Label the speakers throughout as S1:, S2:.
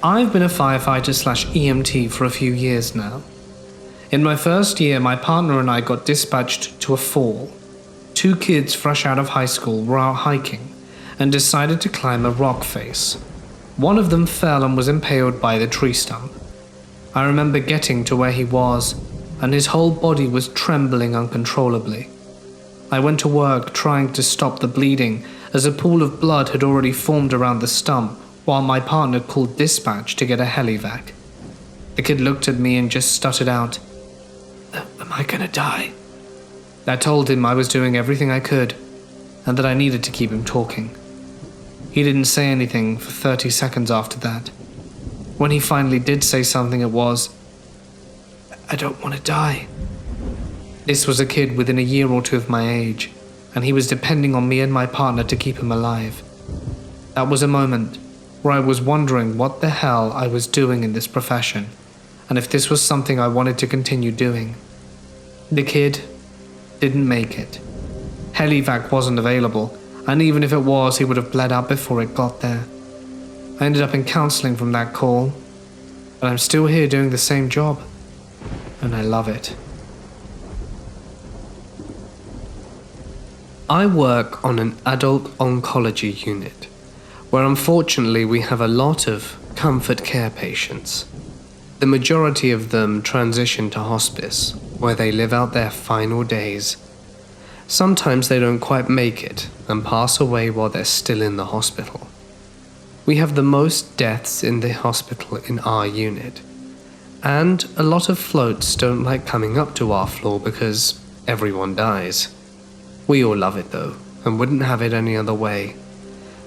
S1: I've been a firefighter/EMT for a few years now. In my first year, my partner and I got dispatched to a fall. 2 kids fresh out of high school were out hiking and decided to climb a rock face. One of them fell and was impaled by the tree stump. I remember getting to where he was, and his whole body was trembling uncontrollably. I went to work trying to stop the bleeding, as a pool of blood had already formed around the stump, while my partner called dispatch to get a helivac. The kid looked at me and just stuttered out, "Am I gonna die?" I told him I was doing everything I could, and that I needed to keep him talking. He didn't say anything for 30 seconds after that. When he finally did say something, it was, "I don't want to die." This was a kid within a year or 2 of my age, and he was depending on me and my partner to keep him alive. That was a moment where I was wondering what the hell I was doing in this profession, and if this was something I wanted to continue doing. The kid didn't make it. Helivac wasn't available, and even if it was, he would have bled out before it got there. I ended up in counseling from that call, but I'm still here doing the same job, and I love it. I work on an adult oncology unit, where unfortunately we have a lot of comfort care patients. The majority of them transition to hospice, where they live out their final days. Sometimes they don't quite make it and pass away while they're still in the hospital. We have the most deaths in the hospital in our unit, and a lot of floats don't like coming up to our floor because everyone dies. We all love it though, and wouldn't have it any other way.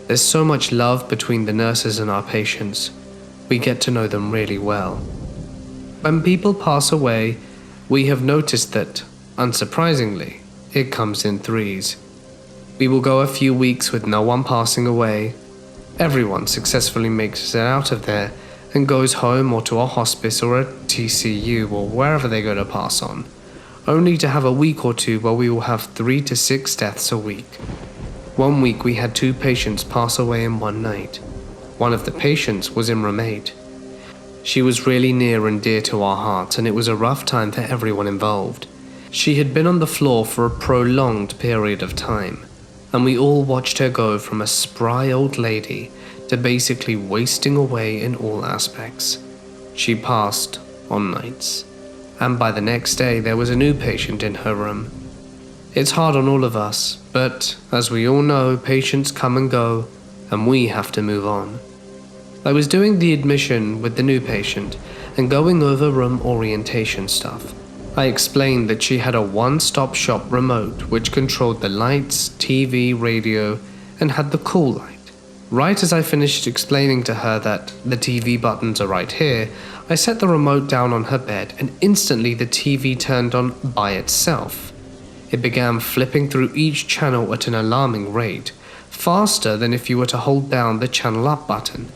S1: There's so much love between the nurses and our patients. We get to know them really well. When people pass away, we have noticed that, unsurprisingly, it comes in 3s. We will go a few weeks with no one passing away. Everyone successfully makes it out of there and goes home or to a hospice or a TCU or wherever they go to pass on, only to have a week or 2 where we will have 3 to 6 deaths a week. One week we had 2 patients pass away in one night. One of the patients was in room 8. She was really near and dear to our hearts, and it was a rough time for everyone involved. She had been on the floor for a prolonged period of time, and we all watched her go from a spry old lady to basically wasting away in all aspects. She passed on nights, and by the next day there was a new patient in her room. It's hard on all of us, but as we all know, patients come and go, and we have to move on. I was doing the admission with the new patient and going over room orientation stuff. I explained that she had a one-stop shop remote which controlled the lights, TV, radio, and had the call light. Right as I finished explaining to her that the TV buttons are right here, I set the remote down on her bed and instantly the TV turned on by itself. It began flipping through each channel at an alarming rate, faster than if you were to hold down the channel up button.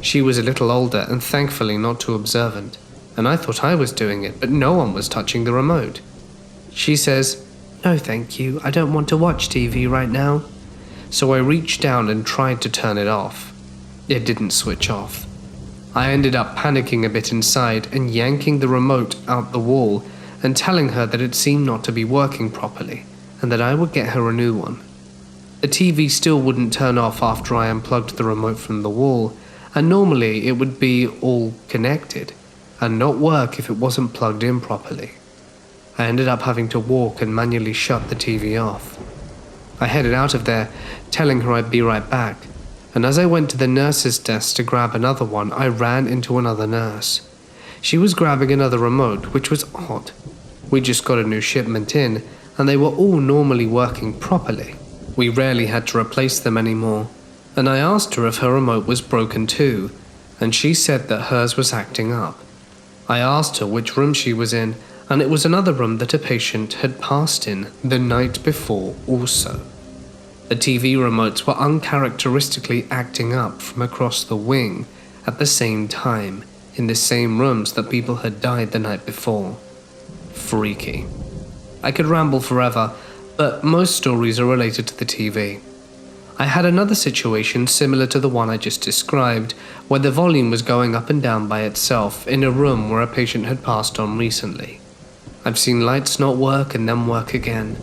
S1: She was a little older and thankfully not too observant, and I thought I was doing it, but no one was touching the remote. She says, "No thank you, I don't want to watch TV right now." So I reached down and tried to turn it off. It didn't switch off. I ended up panicking a bit inside and yanking the remote out the wall and telling her that it seemed not to be working properly and that I would get her a new one. The TV still wouldn't turn off after I unplugged the remote from the wall, and normally it would be all connected and not work if it wasn't plugged in properly. I ended up having to walk and manually shut the TV off. I headed out of there, telling her I'd be right back, and as I went to the nurse's desk to grab another one, I ran into another nurse. She was grabbing another remote, which was odd. We just got a new shipment in, and they were all normally working properly. We rarely had to replace them anymore, and I asked her if her remote was broken too, and she said that hers was acting up. I asked her which room she was in, and it was another room that a patient had passed in the night before also. The TV remotes were uncharacteristically acting up from across the wing at the same time, in the same rooms that people had died the night before. Freaky. I could ramble forever, but most stories are related to the TV. I had another situation similar to the one I just described, where the volume was going up and down by itself in a room where a patient had passed on recently. I've seen lights not work and then work again.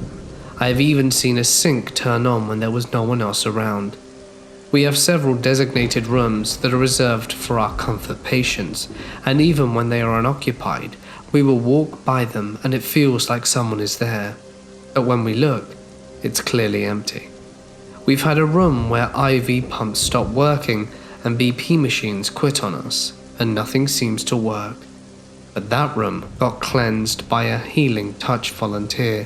S1: I have even seen a sink turn on when there was no one else around. We have several designated rooms that are reserved for our comfort patients, and even when they are unoccupied, we will walk by them and it feels like someone is there. But when we look, it's clearly empty. We've had a room where IV pumps stopped working and BP machines quit on us, and nothing seems to work. But that room got cleansed by a healing touch volunteer,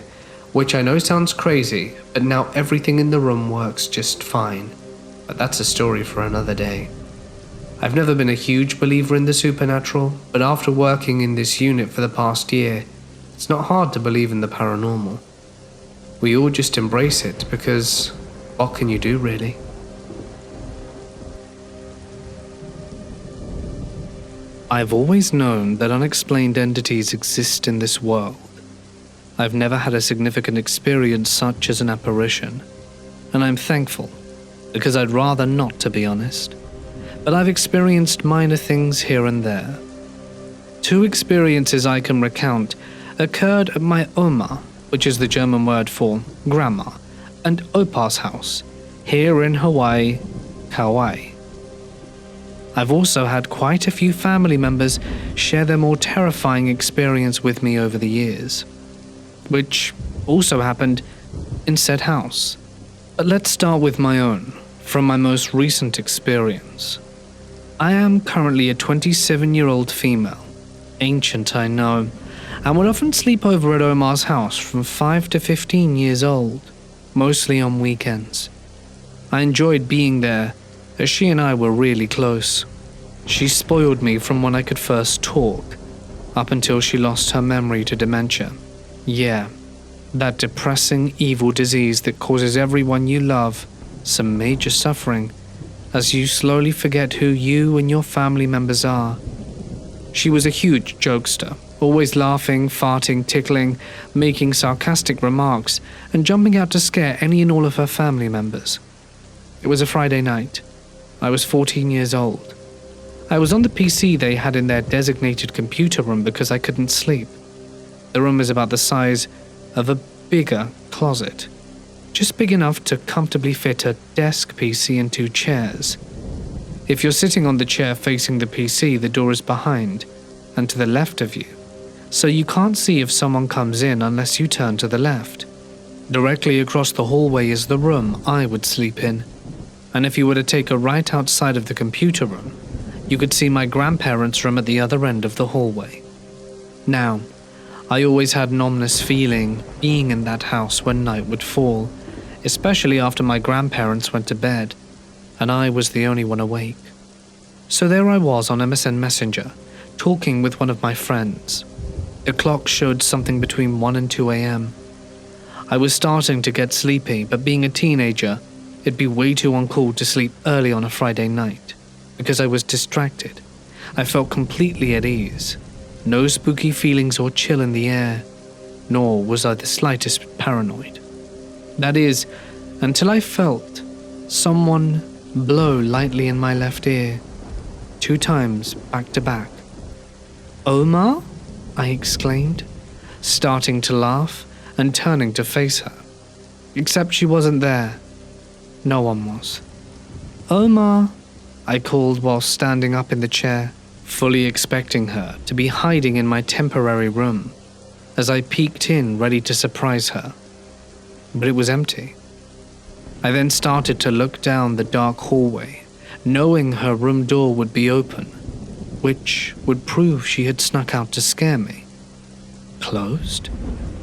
S1: which I know sounds crazy, but now everything in the room works just fine. But that's a story for another day. I've never been a huge believer in the supernatural, but after working in this unit for the past year, it's not hard to believe in the paranormal. We all just embrace it because what can you do, really? I've always known that unexplained entities exist in this world. I've never had a significant experience such as an apparition, and I'm thankful, because I'd rather not, to be honest. But I've experienced minor things here and there. 2 experiences I can recount occurred at my Oma, which is the German word for grandma, and Opa's house, here in Hawaii, Kauai. I've also had quite a few family members share their more terrifying experience with me over the years, which also happened in said house. But let's start with my own, from my most recent experience. I am currently a 27-year-old female, ancient I know, and would often sleep over at Omar's house from 5 to 15 years old, mostly on weekends. I enjoyed being there, as she and I were really close. She spoiled me from when I could first talk, up until she lost her memory to dementia. Yeah, that depressing, evil disease that causes everyone you love some major suffering, as you slowly forget who you and your family members are. She was a huge jokester, always laughing, farting, tickling, making sarcastic remarks, and jumping out to scare any and all of her family members. It was a Friday night. I was 14 years old. I was on the PC they had in their designated computer room because I couldn't sleep. The room is about the size of a bigger closet, just big enough to comfortably fit a desk PC and 2 chairs. If you're sitting on the chair facing the PC, the door is behind and to the left of you, so you can't see if someone comes in unless you turn to the left. Directly across the hallway is the room I would sleep in, and if you were to take a right outside of the computer room, you could see my grandparents' room at the other end of the hallway. Now, I always had an ominous feeling being in that house when night would fall, especially after my grandparents went to bed, and I was the only one awake. So there I was on MSN Messenger, talking with one of my friends. The clock showed something between 1 and 2 a.m. I was starting to get sleepy, but being a teenager, it'd be way too uncool to sleep early on a Friday night, because I was distracted. I felt completely at ease. No spooky feelings or chill in the air, nor was I the slightest paranoid. That is, until I felt someone blow lightly in my left ear, 2 times back to back. "Omar?" I exclaimed, starting to laugh and turning to face her. Except she wasn't there. No one was. "Omar," I called while standing up in the chair, fully expecting her to be hiding in my temporary room, as I peeked in ready to surprise her. But it was empty. I then started to look down the dark hallway, knowing her room door would be open, which would prove she had snuck out to scare me. Closed?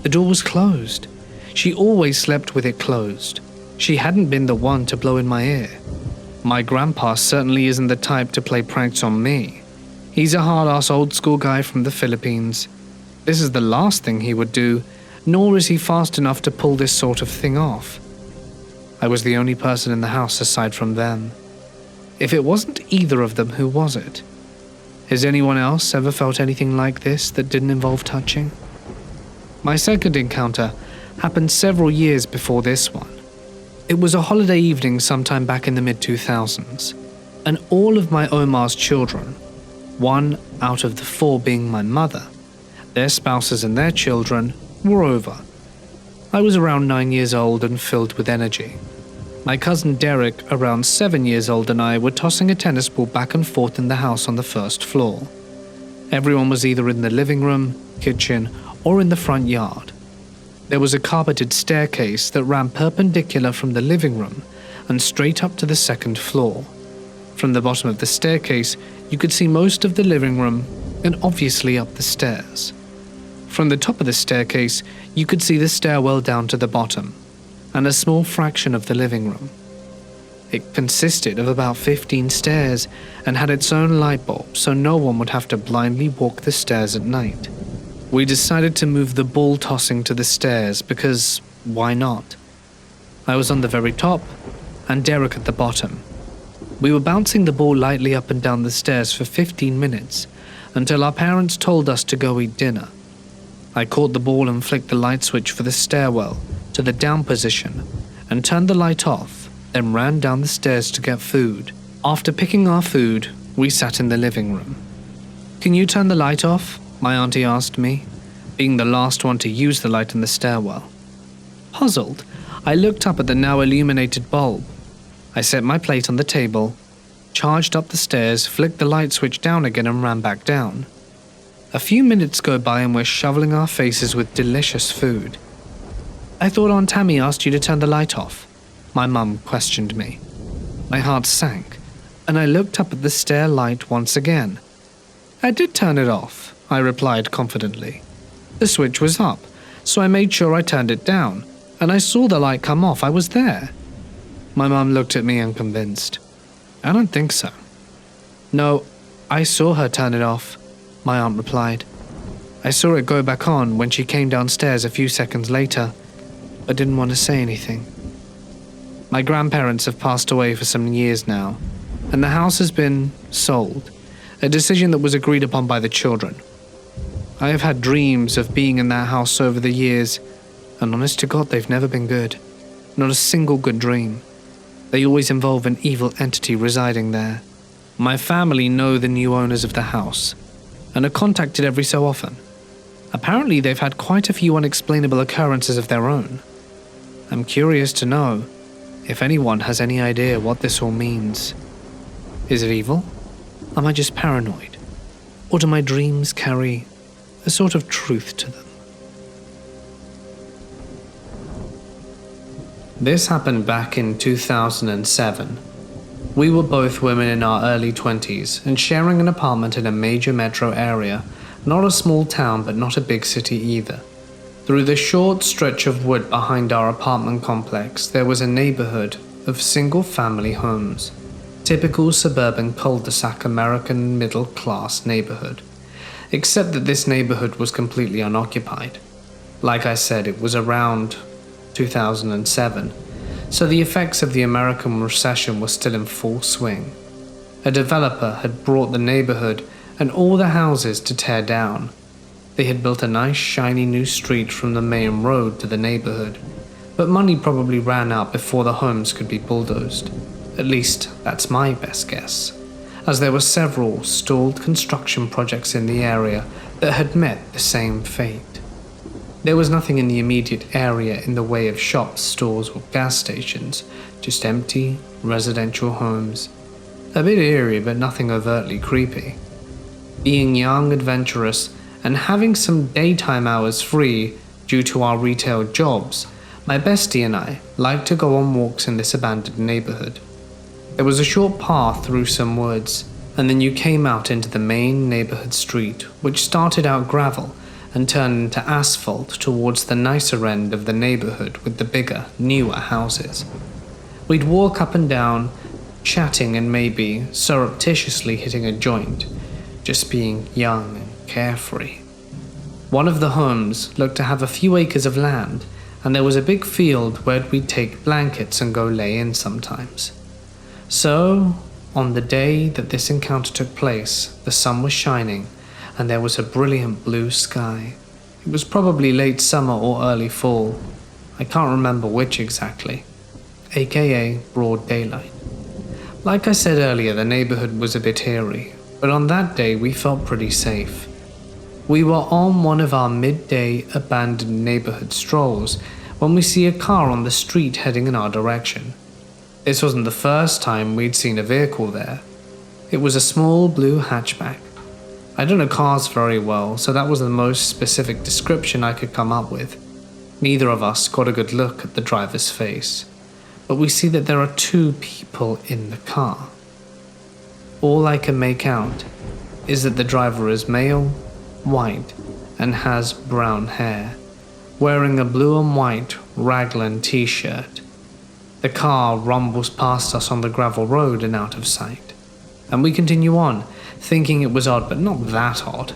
S1: The door was closed. She always slept with it closed. She hadn't been the one to blow in my ear. My grandpa certainly isn't the type to play pranks on me. He's a hard-ass old-school guy from the Philippines. This is the last thing he would do, nor is he fast enough to pull this sort of thing off. I was the only person in the house aside from them. If it wasn't either of them, who was it? Has anyone else ever felt anything like this that didn't involve touching? My second encounter happened several years before this one. It was a holiday evening sometime back in the mid-2000s, and all of my Omar's children, one out of the four being my mother, their spouses and their children, were over. I was around 9 years old and filled with energy. My cousin Derek, around 7 years old, and I were tossing a tennis ball back and forth in the house on the first floor. Everyone was either in the living room, kitchen, or in the front yard. There was a carpeted staircase that ran perpendicular from the living room and straight up to the second floor. From the bottom of the staircase, you could see most of the living room and obviously up the stairs. From the top of the staircase, you could see the stairwell down to the bottom, and a small fraction of the living room. It consisted of about 15 stairs and had its own light bulb, so no one would have to blindly walk the stairs at night. We decided to move the ball tossing to the stairs because why not? I was on the very top and Derek at the bottom. We were bouncing the ball lightly up and down the stairs for 15 minutes until our parents told us to go eat dinner. I caught the ball and flicked the light switch for the stairwell to the down position and turned the light off, then ran down the stairs to get food. After picking our food, we sat in the living room. "Can you turn the light off?" my auntie asked me, being the last one to use the light in the stairwell. Puzzled, I looked up at the now illuminated bulb. I set my plate on the table, charged up the stairs, flicked the light switch down again and ran back down. A few minutes go by and we're shoveling our faces with delicious food. "I thought Aunt Tammy asked you to turn the light off," my mum questioned me. My heart sank, and I looked up at the stair light once again. "I did turn it off," I replied confidently. "The switch was up, so I made sure I turned it down, and I saw the light come off. I was there." My mum looked at me unconvinced. "I don't think so." "No, I saw her turn it off," my aunt replied. "I saw it go back on when she came downstairs a few seconds later, but didn't want to say anything." My grandparents have passed away for some years now, and the house has been sold, a decision that was agreed upon by the children. I have had dreams of being in that house over the years, and honest to God, they've never been good. Not a single good dream. They always involve an evil entity residing there. My family know the new owners of the house, and are contacted every so often. Apparently they've had quite a few unexplainable occurrences of their own. I'm curious to know if anyone has any idea what this all means. Is it evil? Am I just paranoid? Or do my dreams carry a sort of truth to them? This happened back in 2007. We were both women in our early 20s and sharing an apartment in a major metro area, not a small town but not a big city either. Through the short stretch of wood behind our apartment complex, there was a neighborhood of single-family homes. Typical suburban cul-de-sac American middle-class neighborhood. Except that this neighborhood was completely unoccupied. Like I said, it was around 2007, so the effects of the American recession were still in full swing. A developer had brought the neighborhood and all the houses to tear down. They had built a nice shiny new street from the main road to the neighborhood, but money probably ran out before the homes could be bulldozed. At least, that's my best guess, as there were several stalled construction projects in the area that had met the same fate. There was nothing in the immediate area in the way of shops, stores, or gas stations, just empty, residential homes. A bit eerie, but nothing overtly creepy. Being young, adventurous, and having some daytime hours free due to our retail jobs, my bestie and I liked to go on walks in this abandoned neighborhood. There was a short path through some woods, and then you came out into the main neighborhood street, which started out gravel and turned into asphalt towards the nicer end of the neighborhood with the bigger, newer houses. We'd walk up and down, chatting and maybe surreptitiously hitting a joint, just being young and carefree. One of the homes looked to have a few acres of land, and there was a big field where we'd take blankets and go lay in sometimes. So, on the day that this encounter took place, the sun was shining, and there was a brilliant blue sky. It was probably late summer or early fall. I can't remember which exactly. aka broad daylight. Like I said earlier, the neighborhood was a bit eerie, but on that day we felt pretty safe. We were on one of our midday abandoned neighborhood strolls when we see a car on the street heading in our direction. This wasn't the first time we'd seen a vehicle there. It was a small blue hatchback. I don't know cars very well, so that was the most specific description I could come up with. Neither of us got a good look at the driver's face, but we see that there are two people in the car. All I can make out is that the driver is male, white, and has brown hair, wearing a blue and white raglan t-shirt. The car rumbles past us on the gravel road and out of sight, and we continue on, thinking it was odd, but not that odd.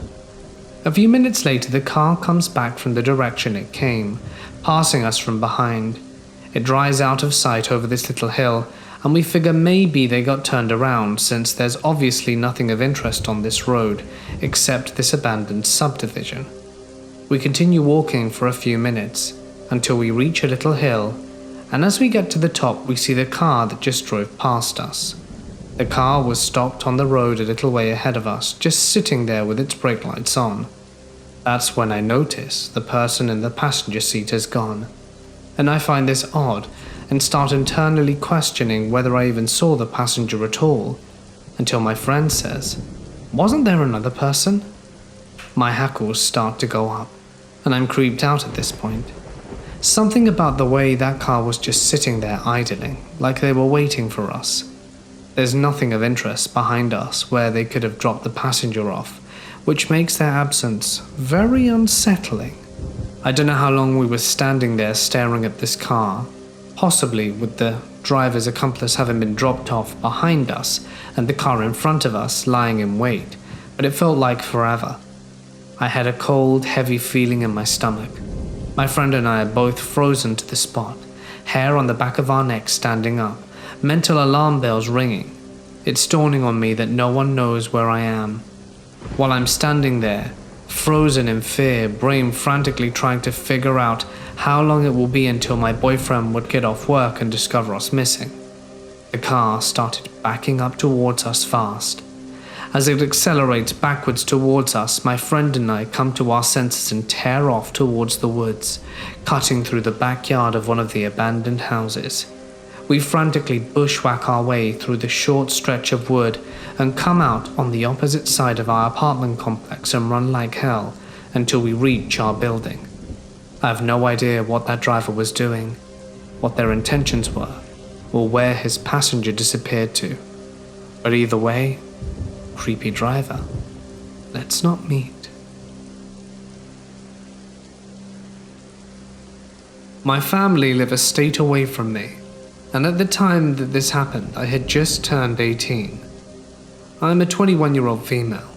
S1: A few minutes later, the car comes back from the direction it came, passing us from behind. It dries out of sight over this little hill, and we figure maybe they got turned around since there's obviously nothing of interest on this road except this abandoned subdivision. We continue walking for a few minutes until we reach a little hill, and as we get to the top we see the car that just drove past us. The car was stopped on the road a little way ahead of us, just sitting there with its brake lights on. That's when I notice the person in the passenger seat has gone, and I find this odd and start internally questioning whether I even saw the passenger at all, until my friend says, "Wasn't there another person?" My hackles start to go up, and I'm creeped out at this point. Something about the way that car was just sitting there idling, like they were waiting for us. There's nothing of interest behind us where they could have dropped the passenger off, which makes their absence very unsettling. I don't know how long we were standing there staring at this car, possibly with the driver's accomplice having been dropped off behind us and the car in front of us lying in wait, but it felt like forever. I had a cold, heavy feeling in my stomach. My friend and I are both frozen to the spot, hair on the back of our necks standing up, mental alarm bells ringing. It's dawning on me that no one knows where I am. While I'm standing there, frozen in fear, brain frantically trying to figure out how long it will be until my boyfriend would get off work and discover us missing. The car started backing up towards us fast. As it accelerates backwards towards us, my friend and I come to our senses and tear off towards the woods, cutting through the backyard of one of the abandoned houses. We frantically bushwhack our way through the short stretch of wood and come out on the opposite side of our apartment complex and run like hell until we reach our building. I have no idea what that driver was doing, what their intentions were, or where his passenger disappeared to. But either way, creepy driver, let's not meet. My family live a state away from me, and at the time that this happened, I had just turned 18. I'm a 21-year-old female,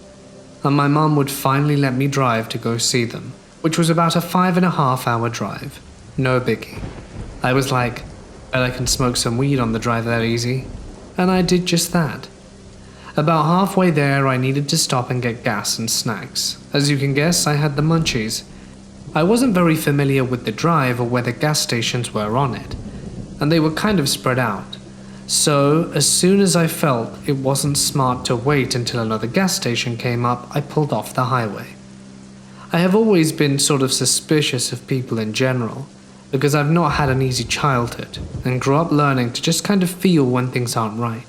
S1: and my mum would finally let me drive to go see them, which was about a 5.5-hour drive. No biggie. I was like, bet I can smoke some weed on the drive that easy, and I did just that. About halfway there, I needed to stop and get gas and snacks. As you can guess, I had the munchies. I wasn't very familiar with the drive or where the gas stations were on it, and they were kind of spread out. So, as soon as I felt it wasn't smart to wait until another gas station came up, I pulled off the highway. I have always been sort of suspicious of people in general, because I've not had an easy childhood, and grew up learning to just kind of feel when things aren't right.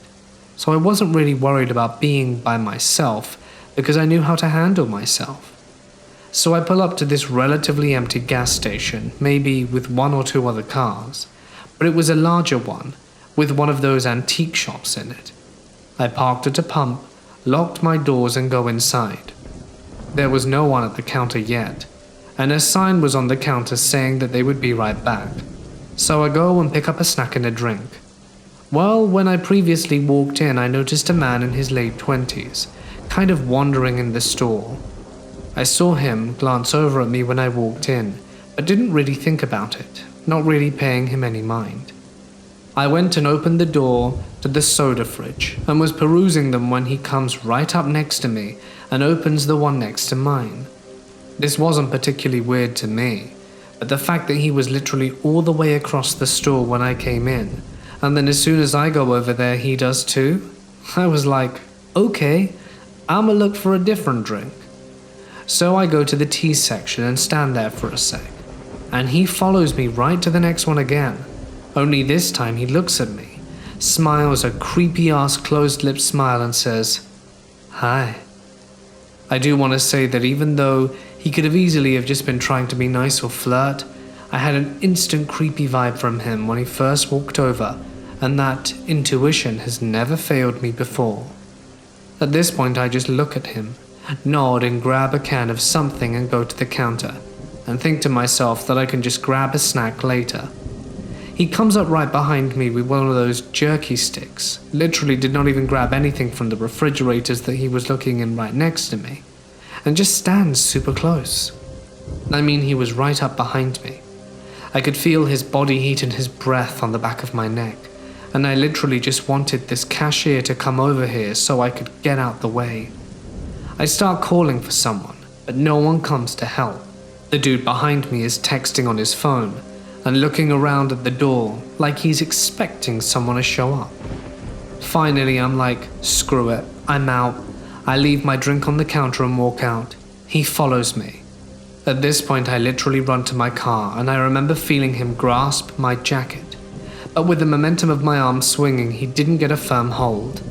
S1: So I wasn't really worried about being by myself, because I knew how to handle myself. So I pull up to this relatively empty gas station, maybe with 1 or 2 other cars, but it was a larger one, with one of those antique shops in it. I parked at a pump, locked my doors and go inside. There was no one at the counter yet, and a sign was on the counter saying that they would be right back. So I go and pick up a snack and a drink. Well, when I previously walked in, I noticed a man in his late 20s, kind of wandering in the store. I saw him glance over at me when I walked in, but didn't really think about it, not really paying him any mind. I went and opened the door to the soda fridge and was perusing them when he comes right up next to me and opens the one next to mine. This wasn't particularly weird to me, but the fact that he was literally all the way across the store when I came in And then as soon as I go over there, he does too. I was like, okay, I'ma look for a different drink. So I go to the tea section and stand there for a sec. And he follows me right to the next one again. Only this time he looks at me, smiles a creepy-ass closed-lipped smile and says, "Hi." I do want to say that even though he could have easily have just been trying to be nice or flirt, I had an instant creepy vibe from him when he first walked over, and that intuition has never failed me before. At this point I just look at him, nod and grab a can of something and go to the counter, and think to myself that I can just grab a snack later. He comes up right behind me with one of those jerky sticks, literally did not even grab anything from the refrigerators that he was looking in right next to me, and just stands super close. I mean, he was right up behind me. I could feel his body heat and his breath on the back of my neck, and I literally just wanted this cashier to come over here so I could get out the way. I start calling for someone, but no one comes to help. The dude behind me is texting on his phone and looking around at the door like he's expecting someone to show up. Finally, I'm like, screw it, I'm out. I leave my drink on the counter and walk out. He follows me. At this point, I literally run to my car, and I remember feeling him grasp my jacket. But with the momentum of my arm swinging, he didn't get a firm hold.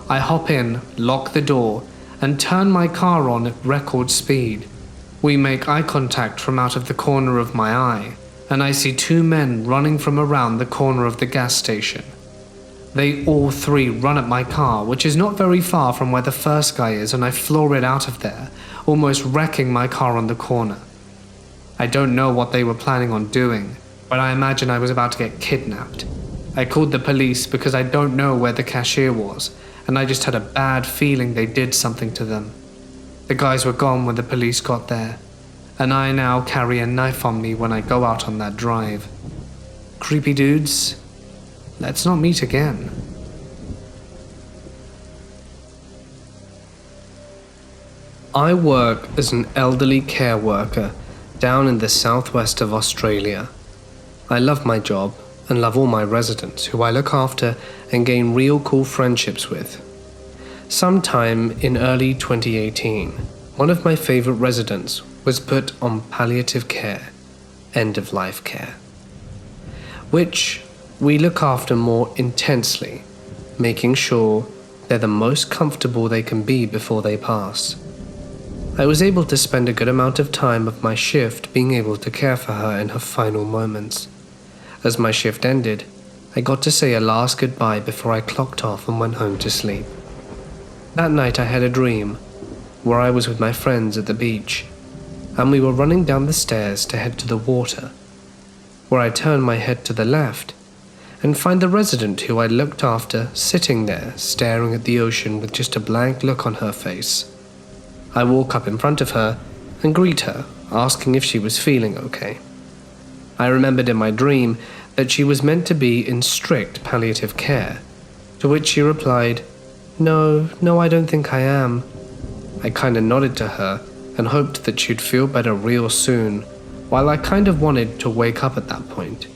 S1: I hop in, lock the door, and turn my car on at record speed. We make eye contact from out of the corner of my eye, and I see two men running from around the corner of the gas station. They all three run at my car, which is not very far from where the first guy is, and I floor it out of there, almost wrecking my car on the corner. I don't know what they were planning on doing, but I imagine I was about to get kidnapped. I called the police because I don't know where the cashier was, and I just had a bad feeling they did something to them. The guys were gone when the police got there, and I now carry a knife on me when I go out on that drive. Creepy dudes, let's not meet again. I work as an elderly care worker down in the southwest of Australia. I love my job and love all my residents who I look after and gain real cool friendships with. Sometime in early 2018, one of my favorite residents was put on palliative care, end-of-life care, which we look after more intensely, making sure they're the most comfortable they can be before they pass. I was able to spend a good amount of time of my shift being able to care for her in her final moments. As my shift ended, I got to say a last goodbye before I clocked off and went home to sleep. That night I had a dream where I was with my friends at the beach, and we were running down the stairs to head to the water, where I turned my head to the left and find the resident who I looked after sitting there staring at the ocean with just a blank look on her face. I walk up in front of her and greet her, asking if she was feeling okay. I remembered in my dream that she was meant to be in strict palliative care, to which she replied, No, I don't think I am." I kinda nodded to her and hoped that she'd feel better real soon, while I kind of wanted to wake up at that point.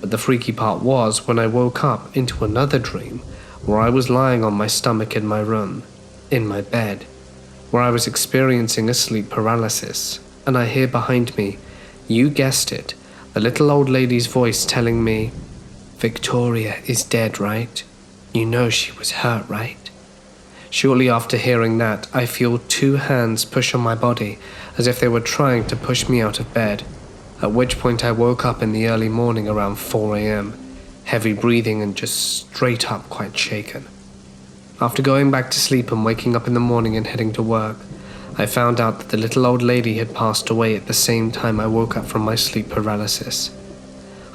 S1: But the freaky part was when I woke up into another dream where I was lying on my stomach in my room, in my bed, where I was experiencing a sleep paralysis, and I hear behind me, you guessed it, the little old lady's voice telling me, "Victoria is dead, right? You know she was hurt, right?" Shortly after hearing that, I feel two hands push on my body as if they were trying to push me out of bed, at which point I woke up in the early morning around 4 a.m, heavy breathing and just straight up quite shaken. After going back to sleep and waking up in the morning and heading to work, I found out that the little old lady had passed away at the same time I woke up from my sleep paralysis.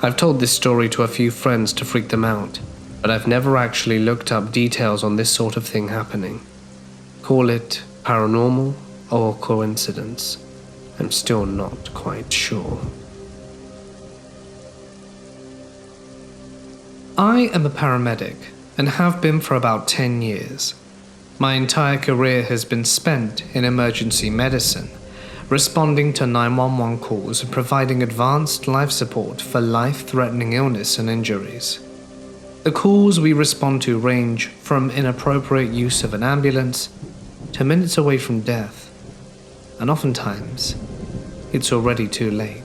S1: I've told this story to a few friends to freak them out, but I've never actually looked up details on this sort of thing happening. Call it paranormal or coincidence. I'm still not quite sure. I am a paramedic and have been for about 10 years. My entire career has been spent in emergency medicine, responding to 911 calls and providing advanced life support for life-threatening illness and injuries. The calls we respond to range from inappropriate use of an ambulance to minutes away from death, and oftentimes, it's already too late.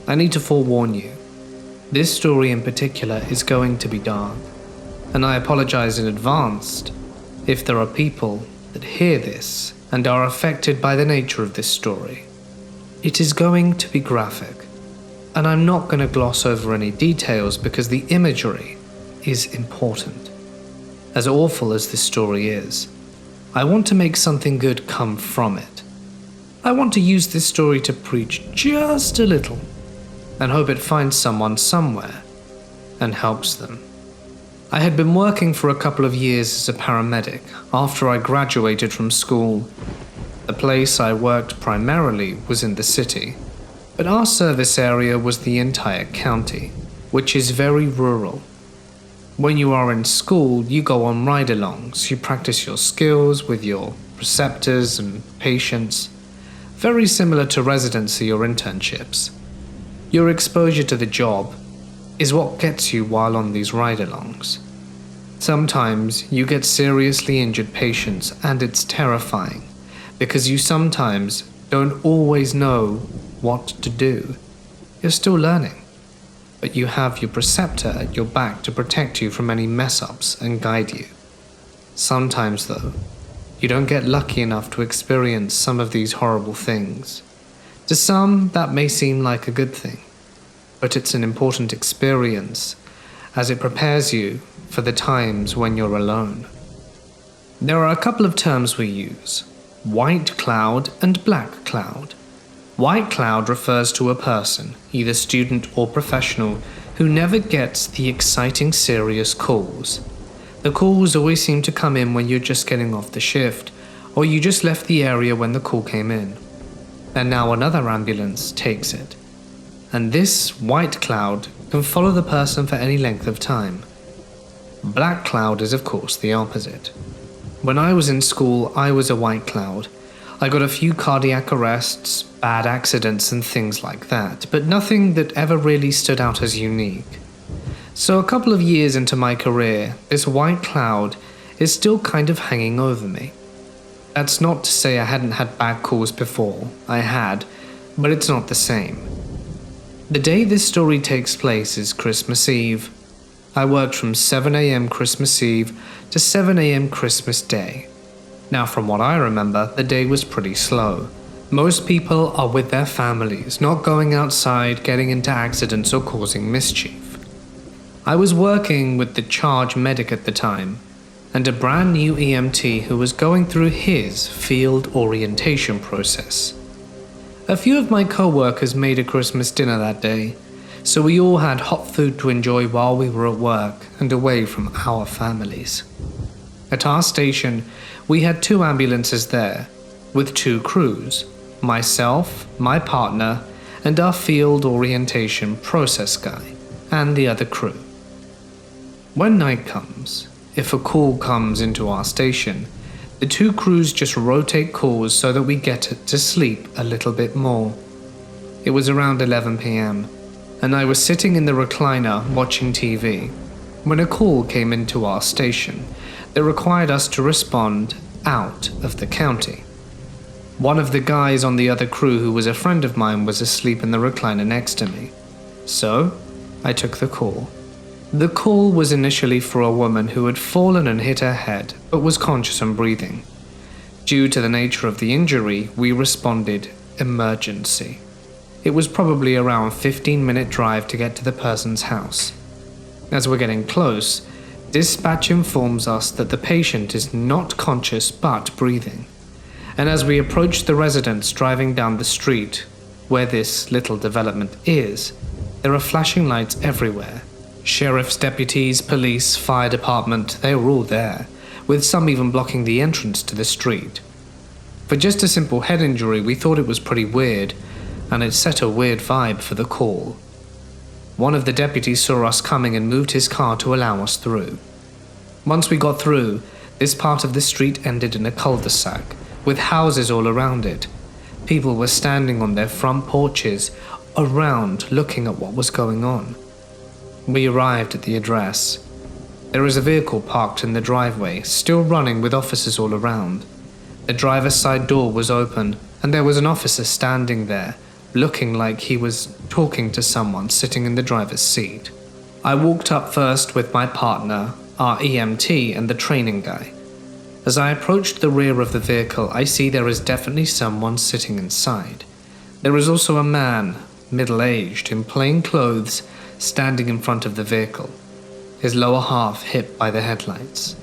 S1: I need to forewarn you, this story in particular is going to be dark, and I apologize in advance if there are people that hear this and are affected by the nature of this story. It is going to be graphic, and I'm not going to gloss over any details because the imagery is important. As awful as this story is, I want to make something good come from it. I want to use this story to preach just a little and hope it finds someone somewhere and helps them. I had been working for a couple of years as a paramedic after I graduated from school. The place I worked primarily was in the city, but our service area was the entire county, which is very rural. When you are in school, you go on ride-alongs, you practice your skills with your preceptors and patients, very similar to residency or internships. Your exposure to the job is what gets you while on these ride-alongs. Sometimes you get seriously injured patients and it's terrifying because you sometimes don't always know what to do. You're still learning, but you have your preceptor at your back to protect you from any mess-ups and guide you. Sometimes though, you don't get lucky enough to experience some of these horrible things. To some, that may seem like a good thing, but it's an important experience as it prepares you for the times when you're alone. There are a couple of terms we use: white cloud and black cloud. White cloud refers to a person, either student or professional, who never gets the exciting serious calls. The calls always seem to come in when you're just getting off the shift, or you just left the area when the call came in, and now another ambulance takes it. And this white cloud can follow the person for any length of time. Black cloud is of course the opposite. When I was in school, I was a white cloud. I got a few cardiac arrests, bad accidents and things like that, but nothing that ever really stood out as unique. So a couple of years into my career, this white cloud is still kind of hanging over me. That's not to say I hadn't had bad calls before. I had, but it's not the same. The day this story takes place is Christmas Eve. I worked from 7 a.m. Christmas Eve to 7 a.m. Christmas Day. Now, from what I remember, the day was pretty slow. Most people are with their families, not going outside, getting into accidents or causing mischief. I was working with the charge medic at the time, and a brand new EMT who was going through his field orientation process. A few of my co-workers made a Christmas dinner that day, so we all had hot food to enjoy while we were at work and away from our families. At our station, we had 2 ambulances there, with 2 crews, myself, my partner, and our field orientation process guy, and the other crew. When night comes, if a call comes into our station, the 2 crews just rotate calls so that we get to sleep a little bit more. It was around 11 p.m, and I was sitting in the recliner watching TV when a call came into our station that required us to respond out of the county. One of the guys on the other crew, who was a friend of mine, was asleep in the recliner next to me. So, I took the call. The call was initially for a woman who had fallen and hit her head, but was conscious and breathing. Due to the nature of the injury, we responded emergency. It was probably around a 15-minute drive to get to the person's house. As we're getting close, dispatch informs us that the patient is not conscious but breathing. And as we approach the residence driving down the street, where this little development is, there are flashing lights everywhere. Sheriff's deputies, police, fire department, they were all there, with some even blocking the entrance to the street. For just a simple head injury, we thought it was pretty weird, and it set a weird vibe for the call. One of the deputies saw us coming and moved his car to allow us through. Once we got through, this part of the street ended in a cul-de-sac, with houses all around it. People were standing on their front porches, around looking at what was going on. We arrived at the address. There is a vehicle parked in the driveway, still running with officers all around. The driver's side door was open, and there was an officer standing there, looking like he was talking to someone sitting in the driver's seat. I walked up first with my partner, our EMT, and the training guy. As I approached the rear of the vehicle, I see there is definitely someone sitting inside. There is also a man, middle-aged, in plain clothes, standing in front of the vehicle, his lower half hit by the headlights.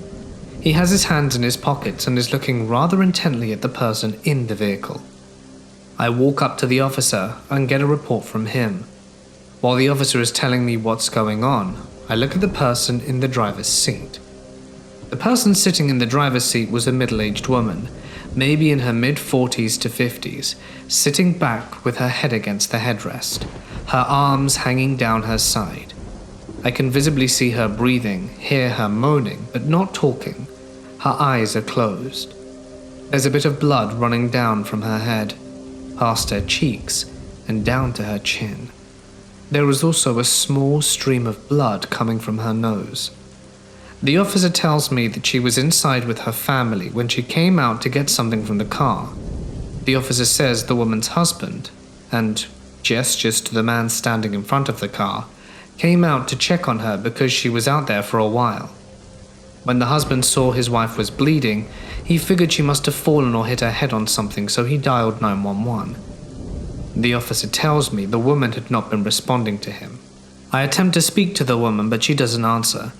S1: He has his hands in his pockets and is looking rather intently at the person in the vehicle. I walk up to the officer and get a report from him. While the officer is telling me what's going on, I look at the person in the driver's seat. The person sitting in the driver's seat was a middle-aged woman, maybe in her mid-40s to 50s, sitting back with her head against the headrest, her arms hanging down her side. I can visibly see her breathing, hear her moaning, but not talking. Her eyes are closed. There's a bit of blood running down from her head, past her cheeks, and down to her chin. There is also a small stream of blood coming from her nose. The officer tells me that she was inside with her family when she came out to get something from the car. The officer says the woman's husband, and gestures to the man standing in front of the car, came out to check on her because she was out there for a while. When the husband saw his wife was bleeding, he figured she must have fallen or hit her head on something, so he dialed 911. The officer tells me the woman had not been responding to him. I attempt to speak to the woman, but she doesn't answer.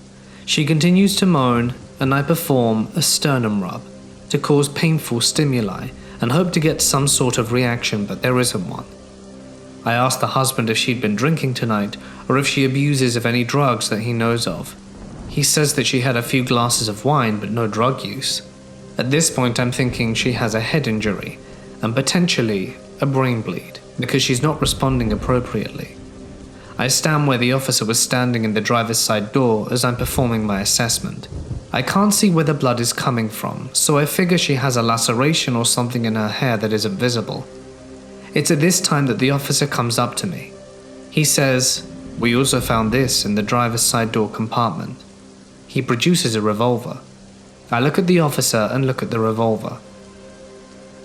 S1: She continues to moan, and I perform a sternum rub to cause painful stimuli and hope to get some sort of reaction, but there isn't one. I ask the husband if she'd been drinking tonight or if she abuses of any drugs that he knows of. He says that she had a few glasses of wine but no drug use. At this point I'm thinking she has a head injury and potentially a brain bleed because she's not responding appropriately. I stand where the officer was standing in the driver's side door as I'm performing my assessment. I can't see where the blood is coming from, so I figure she has a laceration or something in her hair that isn't visible. It's at this time that the officer comes up to me. He says, "We also found this in the driver's side door compartment." He produces a revolver. I look at the officer and look at the revolver.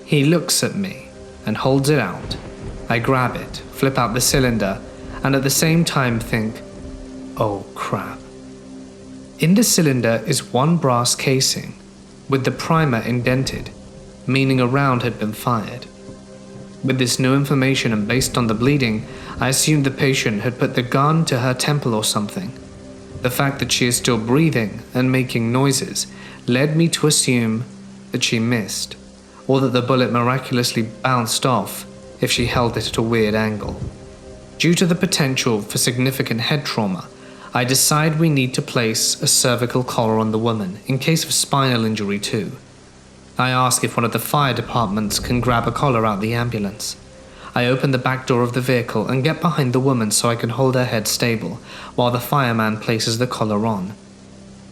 S1: He looks at me and holds it out. I grab it, flip out the cylinder, and at the same time think, oh crap. In the cylinder is one brass casing, with the primer indented, meaning a round had been fired. With this new information and based on the bleeding, I assumed the patient had put the gun to her temple or something. The fact that she is still breathing and making noises led me to assume that she missed, or that the bullet miraculously bounced off if she held it at a weird angle. Due to the potential for significant head trauma, I decide we need to place a cervical collar on the woman in case of spinal injury too. I ask if one of the fire departments can grab a collar out the ambulance. I open the back door of the vehicle and get behind the woman so I can hold her head stable while the fireman places the collar on.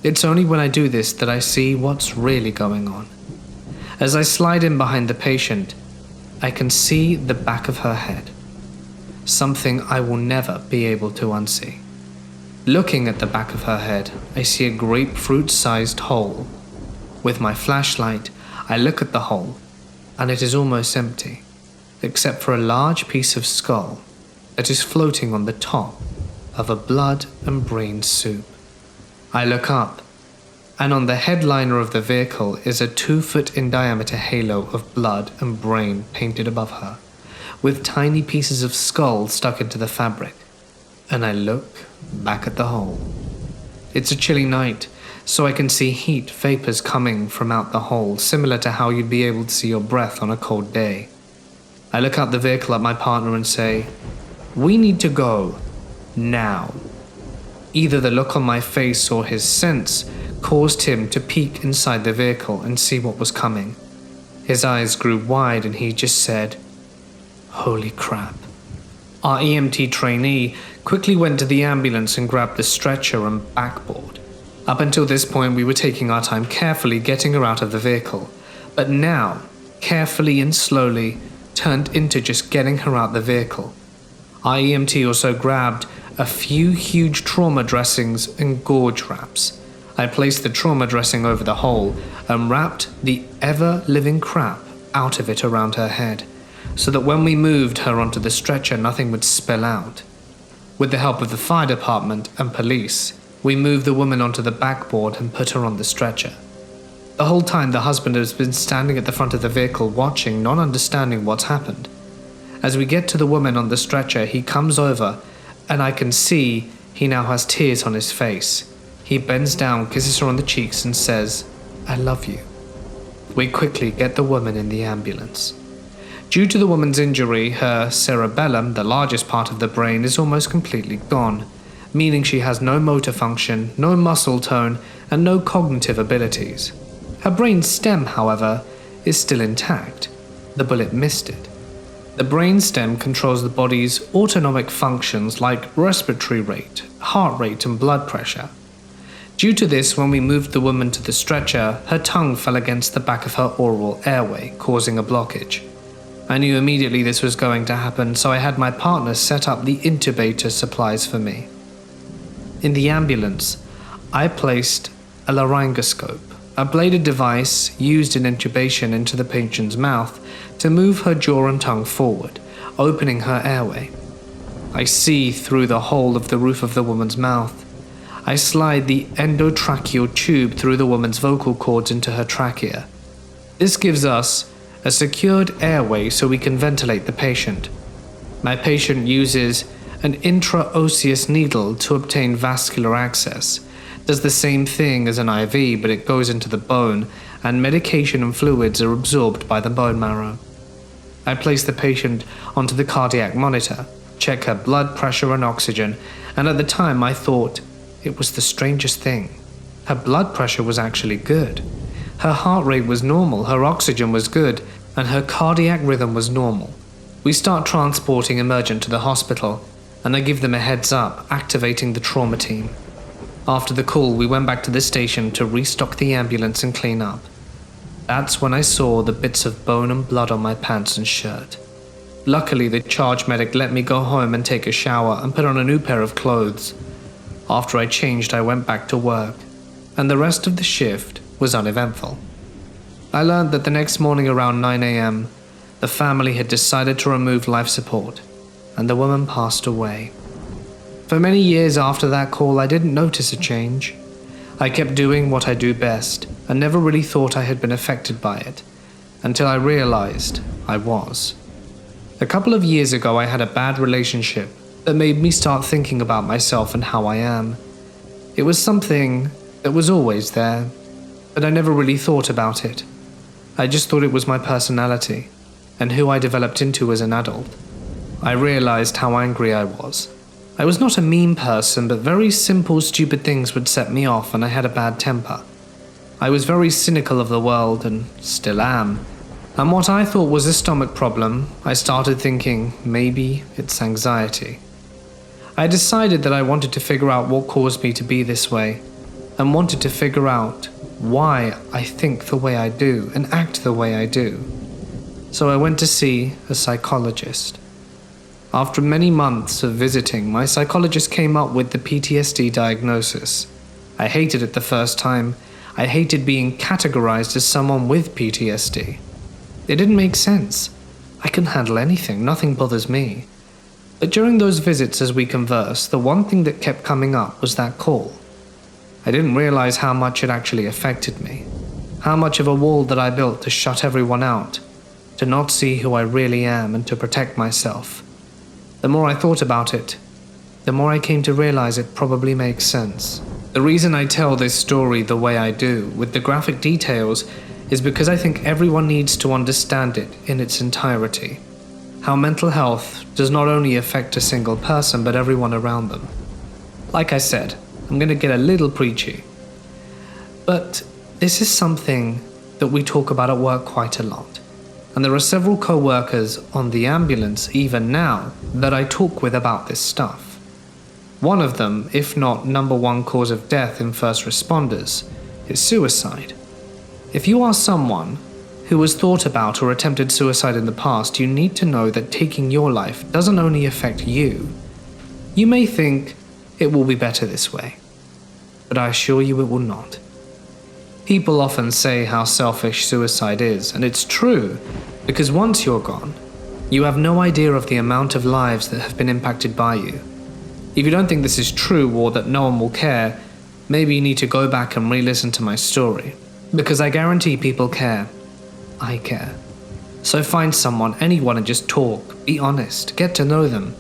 S1: It's only when I do this that I see what's really going on. As I slide in behind the patient, I can see the back of her head. Something I will never be able to unsee. Looking at the back of her head, I see a grapefruit-sized hole. With my flashlight, I look at the hole, and it is almost empty, except for a large piece of skull that is floating on the top of a blood and brain soup. I look up, and on the headliner of the vehicle is a 2-foot in diameter halo of blood and brain painted above her, with tiny pieces of skull stuck into the fabric, and I look back at the hole. It's a chilly night, so I can see heat vapors coming from out the hole, similar to how you'd be able to see your breath on a cold day. I look out the vehicle at my partner and say, "We need to go, now." Either the look on my face or his sense caused him to peek inside the vehicle and see what was coming. His eyes grew wide and he just said, "Holy crap." Our EMT trainee quickly went to the ambulance and grabbed the stretcher and backboard. Up until this point, we were taking our time carefully getting her out of the vehicle, but now, carefully and slowly, turned into just getting her out the vehicle. Our EMT also grabbed a few huge trauma dressings and gorge wraps. I placed the trauma dressing over the hole and wrapped the ever-living crap out of it around her head, so that when we moved her onto the stretcher, nothing would spill out. With the help of the fire department and police, we moved the woman onto the backboard and put her on the stretcher. The whole time, the husband has been standing at the front of the vehicle watching, not understanding what's happened. As we get to the woman on the stretcher, he comes over, and I can see he now has tears on his face. He bends down, kisses her on the cheeks, and says, "I love you." We quickly get the woman in the ambulance. Due to the woman's injury, her cerebellum, the largest part of the brain, is almost completely gone, meaning she has no motor function, no muscle tone, and no cognitive abilities. Her brain stem, however, is still intact. The bullet missed it. The brain stem controls the body's autonomic functions like respiratory rate, heart rate, and blood pressure. Due to this, when we moved the woman to the stretcher, her tongue fell against the back of her oral airway, causing a blockage. I knew immediately this was going to happen, so I had my partner set up the intubator supplies for me. In the ambulance, I placed a laryngoscope, a bladed device used in intubation, into the patient's mouth to move her jaw and tongue forward, opening her airway. I see through the hole of the roof of the woman's mouth. I slide the endotracheal tube through the woman's vocal cords into her trachea. This gives us a secured airway so we can ventilate the patient. My patient uses an intraosseous needle to obtain vascular access. Does the same thing as an IV, but it goes into the bone, and medication and fluids are absorbed by the bone marrow. I place the patient onto the cardiac monitor, check her blood pressure and oxygen, and at the time I thought it was the strangest thing. Her blood pressure was actually good. Her heart rate was normal, her oxygen was good, and her cardiac rhythm was normal. We start transporting emergent to the hospital, and I give them a heads up, activating the trauma team. After the call, we went back to the station to restock the ambulance and clean up. That's when I saw the bits of bone and blood on my pants and shirt. Luckily, the charge medic let me go home and take a shower and put on a new pair of clothes. After I changed, I went back to work, and the rest of the shift was uneventful. I learned that the next morning around 9 a.m., the family had decided to remove life support, and the woman passed away. For many years after that call, I didn't notice a change. I kept doing what I do best, and never really thought I had been affected by it, until I realized I was. A couple of years ago, I had a bad relationship that made me start thinking about myself and how I am. It was something that was always there, but I never really thought about it. I just thought it was my personality, and who I developed into as an adult. I realized how angry I was. I was not a mean person, but very simple, stupid things would set me off, and I had a bad temper. I was very cynical of the world, and still am. And what I thought was a stomach problem, I started thinking maybe it's anxiety. I decided that I wanted to figure out what caused me to be this way, and wanted to figure out why I think the way I do and act the way I do. So I went to see a psychologist. After many months of visiting, my psychologist came up with the PTSD diagnosis. I hated it the first time. I hated being categorized as someone with PTSD. It didn't make sense. I can handle anything, nothing bothers me. But during those visits as we conversed, the one thing that kept coming up was that call. I didn't realize how much it actually affected me. How much of a wall that I built to shut everyone out, to not see who I really am and to protect myself. The more I thought about it, the more I came to realize it probably makes sense. The reason I tell this story the way I do, with the graphic details, is because I think everyone needs to understand it in its entirety. How mental health does not only affect a single person, but everyone around them. Like I said, I'm going to get a little preachy. But this is something that we talk about at work quite a lot. And there are several co-workers on the ambulance, even now, that I talk with about this stuff. One of them, if not number one cause of death in first responders, is suicide. If you are someone who has thought about or attempted suicide in the past, you need to know that taking your life doesn't only affect you, You may think it will be better this way, but I assure you it will not. People often say how selfish suicide is, and it's true, because once you're gone, you have no idea of the amount of lives that have been impacted by you. If you don't think this is true or that no one will care, maybe you need to go back and re-listen to my story, because I guarantee people care. I care. So find someone, anyone, and just talk, be honest, get to know them,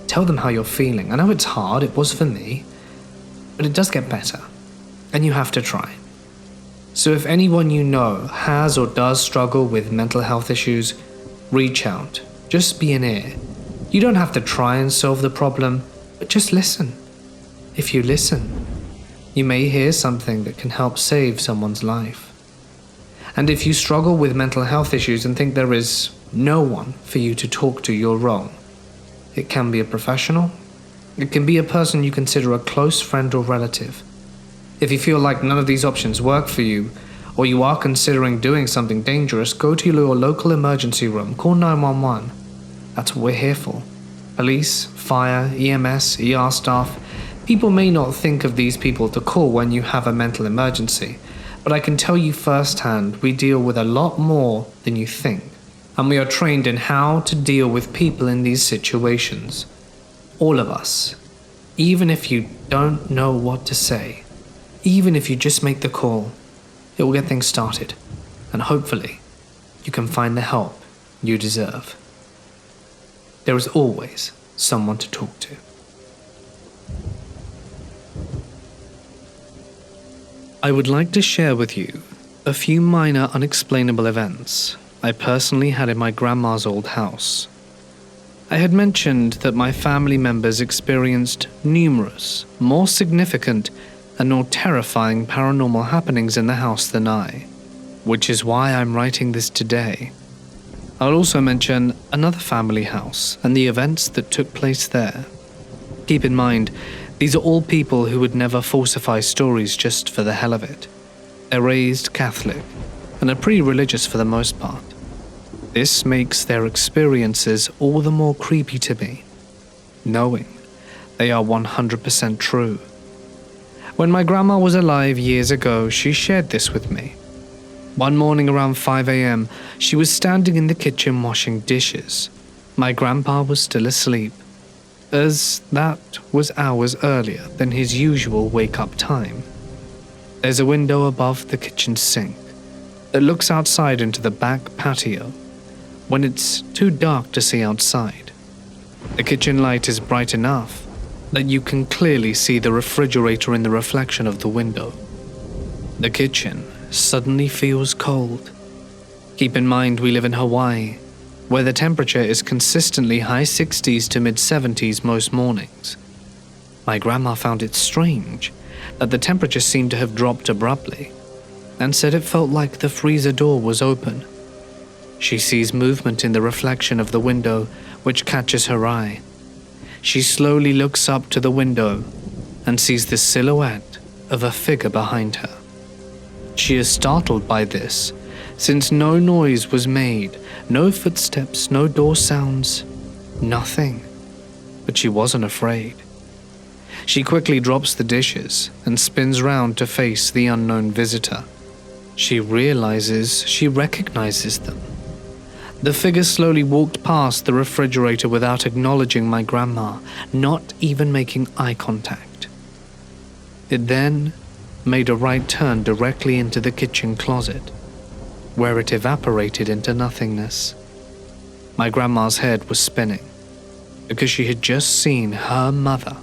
S1: tell them how you're feeling. I know it's hard, it was for me, but it does get better, and you have to try. So if anyone you know has or does struggle with mental health issues, reach out. Just be an ear. You don't have to try and solve the problem, but just listen. If you listen, you may hear something that can help save someone's life. And if you struggle with mental health issues and think there is no one for you to talk to, you're wrong. It can be a professional. It can be a person you consider a close friend or relative. If you feel like none of these options work for you, or you are considering doing something dangerous, go to your local emergency room, call 911. That's what we're here for. Police, fire, EMS, ER staff. People may not think of these people to call when you have a mental emergency, but I can tell you firsthand we deal with a lot more than you think, and we are trained in how to deal with people in these situations. All of us. Even if you don't know what to say, even if you just make the call, it will get things started, and hopefully, you can find the help you deserve. There is always someone to talk to. I would like to share with you a few minor unexplainable events I personally had in my grandma's old house. I had mentioned that my family members experienced numerous, more significant and more terrifying paranormal happenings in the house than I, which is why I'm writing this today. I'll also mention another family house and the events that took place there. Keep in mind, these are all people who would never falsify stories just for the hell of it. They're raised Catholic and are pretty religious for the most part. This makes their experiences all the more creepy to me, knowing they are 100% true. When my grandma was alive years ago, she shared this with me. One morning around 5 a.m., she was standing in the kitchen washing dishes. My grandpa was still asleep, as that was hours earlier than his usual wake-up time. There's a window above the kitchen sink that looks outside into the back patio when it's too dark to see outside. The kitchen light is bright enough that you can clearly see the refrigerator in the reflection of the window. The kitchen suddenly feels cold. Keep in mind we live in Hawaii, where the temperature is consistently high 60s to mid 70s most mornings. My grandma found it strange that the temperature seemed to have dropped abruptly, and said it felt like the freezer door was open. She sees movement in the reflection of the window, which catches her eye. She slowly looks up to the window and sees the silhouette of a figure behind her. She is startled by this, since no noise was made, no footsteps, no door sounds, nothing. But she wasn't afraid. She quickly drops the dishes and spins round to face the unknown visitor. She realizes she recognizes them. The figure slowly walked past the refrigerator without acknowledging my grandma, not even making eye contact. It then made a right turn directly into the kitchen closet, where it evaporated into nothingness. My grandma's head was spinning, because she had just seen her mother,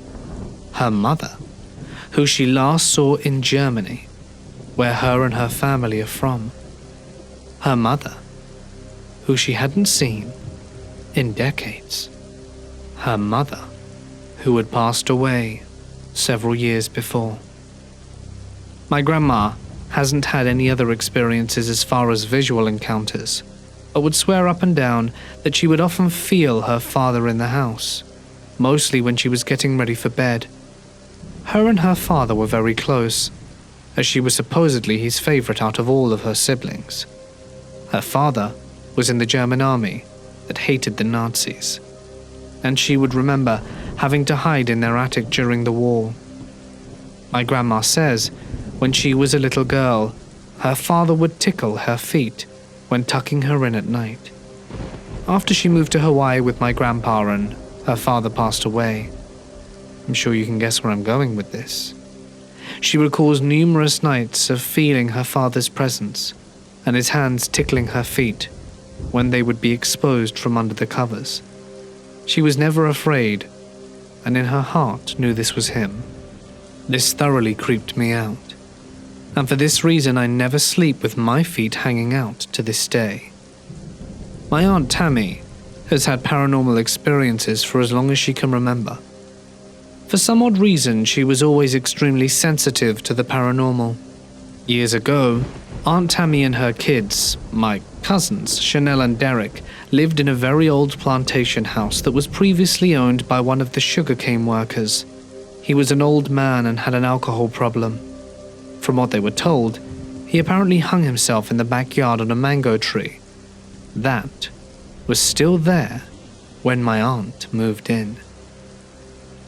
S1: who she last saw in Germany, where her and her family are from. Her mother, who she hadn't seen in decades. Her mother, who had passed away several years before. My grandma hasn't had any other experiences as far as visual encounters, but would swear up and down that she would often feel her father in the house, mostly when she was getting ready for bed. Her and her father were very close, as she was supposedly his favorite out of all of her siblings. Her father was in the German army that hated the Nazis. and she would remember having to hide in their attic during the war. My grandma says when she was a little girl, her father would tickle her feet when tucking her in at night. After she moved to Hawaii with my grandpa and her father passed away, I'm sure you can guess where I'm going with this. She recalls numerous nights of feeling her father's presence and his hands tickling her feet when they would be exposed from under the covers. She was never afraid, and in her heart knew this was him. This thoroughly creeped me out, and for this reason I never sleep with my feet hanging out to this day. My Aunt Tammy has had paranormal experiences for as long as she can remember. For some odd reason, she was always extremely sensitive to the paranormal. Years ago, Aunt Tammy and her kids, my cousins, Chanel and Derek, lived in a very old plantation house that was previously owned by one of the sugarcane workers. He was an old man and had an alcohol problem. From what they were told, he apparently hung himself in the backyard on a mango tree. That was still there when my aunt moved in.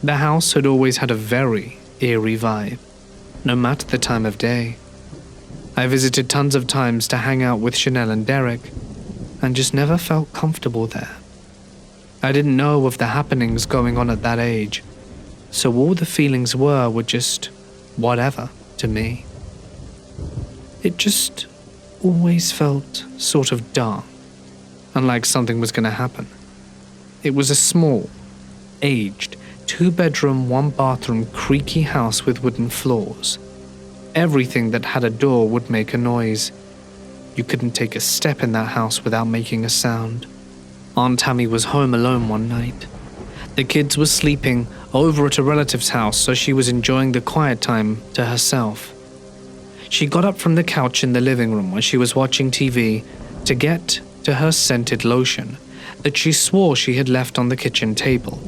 S1: The house had always had a very eerie vibe, no matter the time of day. I visited tons of times to hang out with Chanel and Derek, and just never felt comfortable there. I didn't know of the happenings going on at that age, so all the feelings were just whatever to me. It just always felt sort of dark, and like something was going to happen. It was a small, aged, 2-bedroom, 1-bathroom, creaky house with wooden floors. Everything that had a door would make a noise. You couldn't take a step in that house without making a sound. Aunt Tammy was home alone one night. The kids were sleeping over at a relative's house, so she was enjoying the quiet time to herself. She got up from the couch in the living room where she was watching TV to get to her scented lotion that she swore she had left on the kitchen table.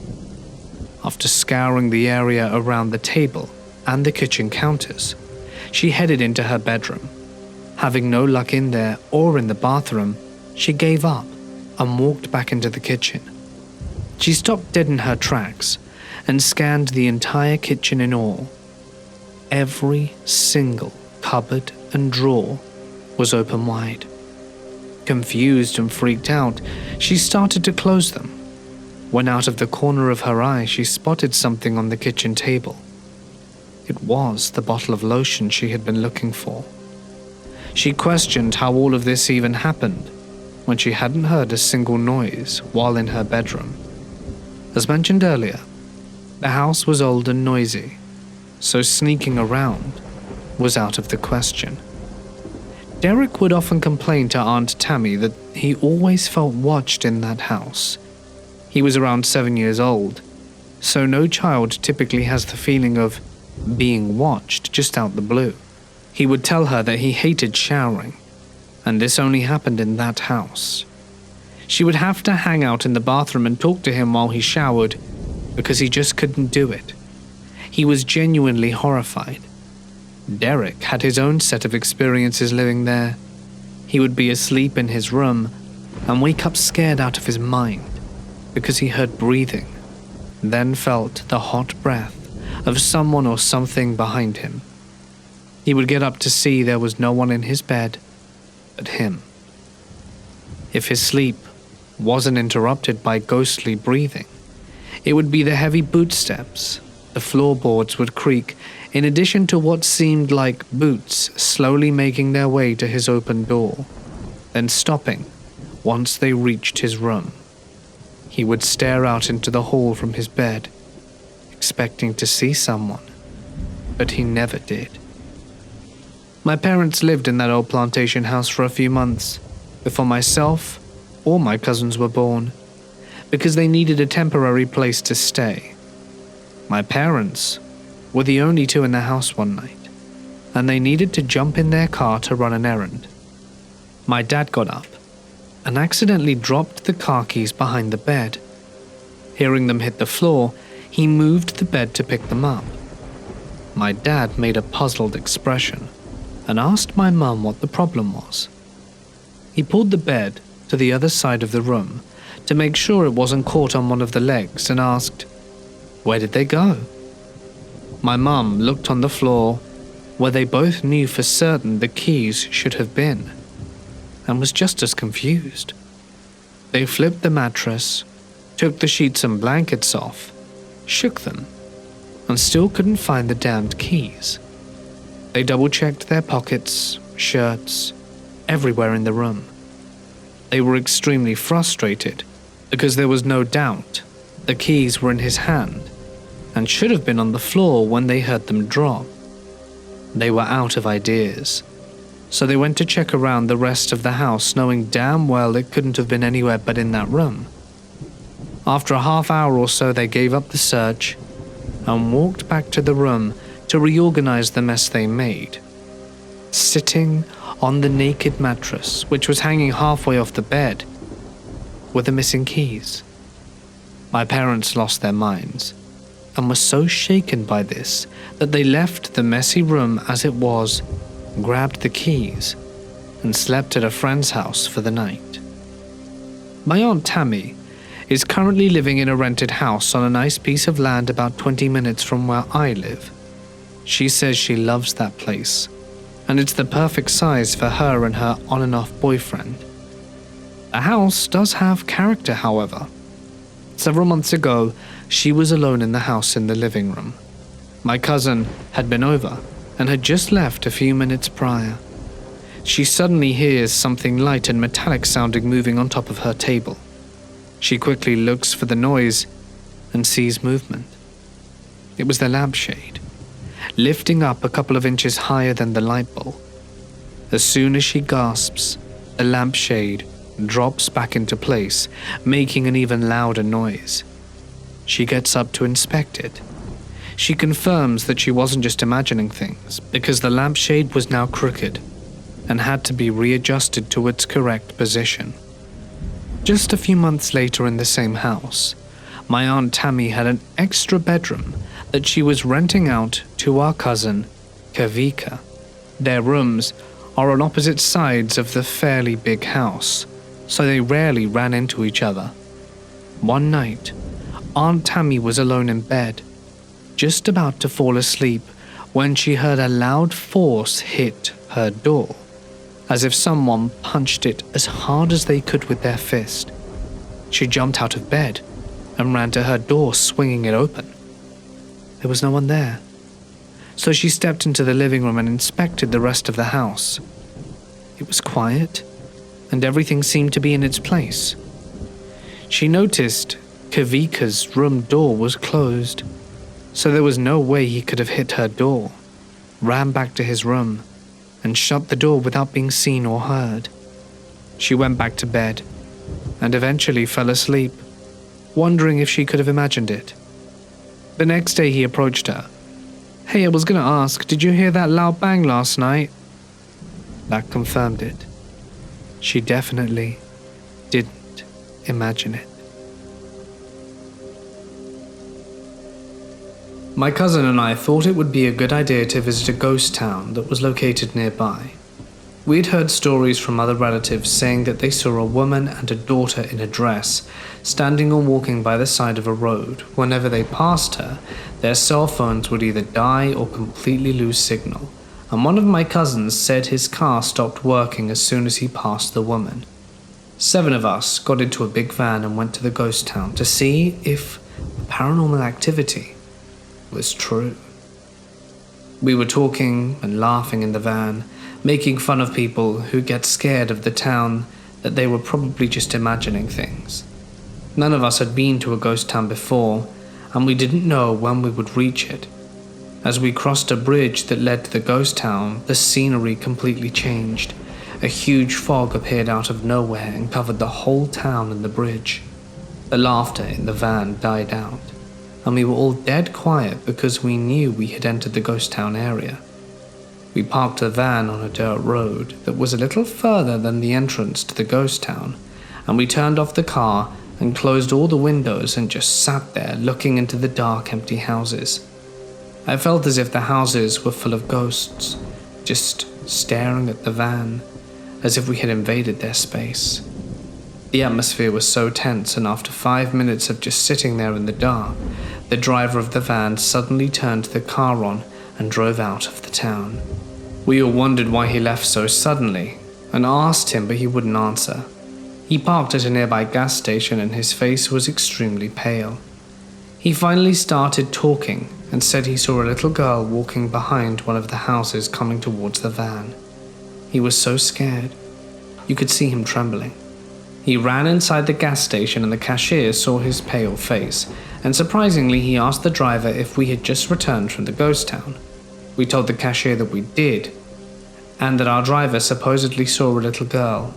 S1: After scouring the area around the table and the kitchen counters, she headed into her bedroom. Having no luck in there or in the bathroom, she gave up and walked back into the kitchen. She stopped dead in her tracks and scanned the entire kitchen in all. Every single cupboard and drawer was open wide. Confused and freaked out, she started to close them, when out of the corner of her eye she spotted something on the kitchen table. It was the bottle of lotion she had been looking for. She questioned how all of this even happened when she hadn't heard a single noise while in her bedroom. As mentioned earlier, the house was old and noisy, so sneaking around was out of the question. Derek would often complain to Aunt Tammy that he always felt watched in that house. He was around 7 years old, so no child typically has the feeling of being watched just out the blue. He would tell her that he hated showering, and this only happened in that house. She would have to hang out in the bathroom and talk to him while he showered because he just couldn't do it. He was genuinely horrified. Derek had his own set of experiences living there. He would be asleep in his room and wake up scared out of his mind because he heard breathing, then felt the hot breath of someone or something behind him. He would get up to see there was no one in his bed but him. If his sleep wasn't interrupted by ghostly breathing, it would be the heavy bootsteps. The floorboards would creak, in addition to what seemed like boots slowly making their way to his open door, then stopping once they reached his room. He would stare out into the hall from his bed, expecting to see someone, but he never did. My parents lived in that old plantation house for a few months before myself or my cousins were born, because they needed a temporary place to stay. My parents were the only two in the house one night, and they needed to jump in their car to run an errand. My dad got up and accidentally dropped the car keys behind the bed. Hearing them hit the floor, he moved the bed to pick them up. My dad made a puzzled expression and asked my mum what the problem was. He pulled the bed to the other side of the room to make sure it wasn't caught on one of the legs and asked, "Where did they go?" My mum looked on the floor where they both knew for certain the keys should have been, and was just as confused. They flipped the mattress, took the sheets and blankets off, shook them, and still couldn't find the damned keys. They double-checked their pockets, shirts, everywhere in the room. They were extremely frustrated because there was no doubt the keys were in his hand and should have been on the floor when they heard them drop. They were out of ideas, so they went to check around the rest of the house, knowing damn well it couldn't have been anywhere but in that room. After a half hour or so, they gave up the search and walked back to the room to reorganize the mess they made. Sitting on the naked mattress, which was hanging halfway off the bed, were the missing keys. My parents lost their minds and were so shaken by this that they left the messy room as it was, grabbed the keys, and slept at a friend's house for the night. My Aunt Tammy is currently living in a rented house on a nice piece of land about 20 minutes from where I live. She says she loves that place, and it's the perfect size for her and her on and off boyfriend. The house does have character, however. Several months ago, she was alone in the house in the living room. My cousin had been over and had just left a few minutes prior. She suddenly hears something light and metallic sounding moving on top of her table. She quickly looks for the noise and sees movement. It was the lampshade, lifting up a couple of inches higher than the light bulb. As soon as she gasps, the lampshade drops back into place, making an even louder noise. She gets up to inspect it. She confirms that she wasn't just imagining things, because the lampshade was now crooked and had to be readjusted to its correct position. Just a few months later in the same house, my Aunt Tammy had an extra bedroom that she was renting out to our cousin, Kavika. Their rooms are on opposite sides of the fairly big house, so they rarely ran into each other. One night, Aunt Tammy was alone in bed, just about to fall asleep, when she heard a loud force hit her door, as if someone punched it as hard as they could with their fist. She jumped out of bed and ran to her door, swinging it open. There was no one there, so she stepped into the living room and inspected the rest of the house. It was quiet, and everything seemed to be in its place. She noticed Kavika's room door was closed, so there was no way he could have hit her door, ran back to his room, and shut the door without being seen or heard. She went back to bed, and eventually fell asleep, wondering if she could have imagined it. The next day he approached her. "Hey, I was gonna ask, did you hear that loud bang last night?" That confirmed it. She definitely didn't imagine it. My cousin and I thought it would be a good idea to visit a ghost town that was located nearby. We'd heard stories from other relatives saying that they saw a woman and a daughter in a dress standing or walking by the side of a road. Whenever they passed her, their cell phones would either die or completely lose signal, and one of my cousins said his car stopped working as soon as he passed the woman. 7 of us got into a big van and went to the ghost town to see if the paranormal activity was true. We were talking and laughing in the van, making fun of people who get scared of the town, that they were probably just imagining things. None of us had been to a ghost town before, and we didn't know when we would reach it. As we crossed a bridge that led to the ghost town, the scenery completely changed. A huge fog appeared out of nowhere and covered the whole town and the bridge. The laughter in the van died out, and we were all dead quiet because we knew we had entered the ghost town area. We parked the van on a dirt road that was a little further than the entrance to the ghost town, and we turned off the car and closed all the windows and just sat there looking into the dark, empty houses. I felt as if the houses were full of ghosts, just staring at the van, as if we had invaded their space. The atmosphere was so tense, and after 5 minutes of just sitting there in the dark, the driver of the van suddenly turned the car on and drove out of the town. We all wondered why he left so suddenly, and asked him, but he wouldn't answer. He parked at a nearby gas station and his face was extremely pale. He finally started talking and said he saw a little girl walking behind one of the houses coming towards the van. He was so scared. You could see him trembling. He ran inside the gas station and the cashier saw his pale face, and surprisingly he asked the driver if we had just returned from the ghost town. We told the cashier that we did, and that our driver supposedly saw a little girl.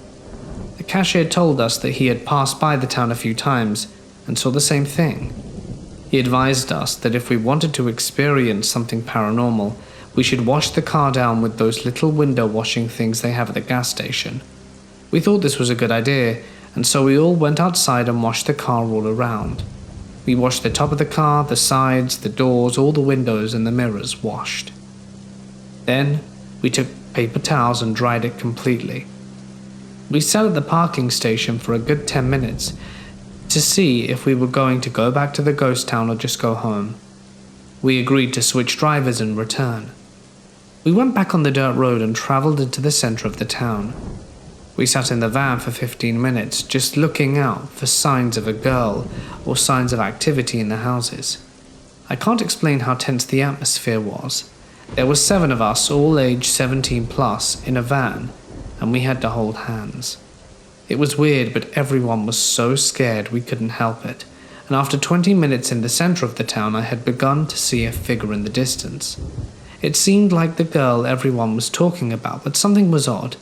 S1: The cashier told us that he had passed by the town a few times and saw the same thing. He advised us that if we wanted to experience something paranormal, we should wash the car down with those little window washing things they have at the gas station. We thought this was a good idea, and so we all went outside and washed the car all around. We washed the top of the car, the sides, the doors, all the windows and the mirrors washed. Then we took paper towels and dried it completely. We sat at the parking station for a good 10 minutes to see if we were going to go back to the ghost town or just go home. We agreed to switch drivers and return. We went back on the dirt road and traveled into the center of the town. We sat in the van for 15 minutes, just looking out for signs of a girl or signs of activity in the houses. I can't explain how tense the atmosphere was. There were 7 of us, all aged 17 plus, in a van, and we had to hold hands. It was weird, but everyone was so scared we couldn't help it, and after 20 minutes in the center of the town I had begun to see a figure in the distance. It seemed like the girl everyone was talking about, but something was odd.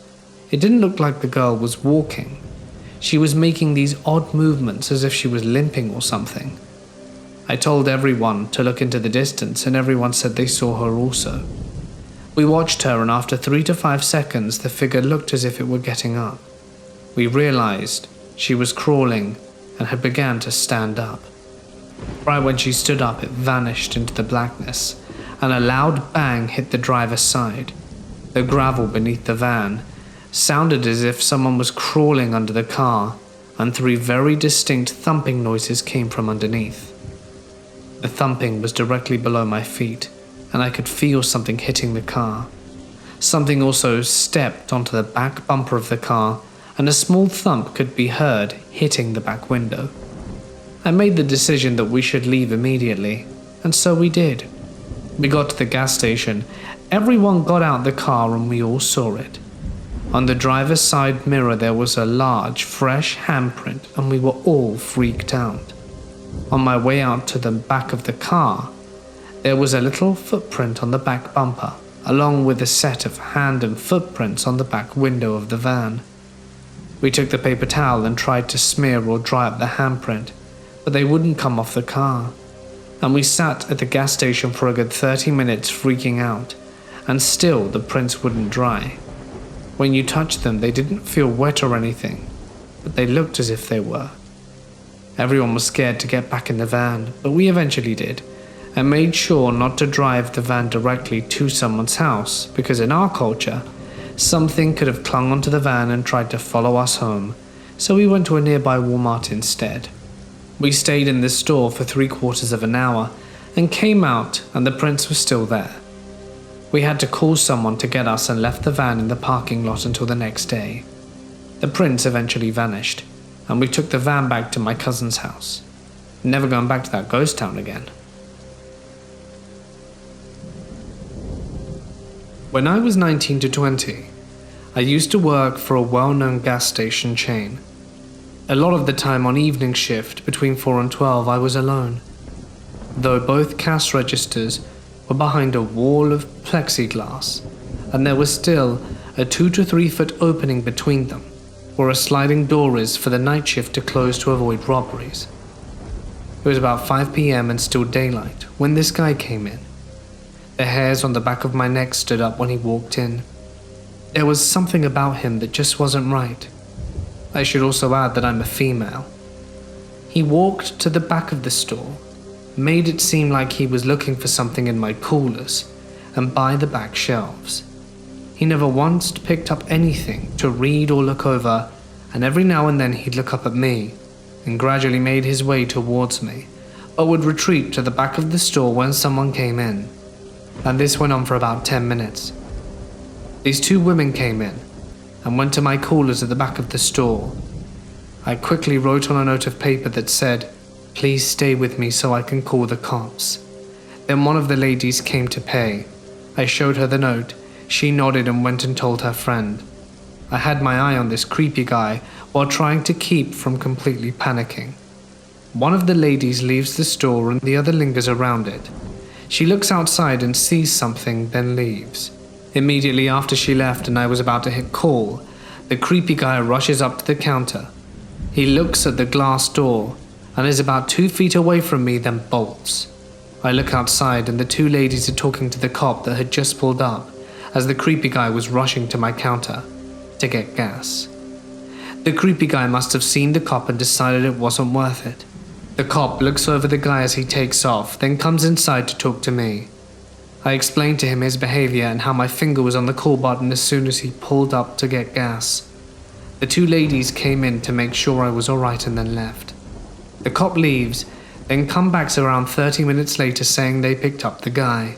S1: It didn't look like the girl was walking. She was making these odd movements as if she was limping or something. I told everyone to look into the distance and everyone said they saw her also. We watched her and after 3 to 5 seconds the figure looked as if it were getting up. We realized she was crawling and had begun to stand up. Right when she stood up it vanished into the blackness and a loud bang hit the driver's side. The gravel beneath the van sounded as if someone was crawling under the car, and 3 very distinct thumping noises came from underneath. The thumping was directly below my feet, and I could feel something hitting the car. Something also stepped onto the back bumper of the car, and a small thump could be heard hitting the back window. I made the decision that we should leave immediately, and so we did. We got to the gas station, everyone got out the car and we all saw it. On the driver's side mirror there was a large, fresh handprint and we were all freaked out. On my way out to the back of the car, there was a little footprint on the back bumper, along with a set of hand and footprints on the back window of the van. We took the paper towel and tried to smear or dry up the handprint, but they wouldn't come off the car. And we sat at the gas station for a good 30 minutes freaking out, and still the prints wouldn't dry. When you touched them, they didn't feel wet or anything, but they looked as if they were. Everyone was scared to get back in the van, but we eventually did, and made sure not to drive the van directly to someone's house, because in our culture, something could have clung onto the van and tried to follow us home, so we went to a nearby Walmart instead. We stayed in this store for 3/4 of an hour, and came out and the prints were still there. We had to call someone to get us and left the van in the parking lot until the next day. The prints eventually vanished, and we took the van back to my cousin's house. Never going back to that ghost town again. When I was 19 to 20, I used to work for a well-known gas station chain. A lot of the time on evening shift between 4 and 12 I was alone, though both cash registers were behind a wall of plexiglass, and there was still a 2 to 3 foot opening between them, where a sliding door is for the night shift to close to avoid robberies. It was about 5 p.m. and still daylight when this guy came in. The hairs on the back of my neck stood up when he walked in. There was something about him that just wasn't right. I should also add that I'm a female. He walked to the back of the store, made it seem like he was looking for something in my coolers and by the back shelves. He never once picked up anything to read or look over and every now and then he'd look up at me and gradually made his way towards me, but would retreat to the back of the store when someone came in. And this went on for about 10 minutes. These two women came in and went to my coolers at the back of the store. I quickly wrote on a note of paper that said, "Please stay with me so I can call the cops." Then one of the ladies came to pay. I showed her the note. She nodded and went and told her friend. I had my eye on this creepy guy while trying to keep from completely panicking. One of the ladies leaves the store and the other lingers around it. She looks outside and sees something, then leaves. Immediately after she left and I was about to hit call, the creepy guy rushes up to the counter. He looks at the glass door and is about 2 feet away from me, then bolts. I look outside and the two ladies are talking to the cop that had just pulled up as the creepy guy was rushing to my counter to get gas. The creepy guy must have seen the cop and decided it wasn't worth it. The cop looks over the guy as he takes off, then comes inside to talk to me. I explained to him his behavior and how my finger was on the call button as soon as he pulled up to get gas. The two ladies came in to make sure I was alright and then left. The cop leaves, then comes back around 30 minutes later saying they picked up the guy.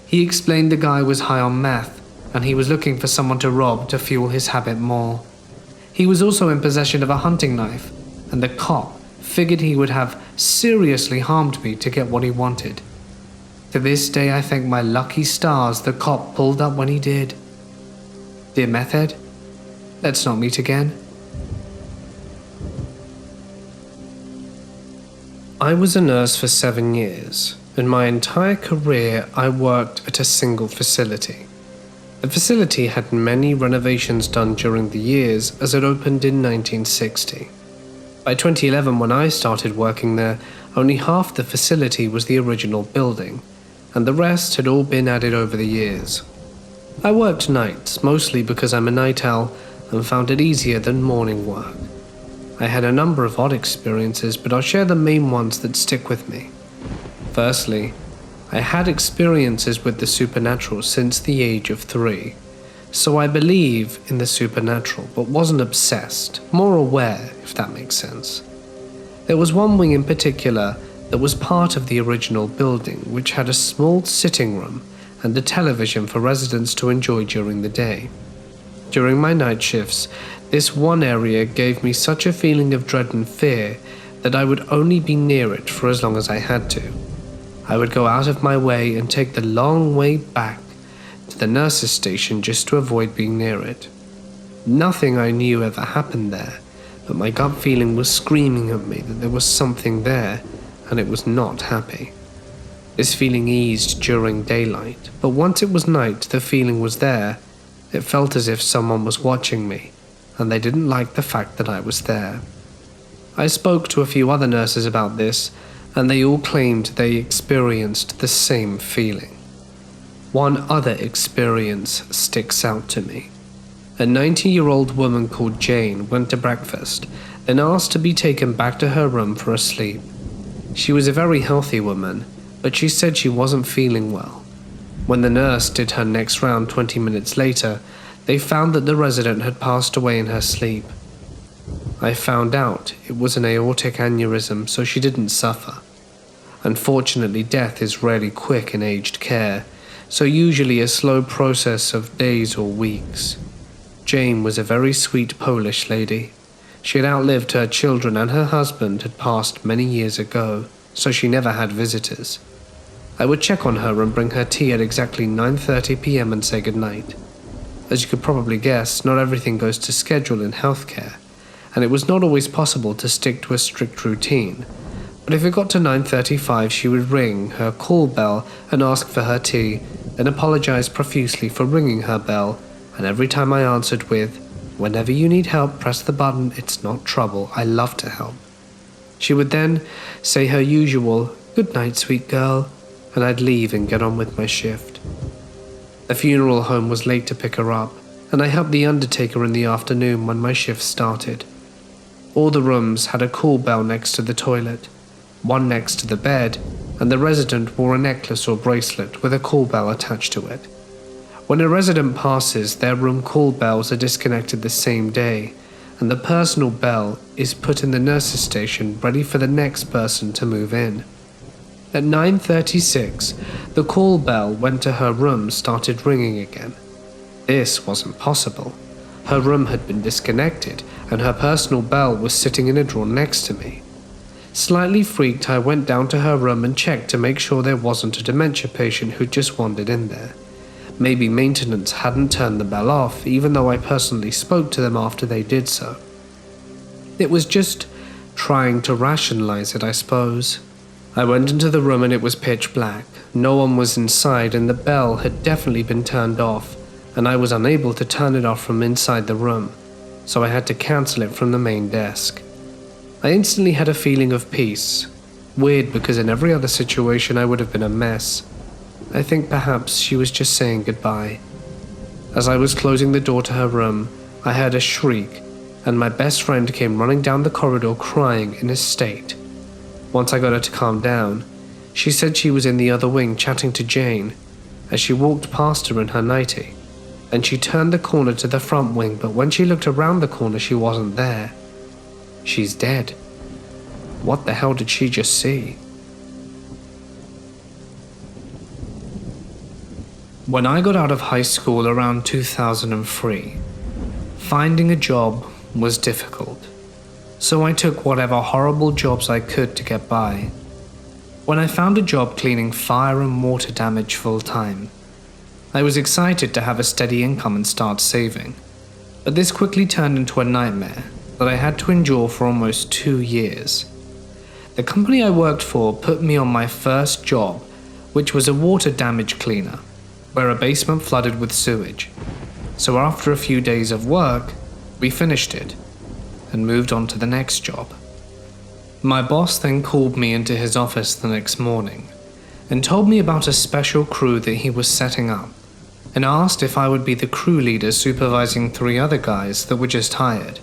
S1: He explained the guy was high on meth and he was looking for someone to rob to fuel his habit more. He was also in possession of a hunting knife, and the cop figured he would have seriously harmed me to get what he wanted. To this day I thank my lucky stars the cop pulled up when he did. Dear meth head, let's not meet again. I was a nurse for 7 years. In my entire career I worked at a single facility. The facility had many renovations done during the years as it opened in 1960. By 2011, when I started working there, only half the facility was the original building, and the rest had all been added over the years. I worked nights, mostly because I'm a night owl and found it easier than morning work. I had a number of odd experiences, but I'll share the main ones that stick with me. Firstly, I had experiences with the supernatural since the age of 3, so I believe in the supernatural, but wasn't obsessed, more aware, if that makes sense. There was one wing in particular that was part of the original building, which had a small sitting room and a television for residents to enjoy during the day. During my night shifts, this one area gave me such a feeling of dread and fear that I would only be near it for as long as I had to. I would go out of my way and take the long way back to the nurse's station just to avoid being near it. Nothing I knew ever happened there, but my gut feeling was screaming at me that there was something there and it was not happy. This feeling eased during daylight, but once it was night the feeling was there. It felt as if someone was watching me, and they didn't like the fact that I was there. I spoke to a few other nurses about this, and they all claimed they experienced the same feeling. One other experience sticks out to me. A 90-year-old woman called Jane went to breakfast, then asked to be taken back to her room for a sleep. She was a very healthy woman, but she said she wasn't feeling well. When the nurse did her next round 20 minutes later, they found that the resident had passed away in her sleep. I found out it was an aortic aneurysm, so she didn't suffer. Unfortunately, death is rarely quick in aged care, so usually a slow process of days or weeks. Jane was a very sweet Polish lady. She had outlived her children and her husband had passed many years ago, so she never had visitors. I would check on her and bring her tea at exactly 9:30 p.m. and say goodnight. As you could probably guess, not everything goes to schedule in healthcare, and it was not always possible to stick to a strict routine. But if it got to 9:35, she would ring her call bell and ask for her tea, then apologize profusely for ringing her bell, and every time I answered with, "Whenever you need help, press the button, it's not trouble, I love to help." She would then say her usual, "Good night, sweet girl," and I'd leave and get on with my shift. The funeral home was late to pick her up, and I helped the undertaker in the afternoon when my shift started. All the rooms had a call bell next to the toilet, one next to the bed, and the resident wore a necklace or bracelet with a call bell attached to it. When a resident passes, their room call bells are disconnected the same day, and the personal bell is put in the nurse's station ready for the next person to move in. At 9:36, the call bell went to her room started ringing again. This wasn't possible. Her room had been disconnected, and her personal bell was sitting in a drawer next to me. Slightly freaked, I went down to her room and checked to make sure there wasn't a dementia patient who just wandered in there. Maybe maintenance hadn't turned the bell off, even though I personally spoke to them after they did so. It was just trying to rationalize it, I suppose. I went into the room and it was pitch black. No one was inside, and the bell had definitely been turned off, and I was unable to turn it off from inside the room, so I had to cancel it from the main desk. I instantly had a feeling of peace. Weird, because in every other situation I would have been a mess. I think perhaps she was just saying goodbye. As I was closing the door to her room, I heard a shriek, and my best friend came running down the corridor crying in a state. Once I got her to calm down, she said she was in the other wing chatting to Jane as she walked past her in her nightie, and she turned the corner to the front wing, but when she looked around the corner she wasn't there. She's dead. What the hell did she just see? When I got out of high school around 2003, finding a job was difficult, so I took whatever horrible jobs I could to get by. When I found a job cleaning fire and water damage full-time, I was excited to have a steady income and start saving, but this quickly turned into a nightmare that I had to endure for almost 2 years. The company I worked for put me on my first job, which was a water damage cleaner, where a basement flooded with sewage. So after a few days of work, we finished it and moved on to the next job. My boss then called me into his office the next morning and told me about a special crew that he was setting up, and asked if I would be the crew leader supervising 3 other guys that were just hired.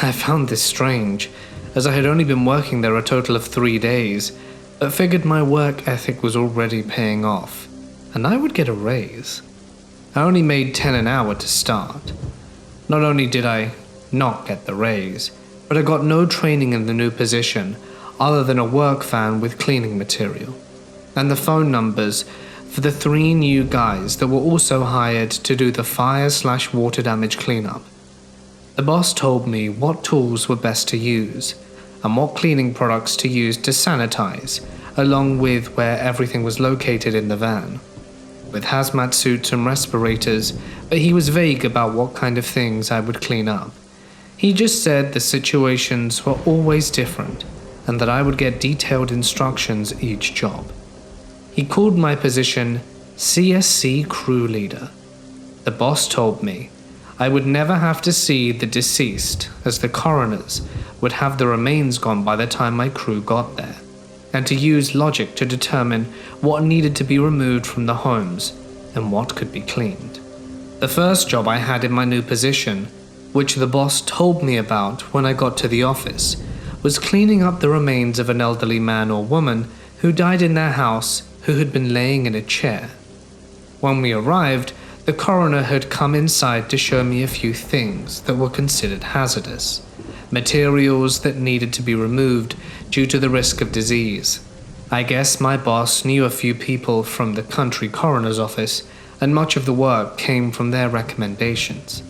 S1: I found this strange, as I had only been working there a total of 3 days, but figured my work ethic was already paying off, and I would get a raise. I only made 10 an hour to start. Not only did I not get the raise, but I got no training in the new position other than a work van with cleaning material, and the phone numbers for the 3 new guys that were also hired to do the fire/water damage cleanup. The boss told me what tools were best to use and what cleaning products to use to sanitize, along with where everything was located in the van, with hazmat suits and respirators, but he was vague about what kind of things I would clean up. He just said the situations were always different and that I would get detailed instructions each job. He called my position CSC Crew Leader. The boss told me I would never have to see the deceased, as the coroners would have the remains gone by the time my crew got there, and to use logic to determine what needed to be removed from the homes and what could be cleaned. The first job I had in my new position, which the boss told me about when I got to the office, was cleaning up the remains of an elderly man or woman who died in their house who had been laying in a chair. When we arrived, the coroner had come inside to show me a few things that were considered hazardous, materials that needed to be removed due to the risk of disease. I guess my boss knew a few people from the country coroner's office, and much of the work came from their recommendations.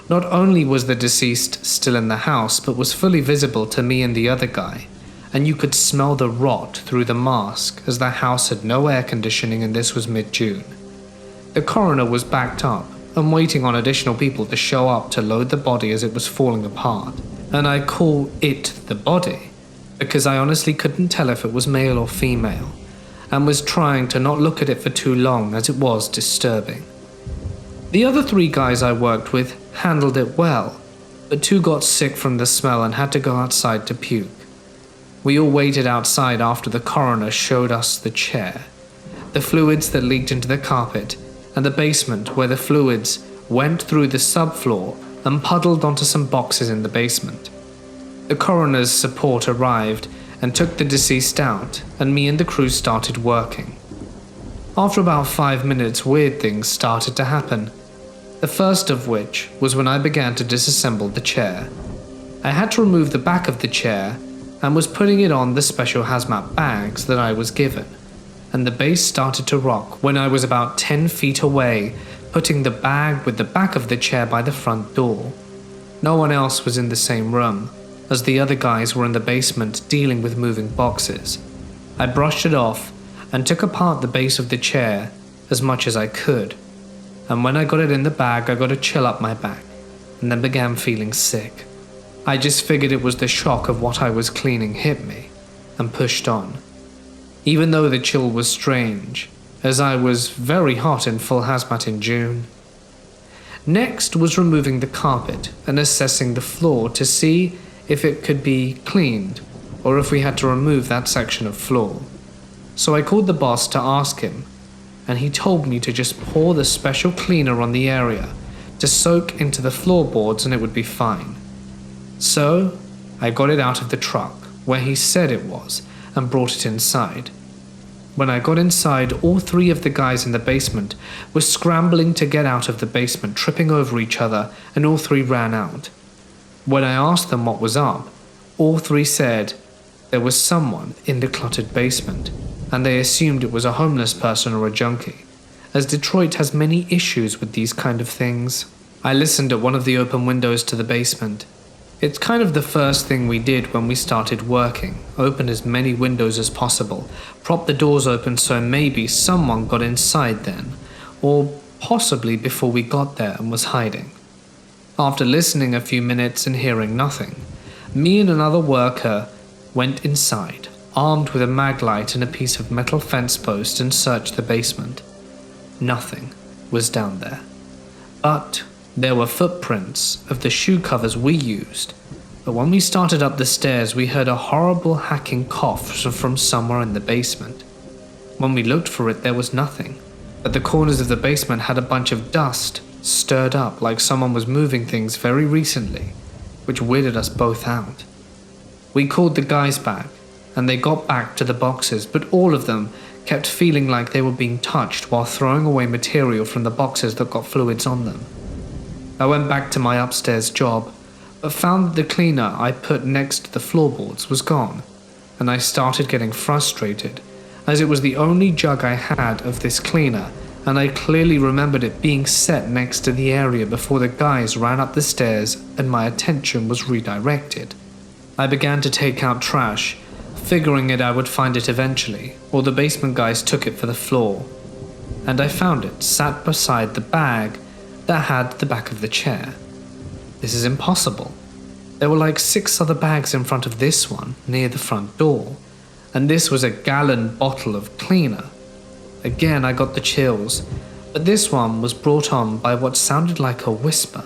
S1: Not only was the deceased still in the house, but was fully visible to me and the other guy, and you could smell the rot through the mask as the house had no air conditioning and this was mid-June. The coroner was backed up and waiting on additional people to show up to load the body as it was falling apart, and I call it the body because I honestly couldn't tell if it was male or female, and was trying to not look at it for too long as it was disturbing. The other 3 guys I worked with handled it well, but 2 got sick from the smell and had to go outside to puke. We all waited outside after the coroner showed us the chair, the fluids that leaked into the carpet, and the basement where the fluids went through the subfloor and puddled onto some boxes in the basement. The coroner's support arrived and took the deceased out, and me and the crew started working. After about 5 minutes, weird things started to happen. The first of which was when I began to disassemble the chair. I had to remove the back of the chair and was putting it on the special hazmat bags that I was given, and the base started to rock when I was about 10 feet away, putting the bag with the back of the chair by the front door. No one else was in the same room, as the other guys were in the basement dealing with moving boxes. I brushed it off and took apart the base of the chair as much as I could, and when I got it in the bag I got a chill up my back and then began feeling sick. I just figured it was the shock of what I was cleaning hit me, and pushed on. Even though the chill was strange, as I was very hot in full hazmat in June. Next was removing the carpet and assessing the floor to see if it could be cleaned, or if we had to remove that section of floor. So I called the boss to ask him, and he told me to just pour the special cleaner on the area to soak into the floorboards and it would be fine. So I got it out of the truck where he said it was and brought it inside. When I got inside, all 3 of the guys in the basement were scrambling to get out of the basement, tripping over each other, and all 3 ran out. When I asked them what was up, all 3 said there was someone in the cluttered basement, and they assumed it was a homeless person or a junkie, as Detroit has many issues with these kind of things. I listened at one of the open windows to the basement. It's kind of the first thing we did when we started working, open as many windows as possible, prop the doors open so maybe someone got inside then, or possibly before we got there and was hiding. After listening a few minutes and hearing nothing, me and another worker went inside, armed with a mag light and a piece of metal fence post, and searched the basement. Nothing was down there. But there were footprints of the shoe covers we used, but when we started up the stairs we heard a horrible hacking cough from somewhere in the basement. When we looked for it there was nothing, but the corners of the basement had a bunch of dust stirred up like someone was moving things very recently, which weirded us both out. We called the guys back, and they got back to the boxes, but all of them kept feeling like they were being touched while throwing away material from the boxes that got fluids on them. I went back to my upstairs job, but found that the cleaner I put next to the floorboards was gone, and I started getting frustrated, as it was the only jug I had of this cleaner, and I clearly remembered it being set next to the area before the guys ran up the stairs and my attention was redirected. I began to take out trash, figuring I would find it eventually, or the basement guys took it for the floor, and I found it sat beside the bag that had the back of the chair. This is impossible. There were like 6 other bags in front of this one near the front door, and this was a gallon bottle of cleaner. Again I got the chills, but this one was brought on by what sounded like a whisper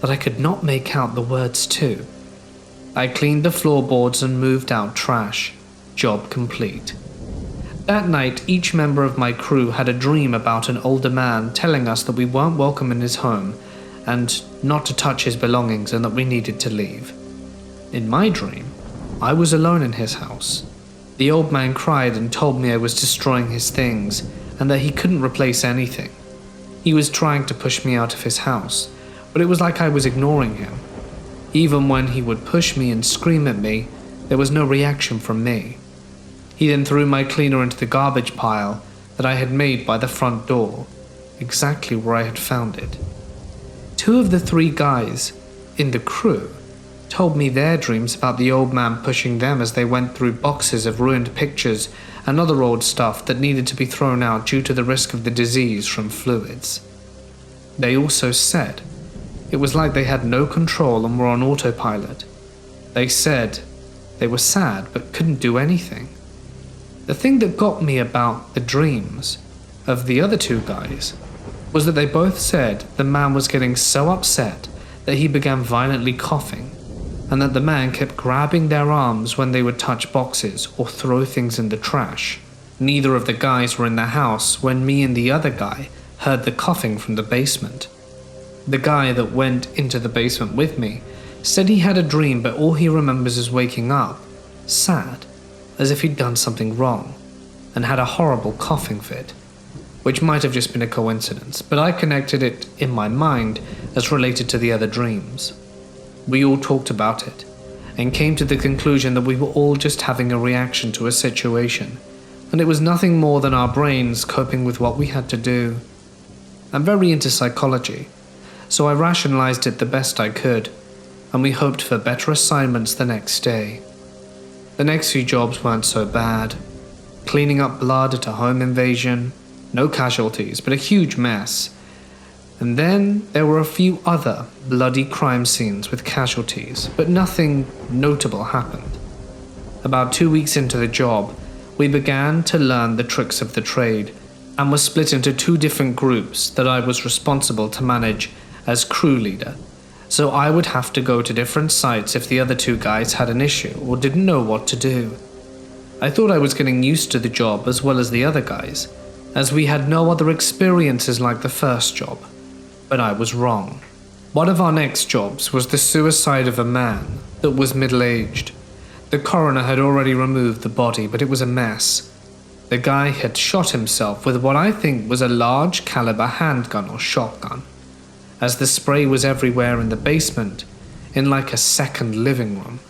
S1: that I could not make out the words to. I cleaned the floorboards and moved out trash. Job complete. That night, each member of my crew had a dream about an older man telling us that we weren't welcome in his home and not to touch his belongings and that we needed to leave. In my dream, I was alone in his house. The old man cried and told me I was destroying his things and that he couldn't replace anything. He was trying to push me out of his house, but it was like I was ignoring him. Even when he would push me and scream at me, there was no reaction from me. He then threw my cleaner into the garbage pile that I had made by the front door, exactly where I had found it. 2 of the 3 guys in the crew told me their dreams about the old man pushing them as they went through boxes of ruined pictures and other old stuff that needed to be thrown out due to the risk of the disease from fluids. They also said it was like they had no control and were on autopilot. They said they were sad but couldn't do anything. The thing that got me about the dreams of the other 2 guys was that they both said the man was getting so upset that he began violently coughing, and that the man kept grabbing their arms when they would touch boxes or throw things in the trash. Neither of the guys were in the house when me and the other guy heard the coughing from the basement. The guy that went into the basement with me said he had a dream, but all he remembers is waking up, sad, as if he'd done something wrong, and had a horrible coughing fit. which might have just been a coincidence, but I connected it in my mind as related to the other dreams. We all talked about it, and came to the conclusion that we were all just having a reaction to a situation, and it was nothing more than our brains coping with what we had to do. I'm very into psychology, so I rationalized it the best I could, and we hoped for better assignments the next day. The next few jobs weren't so bad. Cleaning up blood at a home invasion, no casualties, but a huge mess. And then there were a few other bloody crime scenes with casualties, but nothing notable happened. About 2 weeks into the job, we began to learn the tricks of the trade, and were split into 2 different groups that I was responsible to manage as crew leader. So I would have to go to different sites if the other 2 guys had an issue or didn't know what to do. I thought I was getting used to the job as well as the other guys, as we had no other experiences like the first job. But I was wrong. One of our next jobs was the suicide of a man that was middle-aged. The coroner had already removed the body, but it was a mess. The guy had shot himself with what I think was a large caliber handgun or shotgun, as the spray was everywhere in the basement, in like a second living room.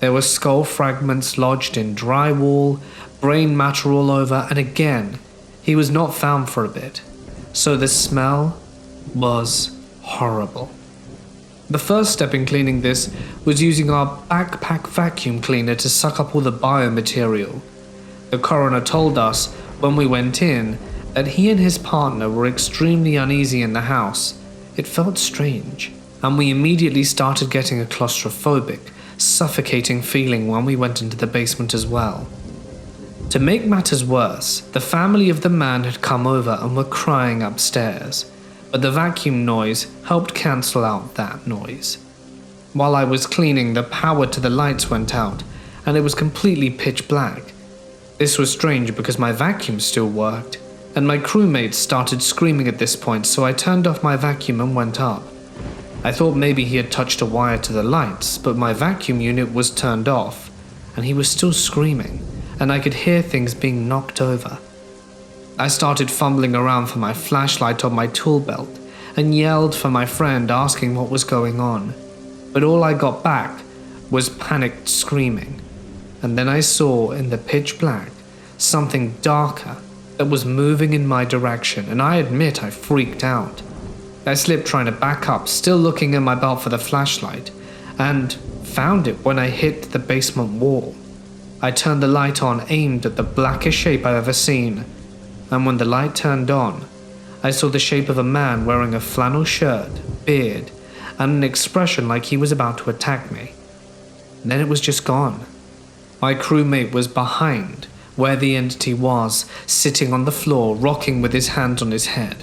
S1: There were skull fragments lodged in drywall, brain matter all over, and again, he was not found for a bit, so the smell was horrible. The first step in cleaning this was using our backpack vacuum cleaner to suck up all the biomaterial. The coroner told us when we went in that he and his partner were extremely uneasy in the house. It felt strange, and we immediately started getting a claustrophobic, suffocating feeling when we went into the basement as well. To make matters worse, the family of the man had come over and were crying upstairs, but the vacuum noise helped cancel out that noise. While I was cleaning, the power to the lights went out, and it was completely pitch black. This was strange because my vacuum still worked, and my crewmates started screaming at this point, so I turned off my vacuum and went up. I thought maybe he had touched a wire to the lights, but my vacuum unit was turned off, and he was still screaming, and I could hear things being knocked over. I started fumbling around for my flashlight on my tool belt, and yelled for my friend asking what was going on, but all I got back was panicked screaming, and then I saw in the pitch black something darker that was moving in my direction, and I admit I freaked out. I slipped trying to back up, still looking in my belt for the flashlight, and found it when I hit the basement wall. I turned the light on, aimed at the blackest shape I've ever seen, and when the light turned on, I saw the shape of a man wearing a flannel shirt, beard, and an expression like he was about to attack me. Then it was just gone. My crewmate was behind where the entity was, sitting on the floor, rocking with his hands on his head.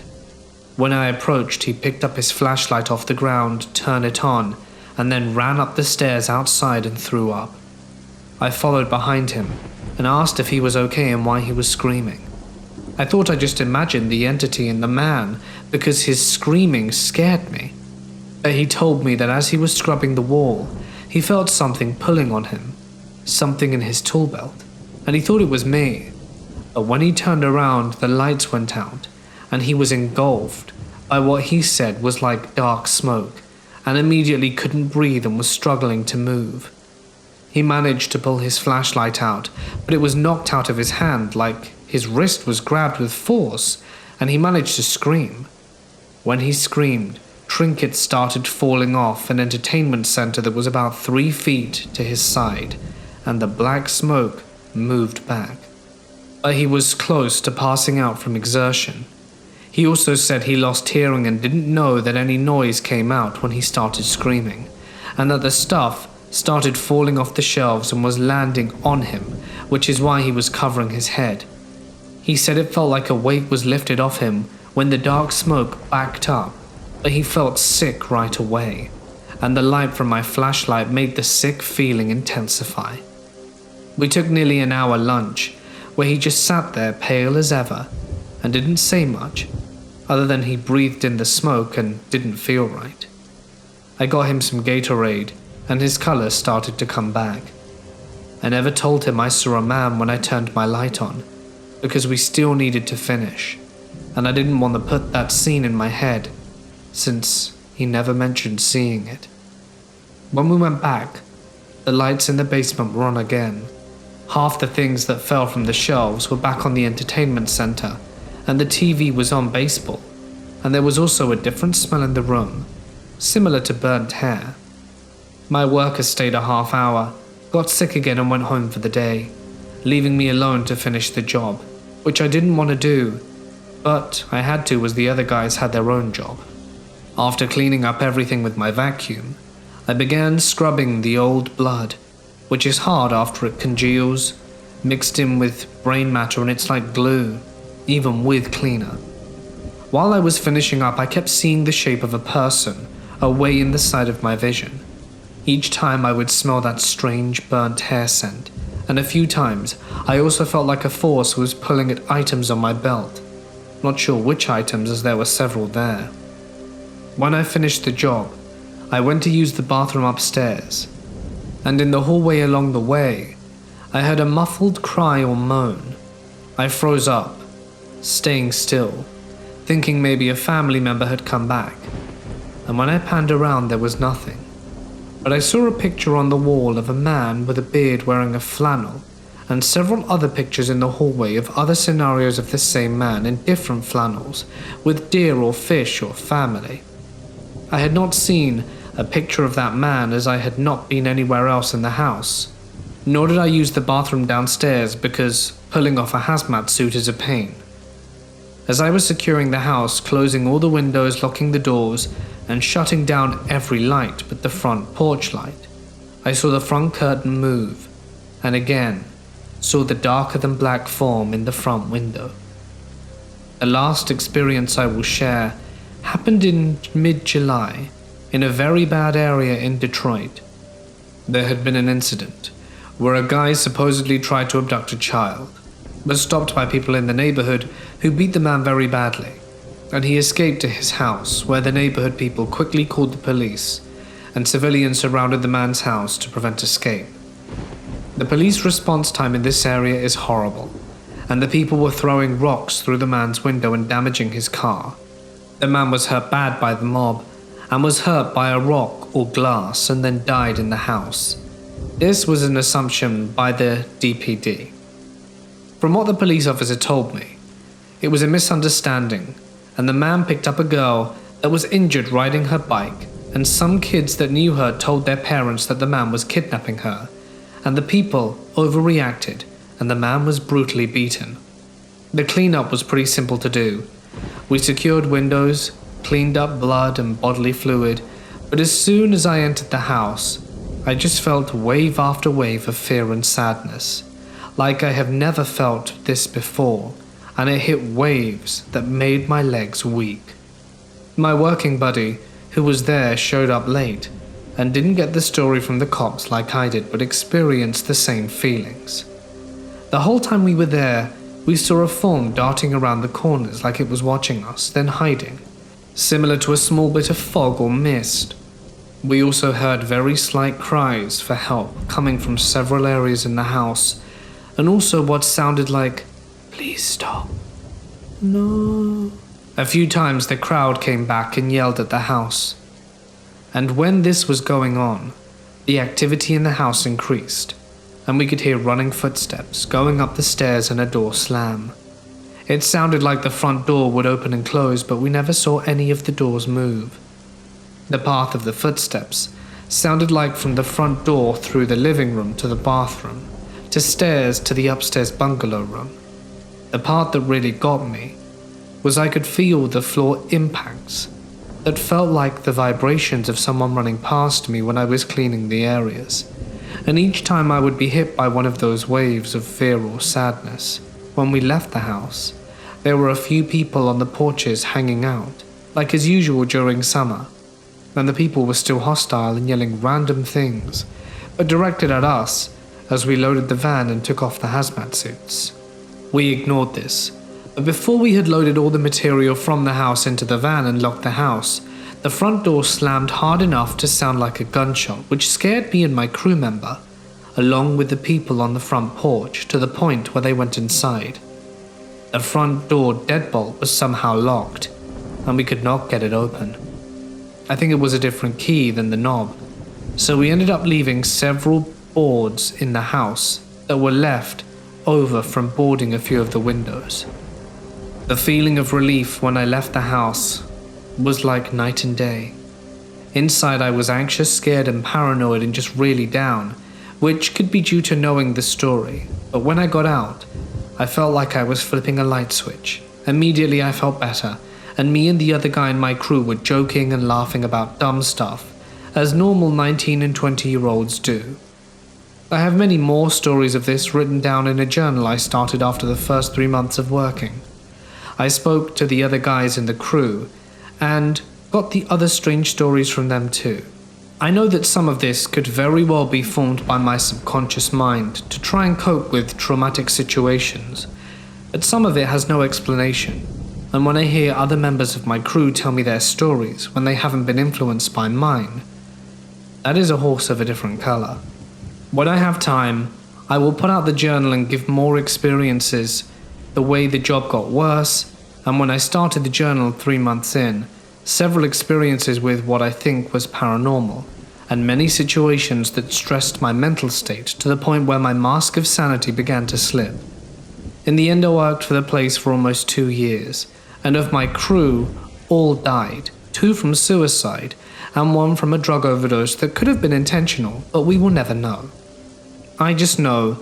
S1: When I approached, he picked up his flashlight off the ground, turned it on, and then ran up the stairs outside and threw up. I followed behind him and asked if he was okay and why he was screaming. I thought I just imagined the entity in the man because his screaming scared me. But he told me that as he was scrubbing the wall, he felt something pulling on him, something in his tool belt, and he thought it was me. But when he turned around, the lights went out, and he was engulfed by what he said was like dark smoke, and immediately couldn't breathe and was struggling to move. He managed to pull his flashlight out, but it was knocked out of his hand like his wrist was grabbed with force, and he managed to scream. When he screamed, trinkets started falling off an entertainment center that was about 3 feet to his side, and the black smoke moved back. But he was close to passing out from exertion. He also said he lost hearing and didn't know that any noise came out when he started screaming, and that the stuff started falling off the shelves and was landing on him, which is why he was covering his head. He said it felt like a weight was lifted off him when the dark smoke backed up, but he felt sick right away, and the light from my flashlight made the sick feeling intensify. We took nearly an hour lunch, where he just sat there pale as ever, and didn't say much, other than he breathed in the smoke and didn't feel right. I got him some Gatorade, and his color started to come back. I never told him I saw a man when I turned my light on, because we still needed to finish.
S2: and I didn't want to put that scene in my head, since he never mentioned seeing it. When we went back, the lights in the basement were on again. Half the things that fell from the shelves were back on the entertainment center, and the TV was on baseball, and there was also a different smell in the room, similar to burnt hair. My worker stayed a half hour, got sick again and went home for the day, leaving me alone to finish the job, which I didn't want to do, but I had to as the other guys had their own job. After cleaning up everything with my vacuum, I began scrubbing the old blood, which is hard after it congeals, mixed in with brain matter, and it's like glue, even with cleaner. While I was finishing up, I kept seeing the shape of a person away in the side of my vision. Each time I would smell that strange burnt hair scent, and a few times I also felt like a force was pulling at items on my belt. Not sure which items, as there were several there. When I finished the job, I went to use the bathroom upstairs, and in the hallway along the way, I heard a muffled cry or moan. I froze up, staying still, thinking maybe a family member had come back, and when I panned around there was nothing. But I saw a picture on the wall of a man with a beard wearing a flannel, and several other pictures in the hallway of other scenarios of the same man in different flannels, with deer or fish or family. I had not seen a picture of that man as I had not been anywhere else in the house, nor did I use the bathroom downstairs because pulling off a hazmat suit is a pain. As I was securing the house, closing all the windows, locking the doors, and shutting down every light but the front porch light, I saw the front curtain move, and again saw the darker than black form in the front window. The last experience I will share happened in mid-July in a very bad area in Detroit. There had been an incident where a guy supposedly tried to abduct a child, was stopped by people in the neighborhood who beat the man very badly, and he escaped to his house, where the neighborhood people quickly called the police, and civilians surrounded the man's house to prevent escape. The police response time in this area is horrible, and the people were throwing rocks through the man's window and damaging his car. The man was hurt bad by the mob, and was hurt by a rock or glass and then died in the house. This was an assumption by the DPD. From what the police officer told me, it was a misunderstanding, and the man picked up a girl that was injured riding her bike, and some kids that knew her told their parents that the man was kidnapping her, and the people overreacted, and the man was brutally beaten. The cleanup was pretty simple to do. We secured windows, cleaned up blood and bodily fluid, but as soon as I entered the house, I just felt wave after wave of fear and sadness, like I have never felt this before, and it hit waves that made my legs weak. My working buddy, who was there, showed up late, and didn't get the story from the cops like I did, but experienced the same feelings. The whole time we were there, we saw a form darting around the corners like it was watching us, then hiding, similar to a small bit of fog or mist. We also heard very slight cries for help coming from several areas in the house, and also what sounded like, "Please stop. No." A few times the crowd came back and yelled at the house. And when this was going on, the activity in the house increased, and we could hear running footsteps going up the stairs and a door slam. It sounded like the front door would open and close, but we never saw any of the doors move. The path of the footsteps sounded like from the front door through the living room to the bathroom, to stairs to the upstairs bungalow room. The part that really got me was I could feel the floor impacts that felt like the vibrations of someone running past me when I was cleaning the areas, and each time I would be hit by one of those waves of fear or sadness. When we left the house, there were a few people on the porches hanging out, like as usual during summer, and the people were still hostile and yelling random things, but directed at us as we loaded the van and took off the hazmat suits. We ignored this, but before we had loaded all the material from the house into the van and locked the house, the front door slammed hard enough to sound like a gunshot, which scared me and my crew member, along with the people on the front porch, to the point where they went inside. The front door deadbolt was somehow locked, and we could not get it open. I think it was a different key than the knob, so we ended up leaving several boards in the house that were left over from boarding a few of the windows. The feeling of relief when I left the house was like night and day. Inside I was anxious, scared and paranoid and just really down, which could be due to knowing the story, but when I got out, I felt like I was flipping a light switch. Immediately I felt better, and me and the other guy in my crew were joking and laughing about dumb stuff, as normal 19 and 20-year-olds do. I have many more stories of this written down in a journal I started after the first 3 months of working. I spoke to the other guys in the crew, and got the other strange stories from them too. I know that some of this could very well be formed by my subconscious mind to try and cope with traumatic situations, but some of it has no explanation, and when I hear other members of my crew tell me their stories when they haven't been influenced by mine, that is a horse of a different color. When I have time, I will put out the journal and give more experiences, the way the job got worse, and when I started the journal 3 months in, several experiences with what I think was paranormal, and many situations that stressed my mental state to the point where my mask of sanity began to slip. In the end, I worked for the place for almost 2 years, and of my crew, all died, 2 from suicide, and 1 from a drug overdose that could have been intentional, but we will never know. I just know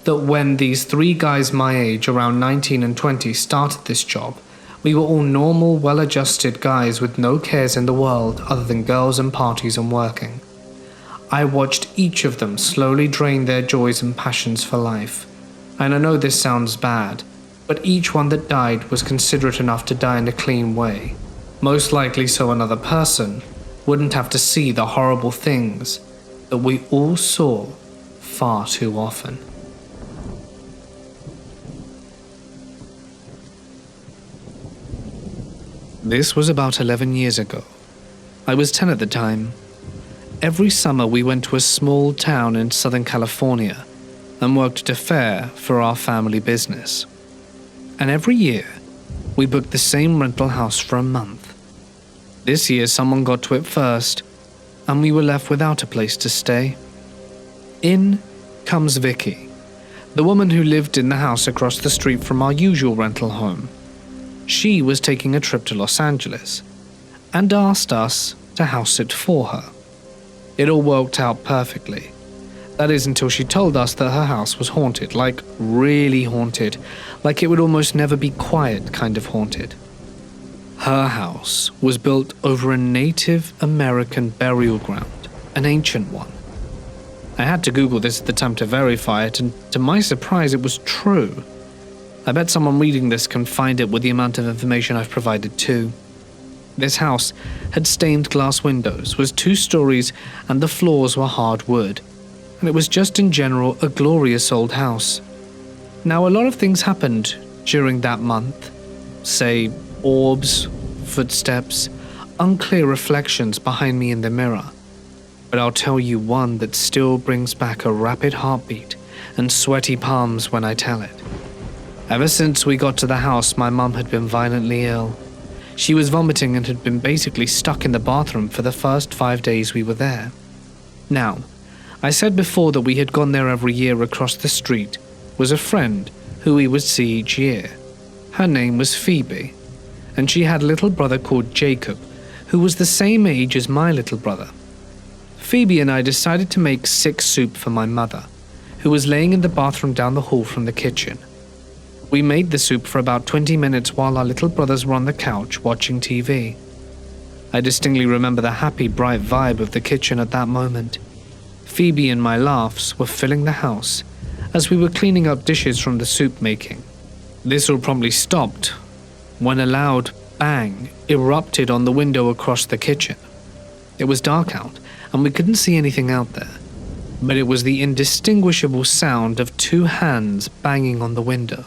S2: that when these 3 guys my age, around 19 and 20, started this job, we were all normal, well-adjusted guys with no cares in the world other than girls and parties and working. I watched each of them slowly drain their joys and passions for life. And I know this sounds bad, but each one that died was considerate enough to die in a clean way. Most likely so another person wouldn't have to see the horrible things that we all saw far too often. This was about 11 years ago. I was 10 at the time. Every summer we went to a small town in Southern California and worked at a fair for our family business. And every year, we booked the same rental house for a month. This year someone got to it first, and we were left without a place to stay. In comes Vicky, the woman who lived in the house across the street from our usual rental home. She was taking a trip to Los Angeles and asked us to house sit for her. It all worked out perfectly. That is until she told us that her house was haunted, like really haunted, like it would almost never be quiet kind of haunted. Her house was built over a Native American burial ground, an ancient one. I had to Google this at the time to verify it, and to my surprise it was true. I bet someone reading this can find it with the amount of information I've provided too. This house had stained glass windows, was 2 stories, and the floors were hard wood. And it was just in general a glorious old house. Now, a lot of things happened during that month. Say, orbs, footsteps, unclear reflections behind me in the mirror. But I'll tell you one that still brings back a rapid heartbeat and sweaty palms when I tell it. Ever since we got to the house, my mum had been violently ill. She was vomiting and had been basically stuck in the bathroom for the first 5 days we were there. Now, I said before that we had gone there every year. Across the street was a friend who we would see each year. Her name was Phoebe, and she had a little brother called Jacob, who was the same age as my little brother. Phoebe and I decided to make sick soup for my mother, who was laying in the bathroom down the hall from the kitchen. We made the soup for about 20 minutes while our little brothers were on the couch watching TV. I distinctly remember the happy, bright vibe of the kitchen at that moment. Phoebe and my laughs were filling the house as we were cleaning up dishes from the soup making. This all promptly stopped when a loud bang erupted on the window across the kitchen. It was dark out and we couldn't see anything out there, but it was the indistinguishable sound of 2 hands banging on the window.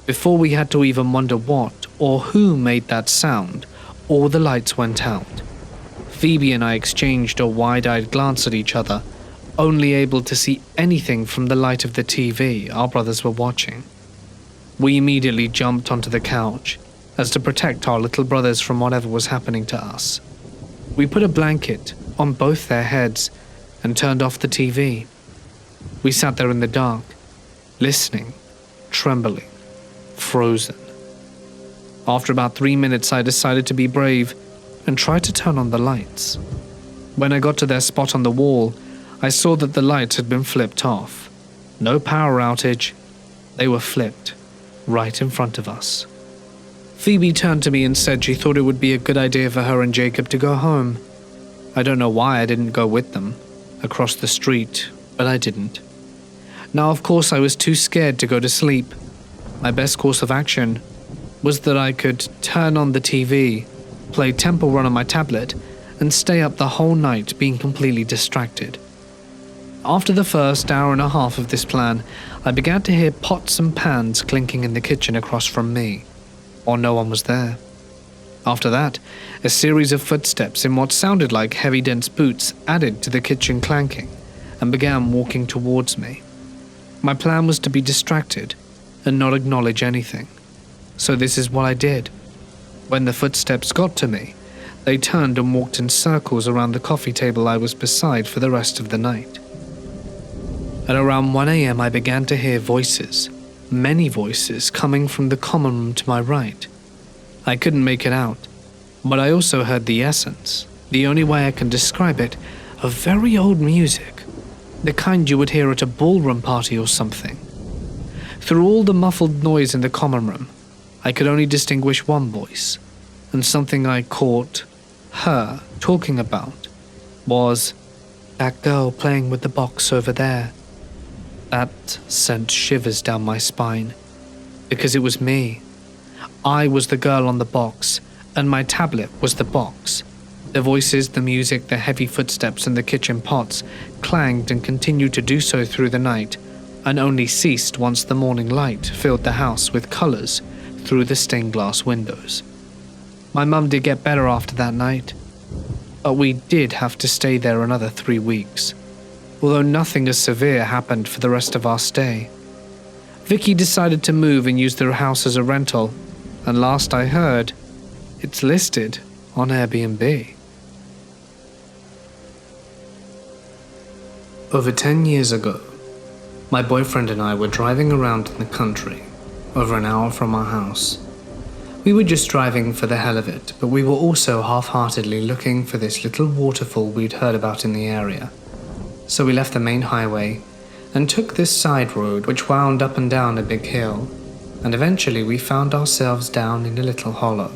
S2: Before we had to even wonder what or who made that sound, all the lights went out. Phoebe and I exchanged a wide-eyed glance at each other, only able to see anything from the light of the TV our brothers were watching. We immediately jumped onto the couch, as to protect our little brothers from whatever was happening to us. We put a blanket on both their heads and turned off the TV. We sat there in the dark, listening, trembling, frozen. After about 3 minutes, I decided to be brave and tried to turn on the lights. When I got to their spot on the wall, I saw that the lights had been flipped off. No power outage. They were flipped, right in front of us. Phoebe turned to me and said she thought it would be a good idea for her and Jacob to go home. I don't know why I didn't go with them, across the street, but I didn't. Now, of course, I was too scared to go to sleep. My best course of action was that I could turn on the TV, play Temple Run on my tablet, and stay up the whole night being completely distracted. After the first hour and a half of this plan, I began to hear pots and pans clinking in the kitchen across from me, or no one was there. After that, a series of footsteps in what sounded like heavy dense boots added to the kitchen clanking and began walking towards me. My plan was to be distracted and not acknowledge anything. So this is what I did. When the footsteps got to me, they turned and walked in circles around the coffee table I was beside for the rest of the night. At around 1 a.m. I began to hear voices, many voices coming from the common room to my right. I couldn't make it out, but I also heard the essence, the only way I can describe it, of very old music, the kind you would hear at a ballroom party or something. Through all the muffled noise in the common room, I could only distinguish one voice, and something I caught her talking about was, "That girl playing with the box over there." That sent shivers down my spine, because it was me. I was the girl on the box, and my tablet was the box. The voices, the music, the heavy footsteps, and the kitchen pots clanged and continued to do so through the night, and only ceased once the morning light filled the house with colors through the stained glass windows. My mum did get better after that night, but we did have to stay there another 3 weeks, although nothing as severe happened for the rest of our stay. Vicky decided to move and use their house as a rental, and last I heard, it's listed on Airbnb. Over 10 years ago, my boyfriend and I were driving around in the country, over an hour from our house. We were just driving for the hell of it, but we were also half-heartedly looking for this little waterfall we'd heard about in the area. So we left the main highway and took this side road which wound up and down a big hill, and eventually we found ourselves down in a little hollow,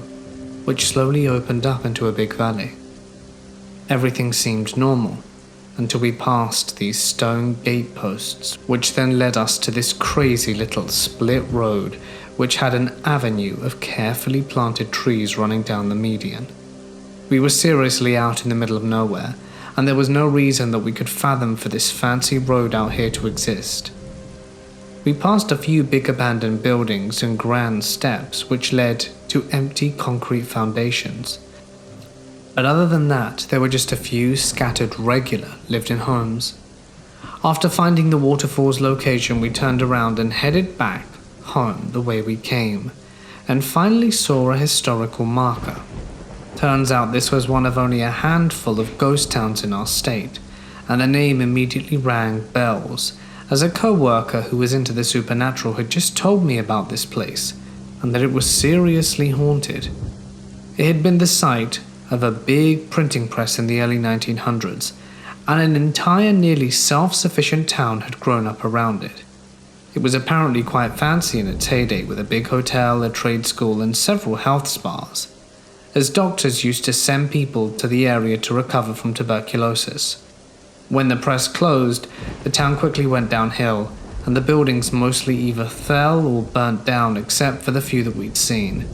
S2: which slowly opened up into a big valley. Everything seemed normal until we passed these stone gateposts, which then led us to this crazy little split road which had an avenue of carefully planted trees running down the median. We were seriously out in the middle of nowhere, and there was no reason that we could fathom for this fancy road out here to exist. We passed a few big abandoned buildings and grand steps which led to empty concrete foundations. But other than that, there were just a few scattered regular lived-in homes. After finding the waterfall's location, we turned around and headed back home the way we came, and finally saw a historical marker. Turns out this was one of only a handful of ghost towns in our state, and the name immediately rang bells, as a co-worker who was into the supernatural had just told me about this place, and that it was seriously haunted. It had been the site of a big printing press in the early 1900s, and an entire nearly self-sufficient town had grown up around it. It was apparently quite fancy in its heyday, with a big hotel, a trade school, and several health spas, as doctors used to send people to the area to recover from tuberculosis. When the press closed, the town quickly went downhill, and the buildings mostly either fell or burnt down except for the few that we'd seen.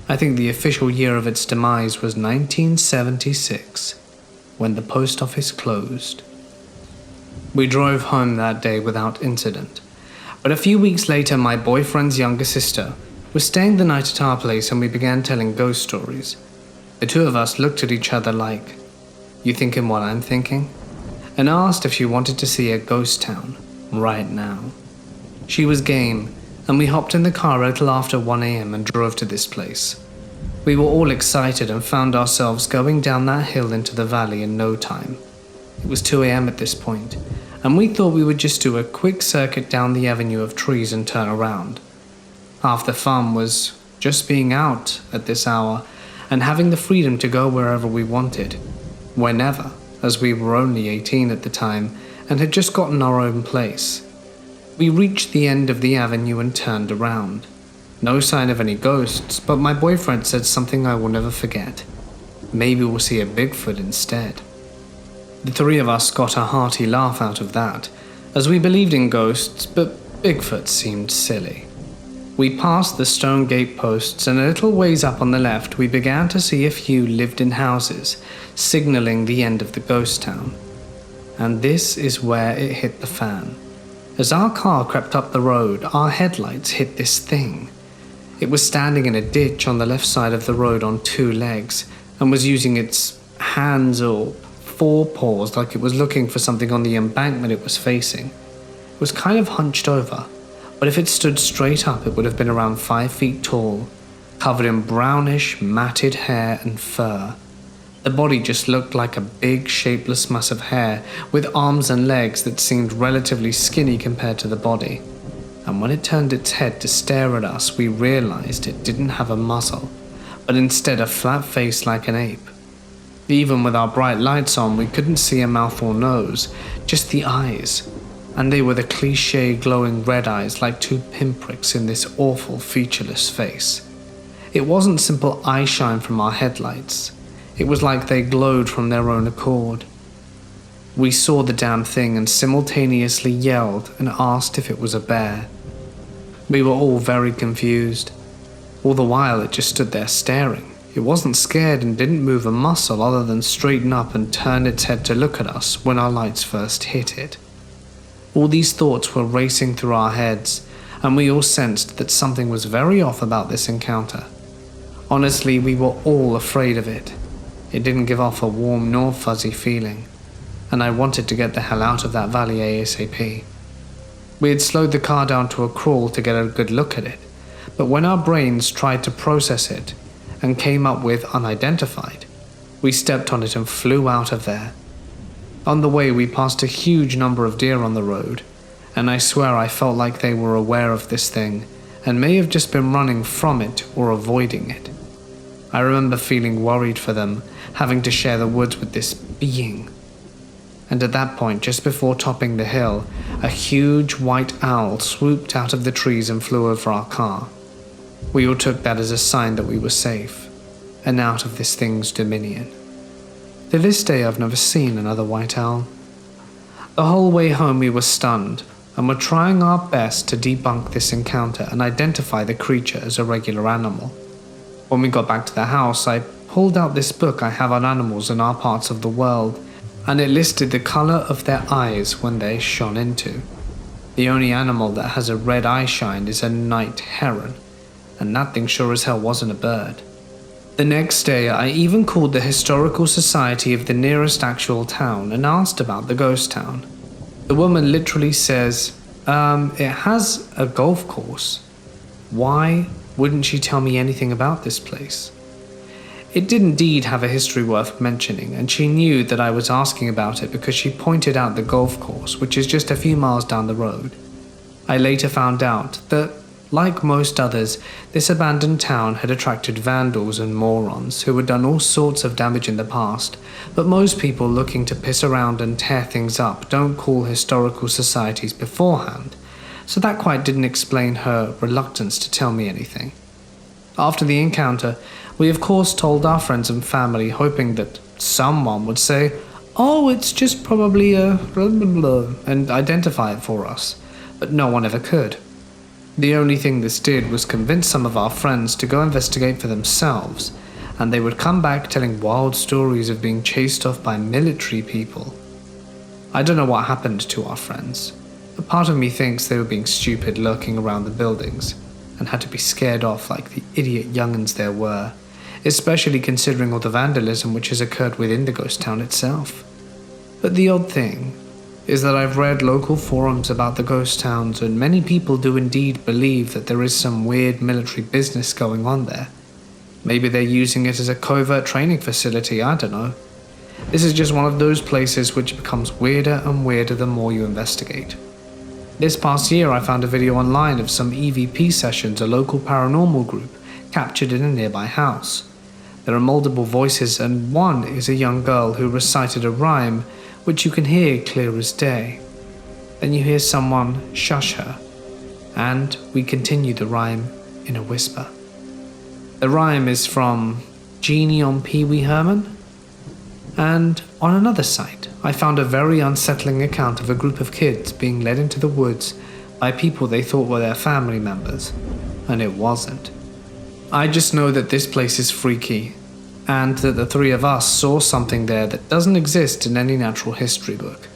S2: I think the official year of its demise was 1976, when the post office closed. We drove home that day without incident, but a few weeks later my boyfriend's younger sister was staying the night at our place, and we began telling ghost stories. The two of us looked at each other like, "You thinking what I'm thinking?" and asked if she wanted to see a ghost town right now. She was game,
S1: and we hopped in the car a little after 1 a.m. and drove to this place. We were all excited and found ourselves going down that hill into the valley in no time. It was 2 a.m. at this point, and we thought we would just do a quick circuit down the avenue of trees and turn around. Half the fun was just being out at this hour and having the freedom to go wherever we wanted, whenever, as we were only 18 at the time and had just gotten our own place. We reached the end of the avenue and turned around. No sign of any ghosts, but my boyfriend said something I will never forget. Maybe we'll see a Bigfoot instead. The three of us got a hearty laugh out of that, as we believed in ghosts, but Bigfoot seemed silly. We passed the stone gate posts, and a little ways up on the left we began to see a few lived-in houses, signaling the end of the ghost town. And this is where it hit the fan. As our car crept up the road, our headlights hit this thing. It was standing in a ditch on the left side of the road on 2 legs, and was using its hands or forepaws like it was looking for something on the embankment it was facing. It was kind of hunched over, but if it stood straight up it would have been around 5 feet tall, covered in brownish, matted hair and fur. The body just looked like a big, shapeless mass of hair with arms and legs that seemed relatively skinny compared to the body. And when it turned its head to stare at us, we realized it didn't have a muzzle, but instead a flat face like an ape. Even with our bright lights on, we couldn't see a mouth or nose, just the eyes. And they were the cliché glowing red eyes like 2 pinpricks in this awful, featureless face. It wasn't simple eye shine from our headlights. It was like they glowed from their own accord. We saw the damn thing and simultaneously yelled and asked if it was a bear. We were all very confused. All the while it just stood there staring. It wasn't scared and didn't move a muscle other than straighten up and turn its head to look at us when our lights first hit it. All these thoughts were racing through our heads, and we all sensed that something was very off about this encounter. Honestly, we were all afraid of it. It didn't give off a warm nor fuzzy feeling, and I wanted to get the hell out of that valley ASAP. We had slowed the car down to a crawl to get a good look at it, but when our brains tried to process it and came up with unidentified, we stepped on it and flew out of there. On the way we passed a huge number of deer on the road, and I swear I felt like they were aware of this thing and may have just been running from it or avoiding it. I remember feeling worried for them, having to share the woods with this being. And at that point, just before topping the hill, a huge white owl swooped out of the trees and flew over our car. We all took that as a sign that we were safe, and out of this thing's dominion. To this day I've never seen another white owl. The whole way home we were stunned, and were trying our best to debunk this encounter and identify the creature as a regular animal. When we got back to the house, I pulled out this book I have on animals in our parts of the world, and it listed the color of their eyes when they shone into. The only animal that has a red eye shine is a night heron, and that thing sure as hell wasn't a bird. The next day, I even called the Historical Society of the nearest actual town and asked about the ghost town. The woman literally says, it has a golf course. Why wouldn't she tell me anything about this place? It did indeed have a history worth mentioning, and she knew that I was asking about it because she pointed out the golf course, which is just a few miles down the road. I later found out that, like most others, this abandoned town had attracted vandals and morons who had done all sorts of damage in the past, but most people looking to piss around and tear things up don't call historical societies beforehand, so that quite didn't explain her reluctance to tell me anything. After the encounter, we of course told our friends and family, hoping that someone would say, "Oh, it's just probably a blah blah blah," and identify it for us, but no one ever could. The only thing this did was convince some of our friends to go investigate for themselves, and they would come back telling wild stories of being chased off by military people. I don't know what happened to our friends, but part of me thinks they were being stupid lurking around the buildings, and had to be scared off like the idiot young'uns there were, especially considering all the vandalism which has occurred within the ghost town itself. But the odd thing
S2: is that I've read local forums about the ghost towns, and many people do indeed believe that there is some weird military business going on there. Maybe they're using it as a covert training facility, I don't know. This is just one of those places which becomes weirder and weirder the more you investigate. This past year I found a video online of some EVP sessions a local paranormal group captured in a nearby house. There are multiple voices, and one is a young girl who recited a rhyme which you can hear clear as day. Then you hear someone shush her, and we continue the rhyme in a whisper. The rhyme is from Genie on Pee Wee Herman. And on another site, I found a very unsettling account of a group of kids being led into the woods by people they thought were their family members, and it wasn't. I just know that this place is freaky, and that the three of us saw something there that doesn't exist in any natural history book.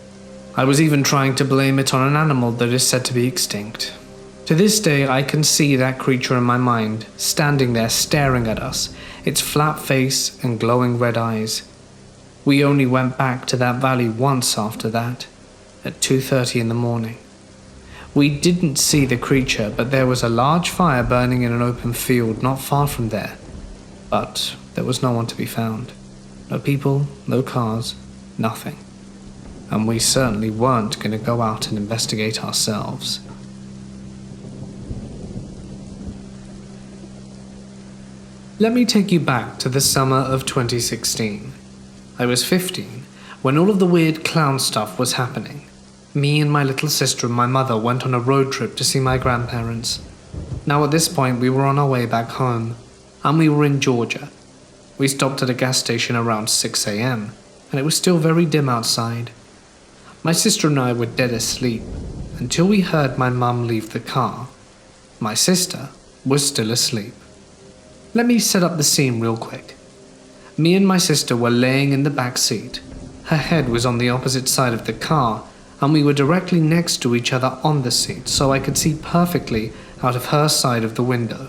S2: I was even trying to blame it on an animal that is said to be extinct. To this day, I can see that creature in my mind, standing there staring at us, its flat face and glowing red eyes. We only went back to that valley once after that, at 2:30 in the morning. We didn't see the creature, but there was a large fire burning in an open field not far from there. But there was no one to be found. No people, no cars, nothing. And we certainly weren't going to go out and investigate ourselves. Let me take you back to the summer of 2016. I was 15 when all of the weird clown stuff was happening. Me and my little sister and my mother went on a road trip to see my grandparents. Now at this point we were on our way back home, and we were in Georgia. We stopped at a gas station around 6 a.m, and it was still very dim outside. My sister and I were dead asleep until we heard my mum leave the car. My sister was still asleep. Let me set up the scene real quick. Me and my sister were laying in the back seat. Her head was on the opposite side of the car, and we were directly next to each other on the seat, so I could see perfectly out of her side of the window.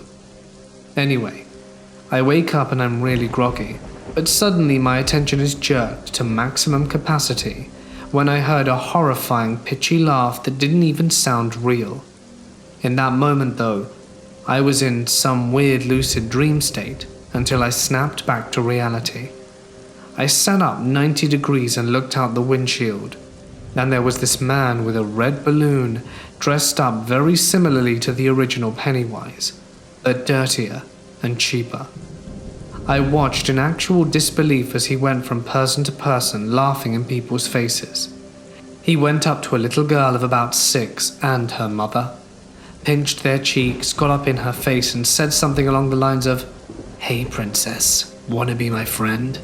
S2: Anyway, I wake up and I'm really groggy, but suddenly my attention is jerked to maximum capacity when I heard a horrifying pitchy laugh that didn't even sound real. In that moment though, I was in some weird lucid dream state until I snapped back to reality. I sat up 90 degrees and looked out the windshield, and there was this man with a red balloon dressed up very similarly to the original Pennywise, but dirtier and cheaper. I watched in actual disbelief as he went from person to person, laughing in people's faces. He went up to a little girl of about 6 and her mother, pinched their cheeks, got up in her face and said something along the lines of, "Hey princess, wanna be my friend?"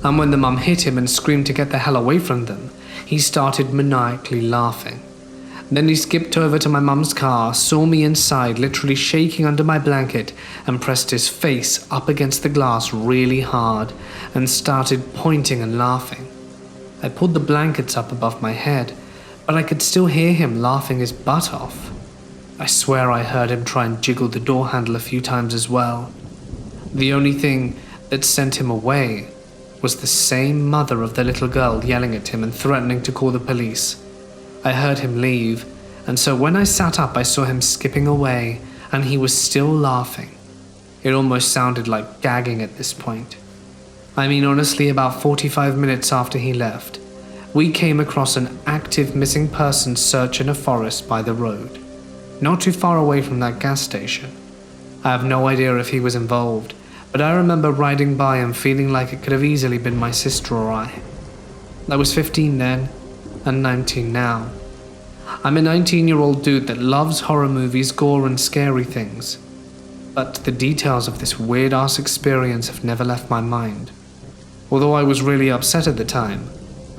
S2: And when the mum hit him and screamed to get the hell away from them, he started maniacally laughing. Then he skipped over to my mum's car, saw me inside, literally shaking under my blanket, and pressed his face up against the glass really hard and started pointing and laughing. I pulled the blankets up above my head, but I could still hear him laughing his butt off. I swear I heard him try and jiggle the door handle a few times as well. The only thing that sent him away was the same mother of the little girl yelling at him and threatening to call the police. I heard him leave, and so when I sat up I saw him skipping away, and he was still laughing. It almost sounded like gagging at this point. I mean, honestly, about 45 minutes after he left, we came across an active missing person search in a forest by the road, not too far away from that gas station. I have no idea if he was involved, but I remember riding by and feeling like it could have easily been my sister or I. I was 15 then, and 19 now. I'm a 19-year-old dude that loves horror movies, gore and scary things, but the details of this weird-ass experience have never left my mind. Although I was really upset at the time,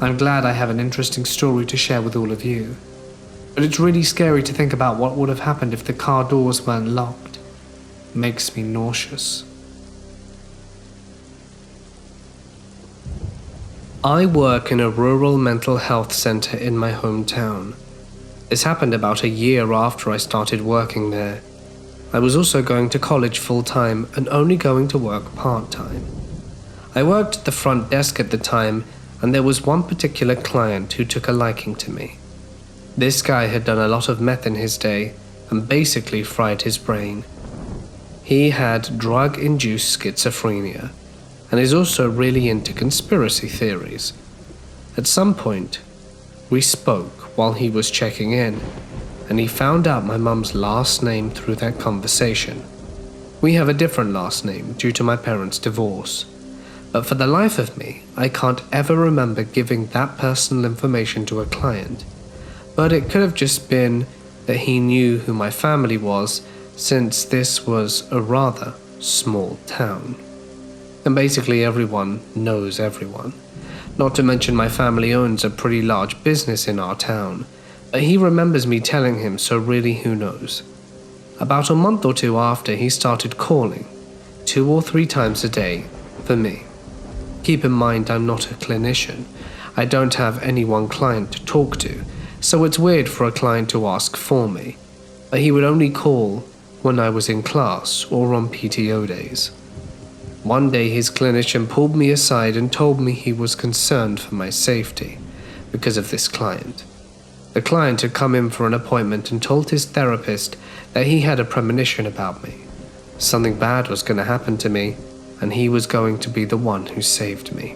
S2: I'm glad I have an interesting story to share with all of you. But it's really scary to think about what would have happened if the car doors weren't locked. It makes me nauseous.
S1: I work in a rural mental health center in my hometown. This happened about a year after I started working there. I was also going to college full-time and only going to work part-time. I worked at the front desk at the time, and there was one particular client who took a liking to me. This guy had done a lot of meth in his day and basically fried his brain. He had drug-induced schizophrenia and is also really into conspiracy theories. At some point, we spoke while he was checking in, and he found out my mum's last name through that conversation. We have a different last name due to my parents' divorce, but for the life of me, I can't ever remember giving that personal information to a client. But it could have just been that he knew who my family was, since this was a rather small town. And basically everyone knows everyone. Not to mention my family owns a pretty large business in our town, but he remembers me telling him, so really who knows. About a month or two after, he started calling, 2 or 3 times a day, for me. Keep in mind I'm not a clinician. I don't have any one client to talk to, so it's weird for a client to ask for me. But he would only call when I was in class or on PTO days. One day his clinician pulled me aside and told me he was concerned for my safety because of this client. The client had come in for an appointment and told his therapist that he had a premonition about me. Something bad was going to happen to me, and he was going to be the one who saved me.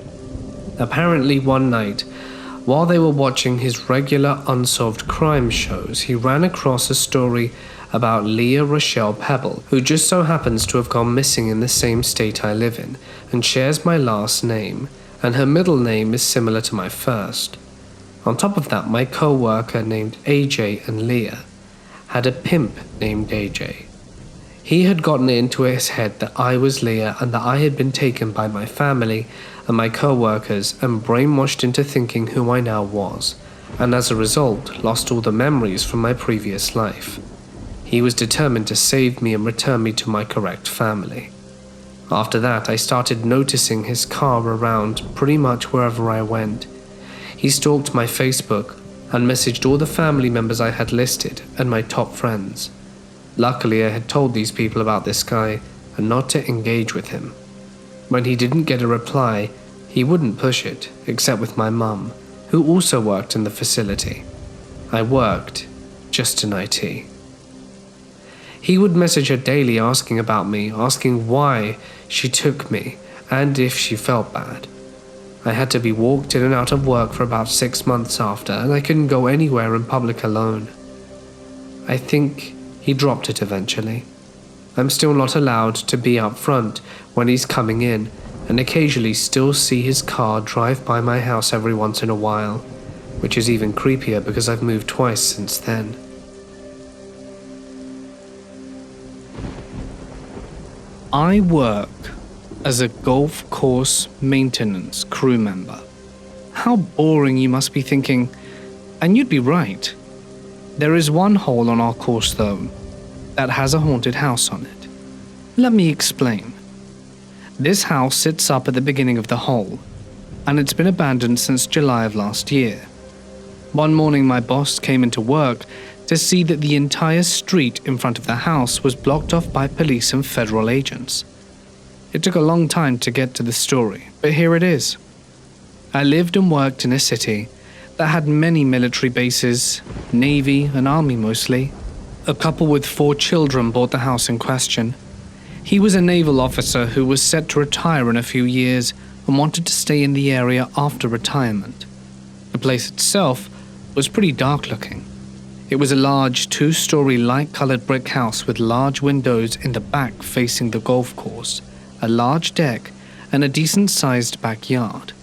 S1: Apparently one night, while they were watching his regular unsolved crime shows, he ran across a story about Leah Rochelle Pebble, who just so happens to have gone missing in the same state I live in, and shares my last name, and her middle name is similar to my first. On top of that, my co-worker named AJ and Leah had a pimp named AJ. He had gotten it into his head that I was Leah and that I had been taken by my family and my co-workers and brainwashed into thinking who I now was, and as a result lost all the memories from my previous life. He was determined to save me and return me to my correct family. After that, I started noticing his car around pretty much wherever I went. He stalked my Facebook and messaged all the family members I had listed and my top friends. Luckily, I had told these people about this guy and not to engage with him. When he didn't get a reply, he wouldn't push it, except with my mum, who also worked in the facility. I worked just in IT. He would message her daily asking about me, asking why she took me and if she felt bad. I had to be walked in and out of work for about 6 months after, and I couldn't go anywhere in public alone. I think he dropped it eventually. I'm still not allowed to be up front when he's coming in, and occasionally still see his car drive by my house every once in a while, which is even creepier because I've moved twice since then. I work as a golf course maintenance crew member. How boring, you must be thinking, and you'd be right. There is one hole on our course though, that has a haunted house on it. Let me explain. This house sits up at the beginning of the hole, and it's been abandoned since July of last year. One morning my boss came into work to see that the entire street in front of the house was blocked off by police and federal agents. It took a long time to get to the story, but here it is. I lived and worked in a city that had many military bases, Navy and Army mostly. A couple with 4 children bought the house in question. He was a naval officer who was set to retire in a few years and wanted to stay in the area after retirement. The place itself was pretty dark looking. It was a large 2-story light-colored brick house with large windows in the back facing the golf course, a large deck, and a decent-sized backyard.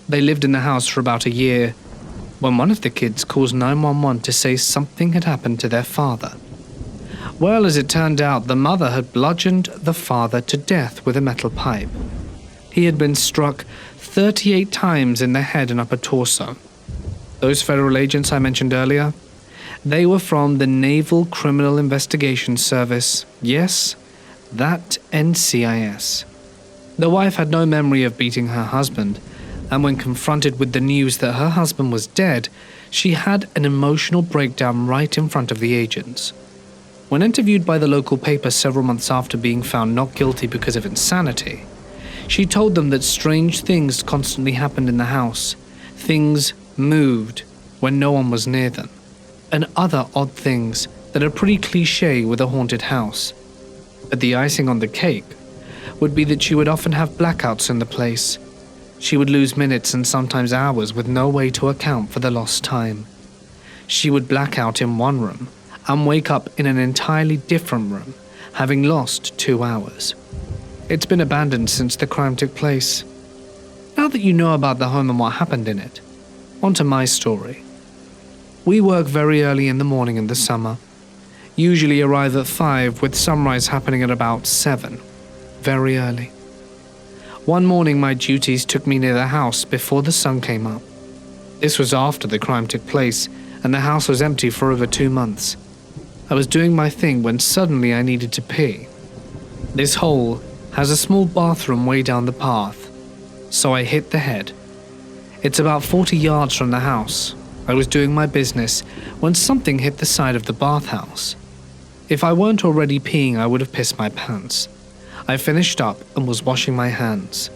S1: They lived in the house for about a year when one of the kids calls 911 to say something had happened to their father. Well, as it turned out, the mother had bludgeoned the father to death with a metal pipe. He had been struck 38 times in the head and upper torso. Those federal agents I mentioned earlier, they were from the Naval Criminal Investigation Service. Yes, that NCIS. The wife had no memory of beating her husband, and when confronted with the news that her husband was dead, she had an emotional breakdown right in front of the agents. When interviewed by the local paper several months after being found not guilty because of insanity,
S2: She told them that strange things constantly happened in the house. Things moved when no one was near them, and other odd things that are pretty cliche with a haunted house. But the icing on the cake would be that she would often have blackouts in the place. She would lose minutes and sometimes hours with no way to account for the lost time. She would black out in one room and wake up in an entirely different room, having lost 2 hours. It's been abandoned since the crime took place. Now that you know about the home and what happened in it, on to my story. We work very early in the morning in the summer. Usually arrive at 5 with sunrise happening at about 7. Very early. One morning my duties took me near the house before the sun came up. This was after the crime took place and the house was empty for over 2 months. I was doing my thing when suddenly I needed to pee. This hole has a small bathroom way down the path, so I hit the head. It's about 40 yards from the house. I was doing my business when something hit the side of the bathhouse. If I weren't already peeing, I would have pissed my pants. I finished up and was washing my hands.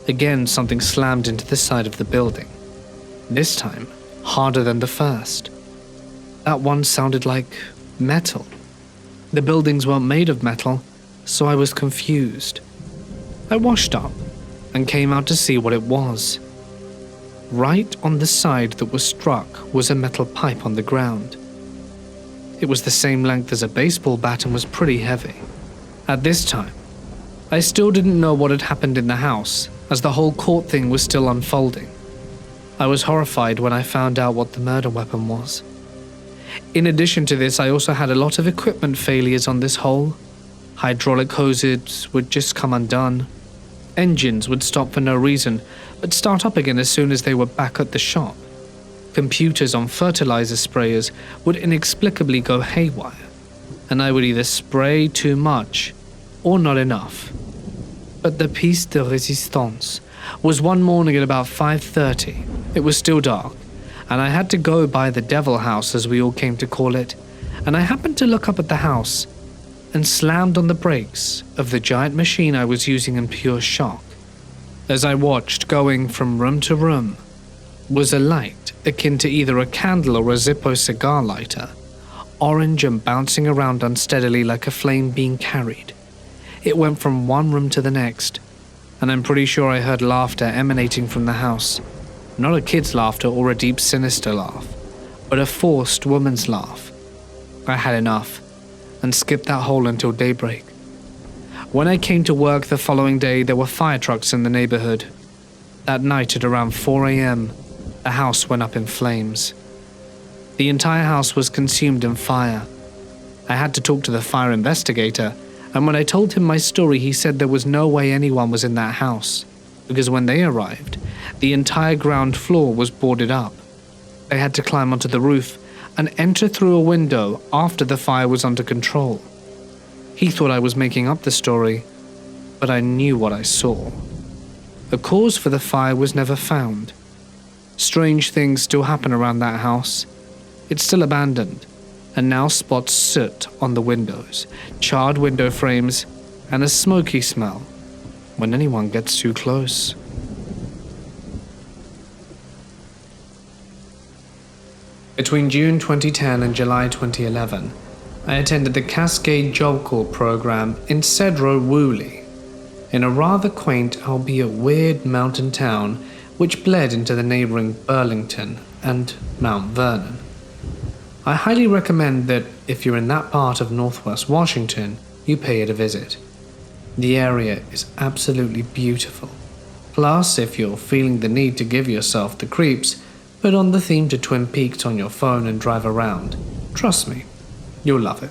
S2: Again, something slammed into the side of the building. This time, harder than the first. That one sounded like metal. The buildings weren't made of metal, so I was confused. I washed up and came out to see what it was. Right on the side that was struck was a metal pipe on the ground. It was the same length as a baseball bat and was pretty heavy. At this time, I still didn't know what had happened in the house, as the whole court thing was still unfolding. I was horrified when I found out what the murder weapon was. In addition to this, I also had a lot of equipment failures on this hole. Hydraulic hoses would just come undone. Engines would stop for no reason, but start up again as soon as they were back at the shop. Computers on fertilizer sprayers would inexplicably go haywire, and I would either spray too much or not enough. But the piece de résistance was one morning at about 5:30. It was still dark, and I had to go by the devil house, as we all came to call it, and I happened to look up at the house and slammed on the brakes of the giant machine I was using in pure shock. As I watched, going from room to room, was a light akin to either a candle or a Zippo cigar lighter, orange and bouncing around unsteadily like a flame being carried. It went from one room to the next, and I'm pretty sure I heard laughter emanating from the house. Not a kid's laughter or a deep sinister laugh, but a forced woman's laugh. I had enough, and skipped that hole until daybreak. When I came to work the following day, there were fire trucks in the neighborhood. That night at around 4 a.m., the house went up in flames. The entire house was consumed in fire. I had to talk to the fire investigator, and when I told him my story, he said there was no way anyone was in that house, because when they arrived, the entire ground floor was boarded up. They had to climb onto the roof and enter through a window after the fire was under control. He thought I was making up the story, but I knew what I saw. A cause for the fire was never found. Strange things still happen around that house. It's still abandoned, and now spots soot on the windows, charred window frames, and a smoky smell when anyone gets too close. Between June 2010 and July 2011, I attended the Cascade Job Corps program in Cedro Woolley, in a rather quaint albeit weird mountain town which bled into the neighbouring Burlington and Mount Vernon. I highly recommend that if you're in that part of Northwest Washington, you pay it a visit. The area is absolutely beautiful. Plus, if you're feeling the need to give yourself the creeps, put on the theme to Twin Peaks on your phone and drive around. Trust me, you'll love it.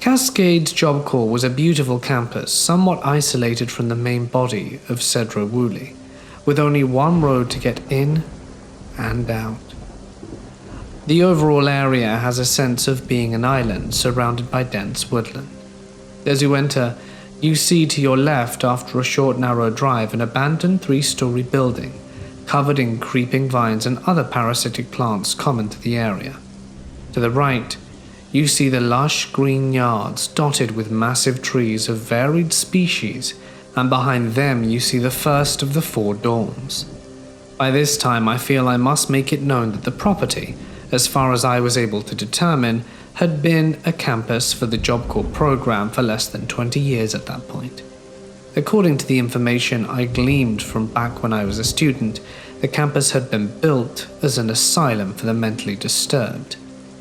S2: Cascade's Job Corps was a beautiful campus, somewhat isolated from the main body of Cedro Woolley, with only one road to get in and out. The overall area has a sense of being an island surrounded by dense woodland. As you enter, you see to your left, after a short narrow drive, an abandoned 3-story building covered in creeping vines and other parasitic plants common to the area. To the right, you see the lush green yards dotted with massive trees of varied species and behind them you see the first of the 4 dorms. By this time I feel I must make it known that the property, as far as I was able to determine, had been a campus for the Job Corps program for less than 20 years at that point. According to the information I gleaned from back when I was a student, the campus had been built as an asylum for the mentally disturbed.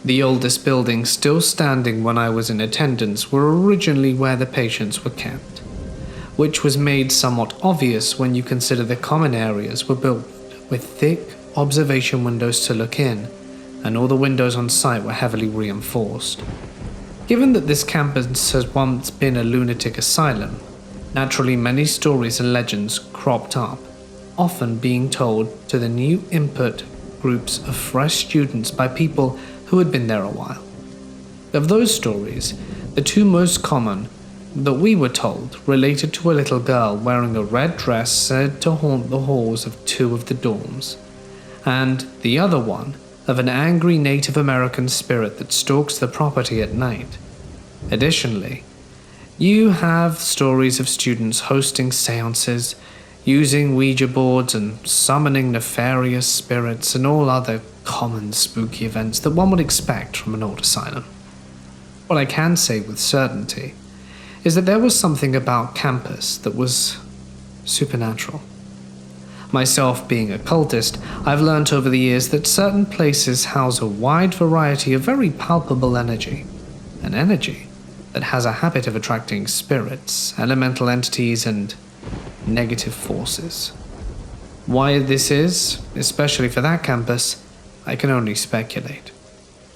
S2: The oldest buildings still standing when I was in attendance were originally where the patients were kept, which was made somewhat obvious when you consider the common areas were built with thick observation windows to look in, and all the windows on site were heavily reinforced. Given that this campus has once been a lunatic asylum, naturally many stories and legends cropped up, often being told to the new input groups of fresh students by people who had been there a while. Of those stories, the 2 most common that we were told related to a little girl wearing a red dress said to haunt the halls of 2 of the dorms, and the other one of an angry Native American spirit that stalks the property at night. Additionally, you have stories of students hosting seances, using Ouija boards and summoning nefarious spirits and all other common spooky events that one would expect from an old asylum. What I can say with certainty is that there was something about campus that was supernatural. Myself being a cultist, I've learnt over the years that certain places house a wide variety of very palpable energy, an energy that has a habit of attracting spirits, elemental entities, and negative forces. Why this is, especially for that campus, I can only speculate.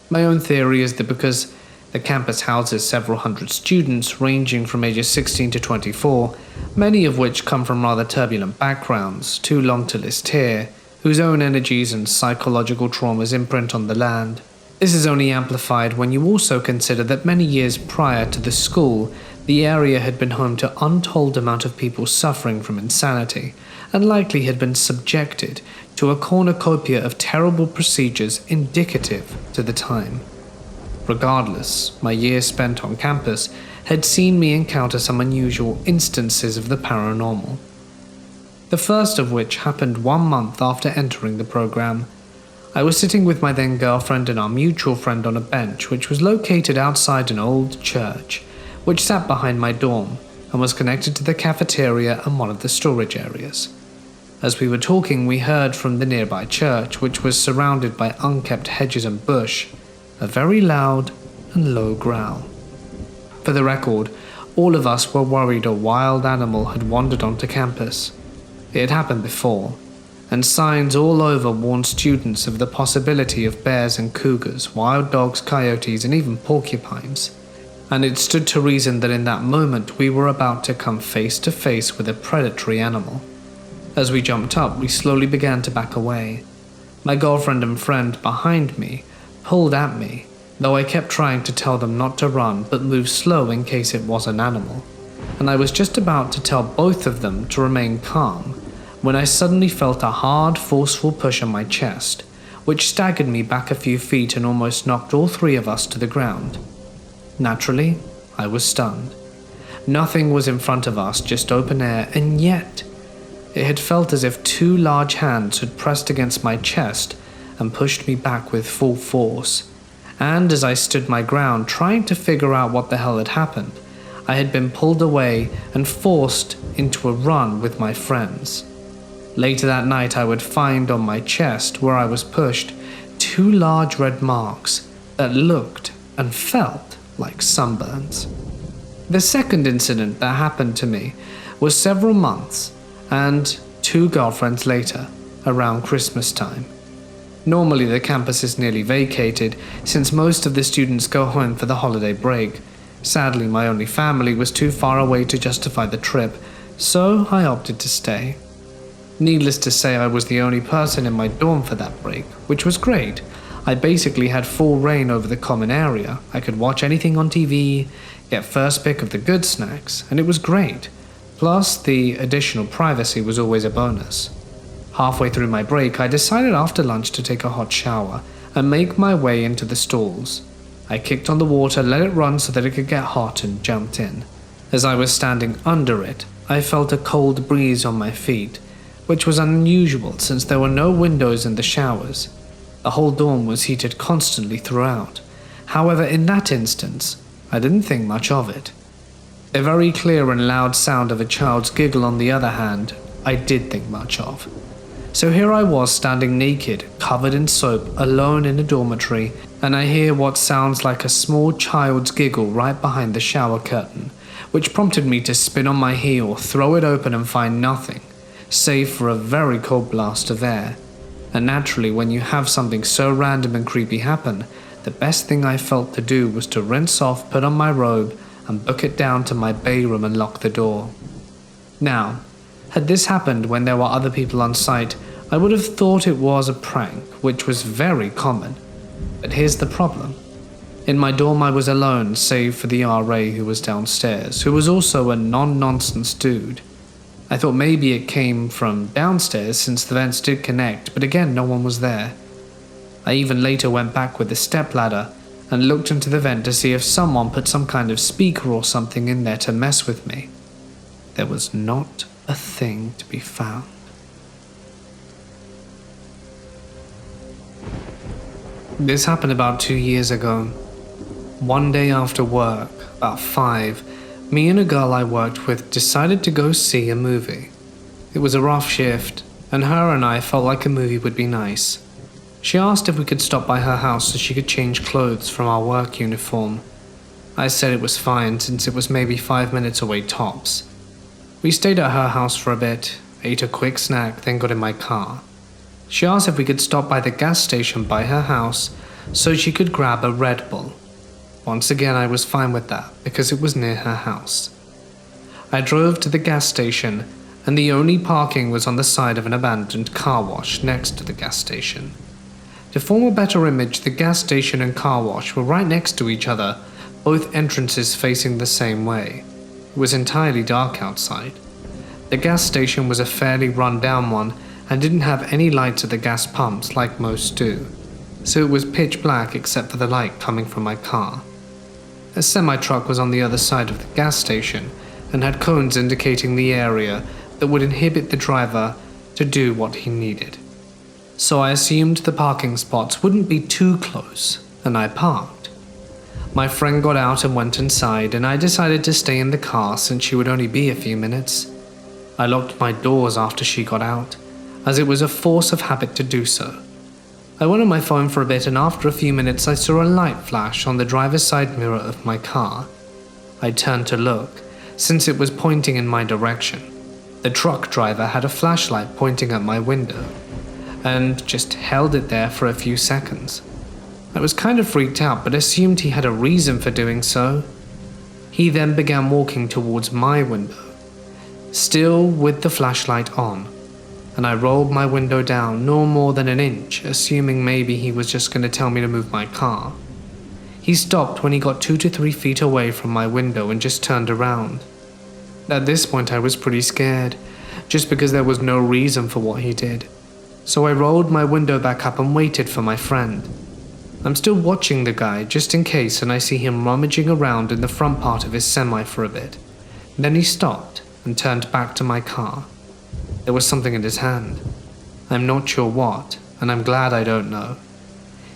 S2: My own theory is that because the campus houses several hundred students ranging from ages 16 to 24, many of which come from rather turbulent backgrounds, too long to list here, whose own energies and psychological traumas imprint on the land. This is only amplified when you also consider that many years prior to the school, the area had been home to untold amount of people suffering from insanity, and likely had been subjected to a cornucopia of terrible procedures indicative to the time. Regardless, my years spent on campus had seen me encounter some unusual instances of the paranormal. The first of which happened 1 month after entering the program. I was sitting with my then girlfriend and our mutual friend on a bench which was located outside an old church, which sat behind my dorm and was connected to the cafeteria and one of the storage areas. As we were talking, we heard from the nearby church, which was surrounded by unkept hedges and bush, a very loud and low growl. For the record, all of us were worried a wild animal had wandered onto campus. It had happened before, and signs all over warned students of the possibility of bears and cougars, wild dogs, coyotes, and even porcupines. And it stood to reason that in that moment we were about to come face to face with a predatory animal. As we jumped up, we slowly began to back away. My girlfriend and friend behind me pulled at me, though I kept trying to tell them not to run but move slow in case it was an animal, and I was just about to tell both of them to remain calm when I suddenly felt a hard, forceful push on my chest, which staggered me back a few feet and almost knocked all 3 of us to the ground. Naturally, I was stunned. Nothing was in front of us, just open air, and yet it had felt as if 2 large hands had pressed against my chest and pushed me back with full force. And as I stood my ground trying to figure out what the hell had happened, I had been pulled away and forced into a run with my friends. Later that night I would find on my chest where I was pushed 2 large red marks that looked and felt like sunburns. The second incident that happened to me was several months and 2 girlfriends later, around Christmas time. Normally the campus is nearly vacated since most of the students go home for the holiday break. Sadly, my only family was too far away to justify the trip, so I opted to stay. Needless to say, I was the only person in my dorm for that break, which was great. I basically had full reign over the common area. I could watch anything on TV, get first pick of the good snacks, and it was great. Plus, the additional privacy was always a bonus. Halfway through my break, I decided after lunch to take a hot shower and make my way into the stalls. I kicked on the water, let it run so that it could get hot, and jumped in. As I was standing under it, I felt a cold breeze on my feet, which was unusual since there were no windows in the showers. The whole dorm was heated constantly throughout. However, in that instance, I didn't think much of it. The very clear and loud sound of a child's giggle, on the other hand, I did think much of. So here I was standing naked, covered in soap, alone in a dormitory, and I hear what sounds like a small child's giggle right behind the shower curtain, which prompted me to spin on my heel, throw it open and find nothing, save for a very cold blast of air. And naturally, when you have something so random and creepy happen, the best thing I felt to do was to rinse off, put on my robe, and book it down to my bay room and lock the door. Now, had this happened when there were other people on site, I would have thought it was a prank, which was very common. But here's the problem. In my dorm I was alone, save for the RA who was downstairs, who was also a non-nonsense dude. I thought maybe it came from downstairs since the vents did connect, but again no one was there. I even later went back with the stepladder and looked into the vent to see if someone put some kind of speaker or something in there to mess with me. There was not a thing to be found. This happened about 2 years ago. One day after work, about 5, me and a girl I worked with decided to go see a movie. It was a rough shift, and her and I felt like a movie would be nice. She asked if we could stop by her house so she could change clothes from our work uniform. I said it was fine since it was maybe 5 minutes away tops. We stayed at her house for a bit, ate a quick snack, then got in my car. She asked if we could stop by the gas station by her house so she could grab a Red Bull. Once again, I was fine with that because it was near her house. I drove to the gas station, and the only parking was on the side of an abandoned car wash next to the gas station. To form a better image, the gas station and car wash were right next to each other, both entrances facing the same way. It was entirely dark outside. The gas station was a fairly run-down one and didn't have any lights at the gas pumps like most do, so it was pitch black except for the light coming from my car. A semi-truck was on the other side of the gas station and had cones indicating the area that would inhibit the driver to do what he needed. So I assumed the parking spots wouldn't be too close, and I parked. My friend got out and went inside, and I decided to stay in the car since she would only be a few minutes. I locked my doors after she got out, as it was a force of habit to do so. I went on my phone for a bit, and after a few minutes I saw a light flash on the driver's side mirror of my car. I turned to look, since it was pointing in my direction. The truck driver had a flashlight pointing at my window, and just held it there for a few seconds. I was kind of freaked out, but assumed he had a reason for doing so. He then began walking towards my window, still with the flashlight on, and I rolled my window down no more than an inch, assuming maybe he was just going to tell me to move my car. He stopped when he got 2 to 3 feet away from my window and just turned around. At this point I was pretty scared, just because there was no reason for what he did. So I rolled my window back up and waited for my friend. I'm still watching the guy just in case, and I see him rummaging around in the front part of his semi for a bit. Then he stopped and turned back to my car. There was something in his hand. I'm not sure what, and I'm glad I don't know.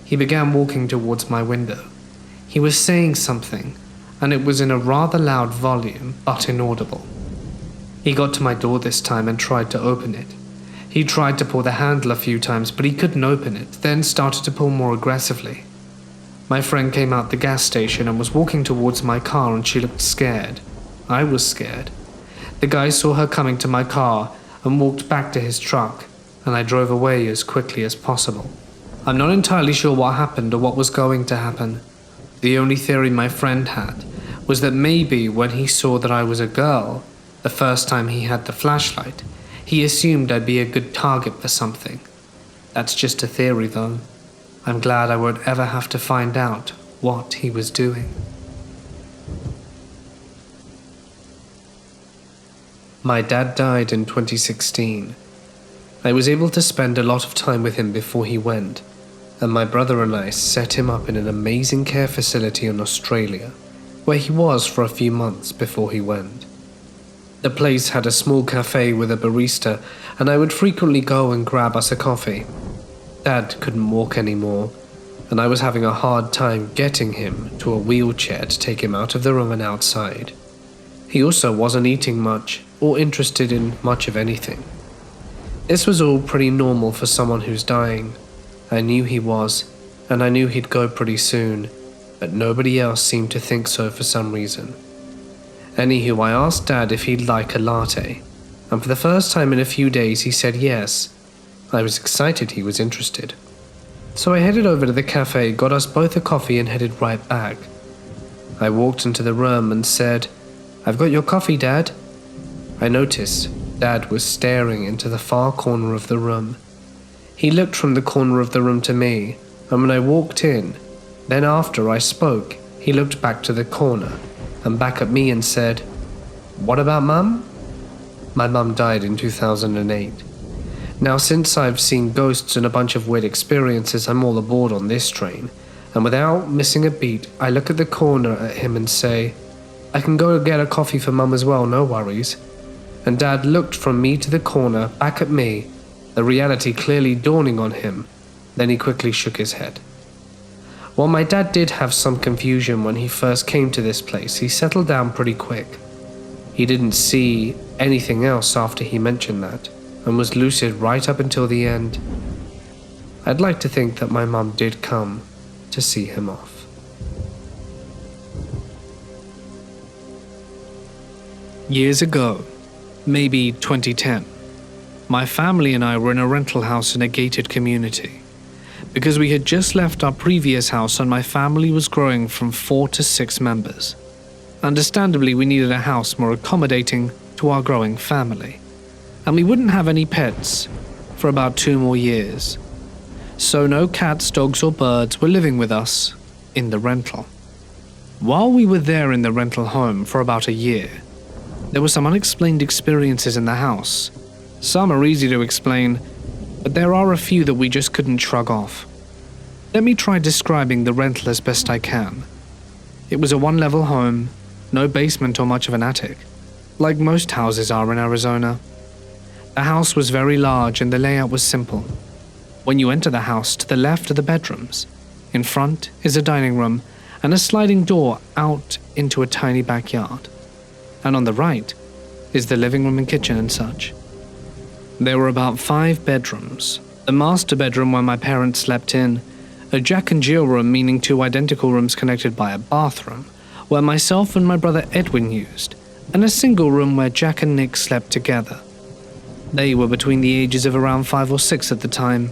S2: He began walking towards my window. He was saying something, and it was in a rather loud volume, but inaudible. He got to my door this time and tried to open it. He tried to pull the handle a few times, but he couldn't open it, then started to pull more aggressively. My friend came out the gas station and was walking towards my car, and she looked scared. I was scared. The guy saw her coming to my car and walked back to his truck, and I drove away as quickly as possible. I'm not entirely sure what happened or what was going to happen. The only theory my friend had was that maybe when he saw that I was a girl, the first time he had the flashlight, he assumed I'd be a good target for something. That's just a theory though. I'm glad I won't ever have to find out what he was doing. My dad died in 2016. I was able to spend a lot of time with him before he went, and my brother and I set him up in an amazing care facility in Australia, where he was for a few months before he went.
S1: The place had a small cafe with a barista, and I would frequently go and grab us a coffee. Dad couldn't walk anymore, and I was having a hard time getting him to a wheelchair to take him out of the room and outside. He also wasn't eating much or interested in much of anything. This was all pretty normal for someone who's dying. I knew he was, and I knew he'd go pretty soon, but nobody else seemed to think so for some reason. Anywho, I asked Dad if he'd like a latte, and for the first time in a few days he said yes. I was excited he was interested. So I headed over to the cafe, got us both a coffee and headed right back. I walked into the room and said, "I've got your coffee, Dad." I noticed Dad was staring into the far corner of the room. He looked from the corner of the room to me, and when I walked in, then after I spoke, he looked back to the corner and back at me and said, "What about Mum?" My mum died in 2008. Now, since I've seen ghosts and a bunch of weird experiences, I'm all aboard on this train, and without missing a beat, I look at the corner at him and say, "I can go get a coffee for Mum as well, no worries." And Dad looked from me to the corner, back at me, the reality clearly dawning on him. Then he quickly shook his head. While my dad did have some confusion when he first came to this place, he settled down pretty quick. He didn't see anything else after he mentioned that, and was lucid right up until the end. I'd like to think that my mum did come to see him off.
S2: Years ago, maybe 2010, my family and I were in a rental house in a gated community. Because we had just left our previous house and my family was growing from 4 to 6 members. Understandably, we needed a house more accommodating to our growing family. And we wouldn't have any pets for about 2 more years. So no cats, dogs or birds were living with us in the rental. While we were there in the rental home for about a year, there were some unexplained experiences in the house. Some are easy to explain, but there are a few that we just couldn't shrug off. Let me try describing the rental as best I can. It was a 1-level home, no basement or much of an attic, like most houses are in Arizona. The house was very large and the layout was simple. When you enter the house, to the left are the bedrooms. In front is a dining room and a sliding door out into a tiny backyard. And on the right is the living room and kitchen and such. There were about 5 bedrooms. The master bedroom where my parents slept in, a Jack and Jill room meaning 2 identical rooms connected by a bathroom, where myself and my brother Edwin used, and a single room where Jack and Nick slept together. They were between the ages of around 5 or 6 at the time.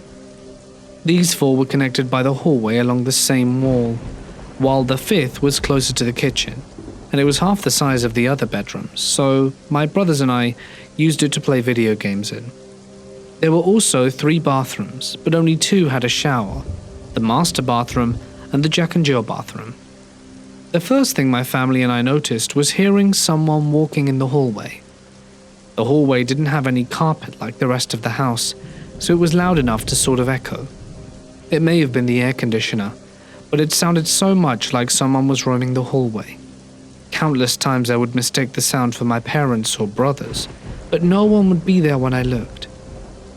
S2: These 4 were connected by the hallway along the same wall, while the 5th was closer to the kitchen, and it was half the size of the other bedrooms, so my brothers and I used it to play video games in. There were also 3 bathrooms, but only 2 had a shower, the master bathroom and the Jack and Jill bathroom. The first thing my family and I noticed was hearing someone walking in the hallway. The hallway didn't have any carpet like the rest of the house, so it was loud enough to sort of echo. It may have been the air conditioner, but it sounded so much like someone was roaming the hallway. Countless times I would mistake the sound for my parents or brothers, but no one would be there when I looked.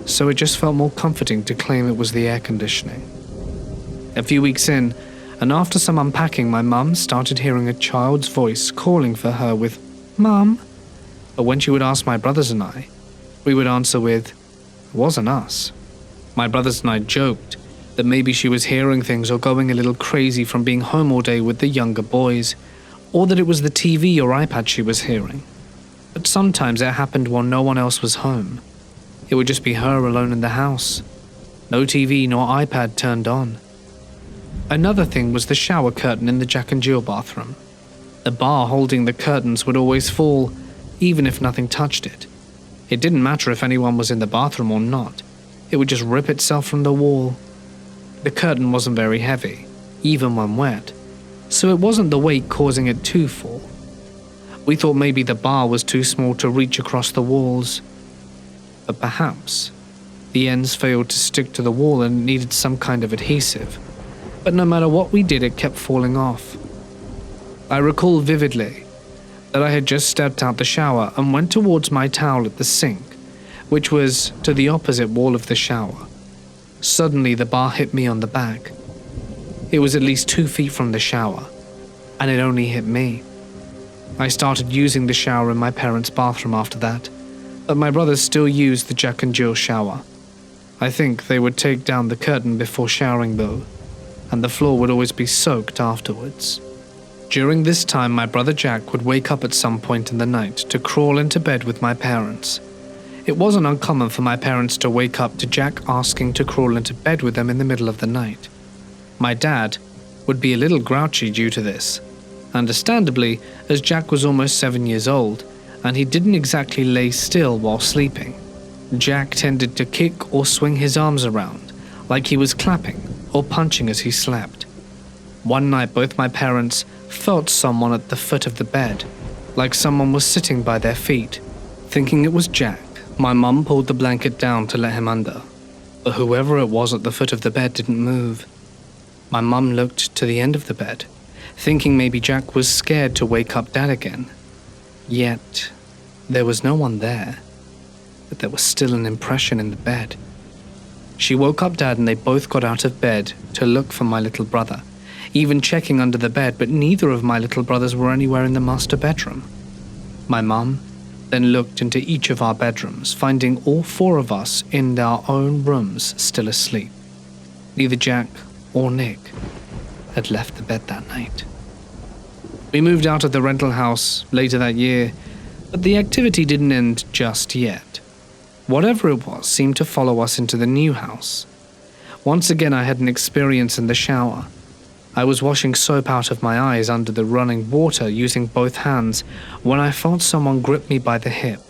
S2: So it just felt more comforting to claim it was the air conditioning. A few weeks in, and after some unpacking, my mum started hearing a child's voice calling for her with, "Mum." But when she would ask my brothers and I, we would answer with, "It wasn't us." My brothers and I joked that maybe she was hearing things or going a little crazy from being home all day with the younger boys, or that it was the TV or iPad she was hearing. But sometimes it happened while no one else was home. It would just be her alone in the house. No TV nor iPad turned on. Another thing was the shower curtain in the Jack and Jill bathroom. The bar holding the curtains would always fall, even if nothing touched it. It didn't matter if anyone was in the bathroom or not. It would just rip itself from the wall. The curtain wasn't very heavy, even when wet, so it wasn't the weight causing it to fall. We thought maybe the bar was too small to reach across the walls. But perhaps the ends failed to stick to the wall and needed some kind of adhesive. But no matter what we did, it kept falling off. I recall vividly that I had just stepped out the shower and went towards my towel at the sink, which was to the opposite wall of the shower. Suddenly, the bar hit me on the back. It was at least 2 feet from the shower, and it only hit me. I started using the shower in my parents' bathroom after that, but my brothers still used the Jack and Jill shower. I think they would take down the curtain before showering though, and the floor would always be soaked afterwards. During this time, my brother Jack would wake up at some point in the night to crawl into bed with my parents. It wasn't uncommon for my parents to wake up to Jack asking to crawl into bed with them in the middle of the night. My dad would be a little grouchy due to this, understandably, as Jack was almost 7 years old, and he didn't exactly lay still while sleeping. Jack tended to kick or swing his arms around, like he was clapping or punching as he slept. One night, both my parents felt someone at the foot of the bed, like someone was sitting by their feet. Thinking it was Jack, my mum pulled the blanket down to let him under, but whoever it was at the foot of the bed didn't move. My mum looked to the end of the bed, thinking maybe Jack was scared to wake up Dad again. Yet, there was no one there, but there was still an impression in the bed. She woke up Dad and they both got out of bed to look for my little brother, even checking under the bed, but neither of my little brothers were anywhere in the master bedroom. My mum then looked into each of our bedrooms, finding all 4 of us in our own rooms still asleep. Neither Jack or Nick had left the bed that night. We moved out of the rental house later that year, but the activity didn't end just yet. Whatever it was seemed to follow us into the new house. Once again, I had an experience in the shower. I was washing soap out of my eyes under the running water using both hands when I felt someone grip me by the hip.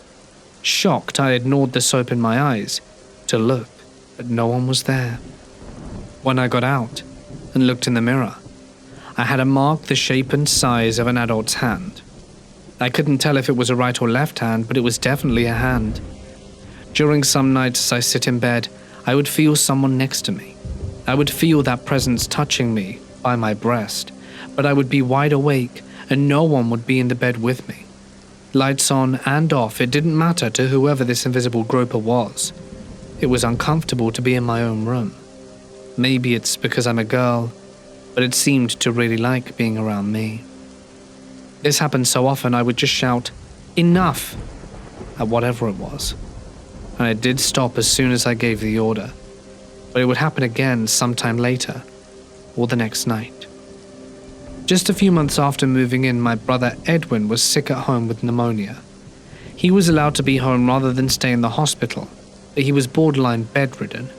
S2: Shocked, I ignored the soap in my eyes to look, but no one was there. When I got out and looked in the mirror, I had a mark the shape and size of an adult's hand. I couldn't tell if it was a right or left hand, but it was definitely a hand. During some nights as I sit in bed, I would feel someone next to me. I would feel that presence touching me by my breast, but I would be wide awake and no one would be in the bed with me. Lights on and off, it didn't matter to whoever this invisible groper was. It was uncomfortable to be in my own room. Maybe it's because I'm a girl, but it seemed to really like being around me. This happened so often I would just shout, "Enough!" at whatever it was. And it did stop as soon as I gave the order, but it would happen again sometime later, or the next night. Just a few months after moving in, my brother Edwin was sick at home with pneumonia. He was allowed to be home rather than stay in the hospital, but he was borderline bedridden.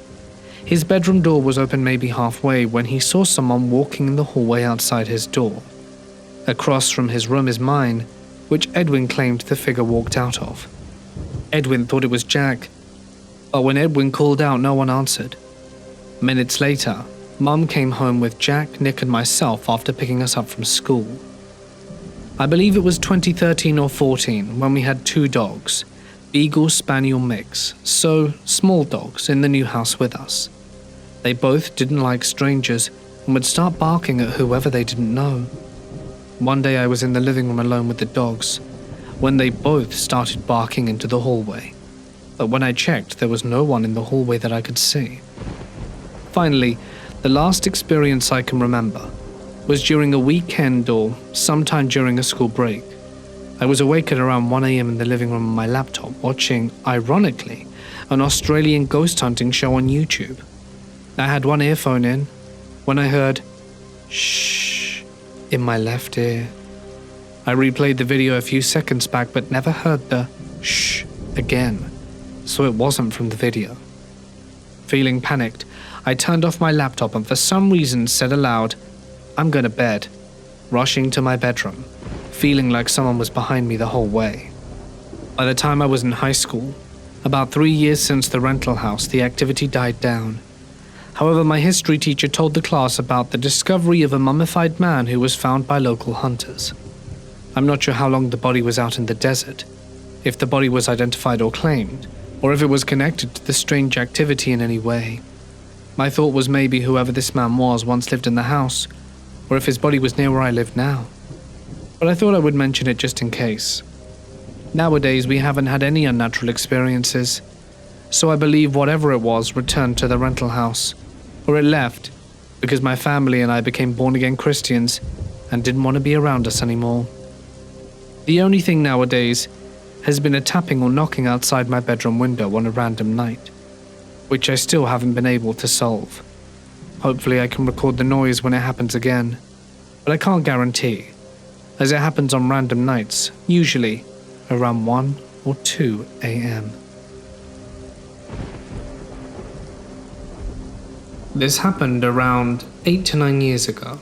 S2: His bedroom door was open maybe halfway when he saw someone walking in the hallway outside his door. Across from his room is mine, which Edwin claimed the figure walked out of. Edwin thought it was Jack, but when Edwin called out, no one answered. Minutes later, Mum came home with Jack, Nick and myself after picking us up from school. I believe it was 2013 or 14 when we had 2 dogs, Beagle Spaniel mix, so small dogs in the new house with us. They both didn't like strangers and would start barking at whoever they didn't know. One day I was in the living room alone with the dogs when they both started barking into the hallway, but when I checked there was no one in the hallway that I could see. Finally, the last experience I can remember was during a weekend or sometime during a school break. I was awake at around 1 a.m. in the living room on my laptop watching, ironically, an Australian ghost hunting show on YouTube. I had one earphone in when I heard shh in my left ear. I replayed the video a few seconds back but never heard the shh again, so it wasn't from the video. Feeling panicked, I turned off my laptop and for some reason said aloud, "I'm going to bed," rushing to my bedroom, feeling like someone was behind me the whole way. By the time I was in high school, about 3 years since the rental house, the activity died down. However, my history teacher told the class about the discovery of a mummified man who was found by local hunters. I'm not sure how long the body was out in the desert, if the body was identified or claimed, or if it was connected to the strange activity in any way. My thought was maybe whoever this man was once lived in the house, or if his body was near where I live now. but I thought I would mention it just in case. Nowadays, we haven't had any unnatural experiences, so I believe whatever it was returned to the rental house, or it left because my family and I became born-again Christians and didn't want to be around us anymore. The only thing nowadays has been a tapping or knocking outside my bedroom window on a random night, which I still haven't been able to solve. Hopefully I can record the noise when it happens again, but I can't guarantee, as it happens on random nights, usually around 1 or 2 a.m. This happened around 8 to 9 years ago.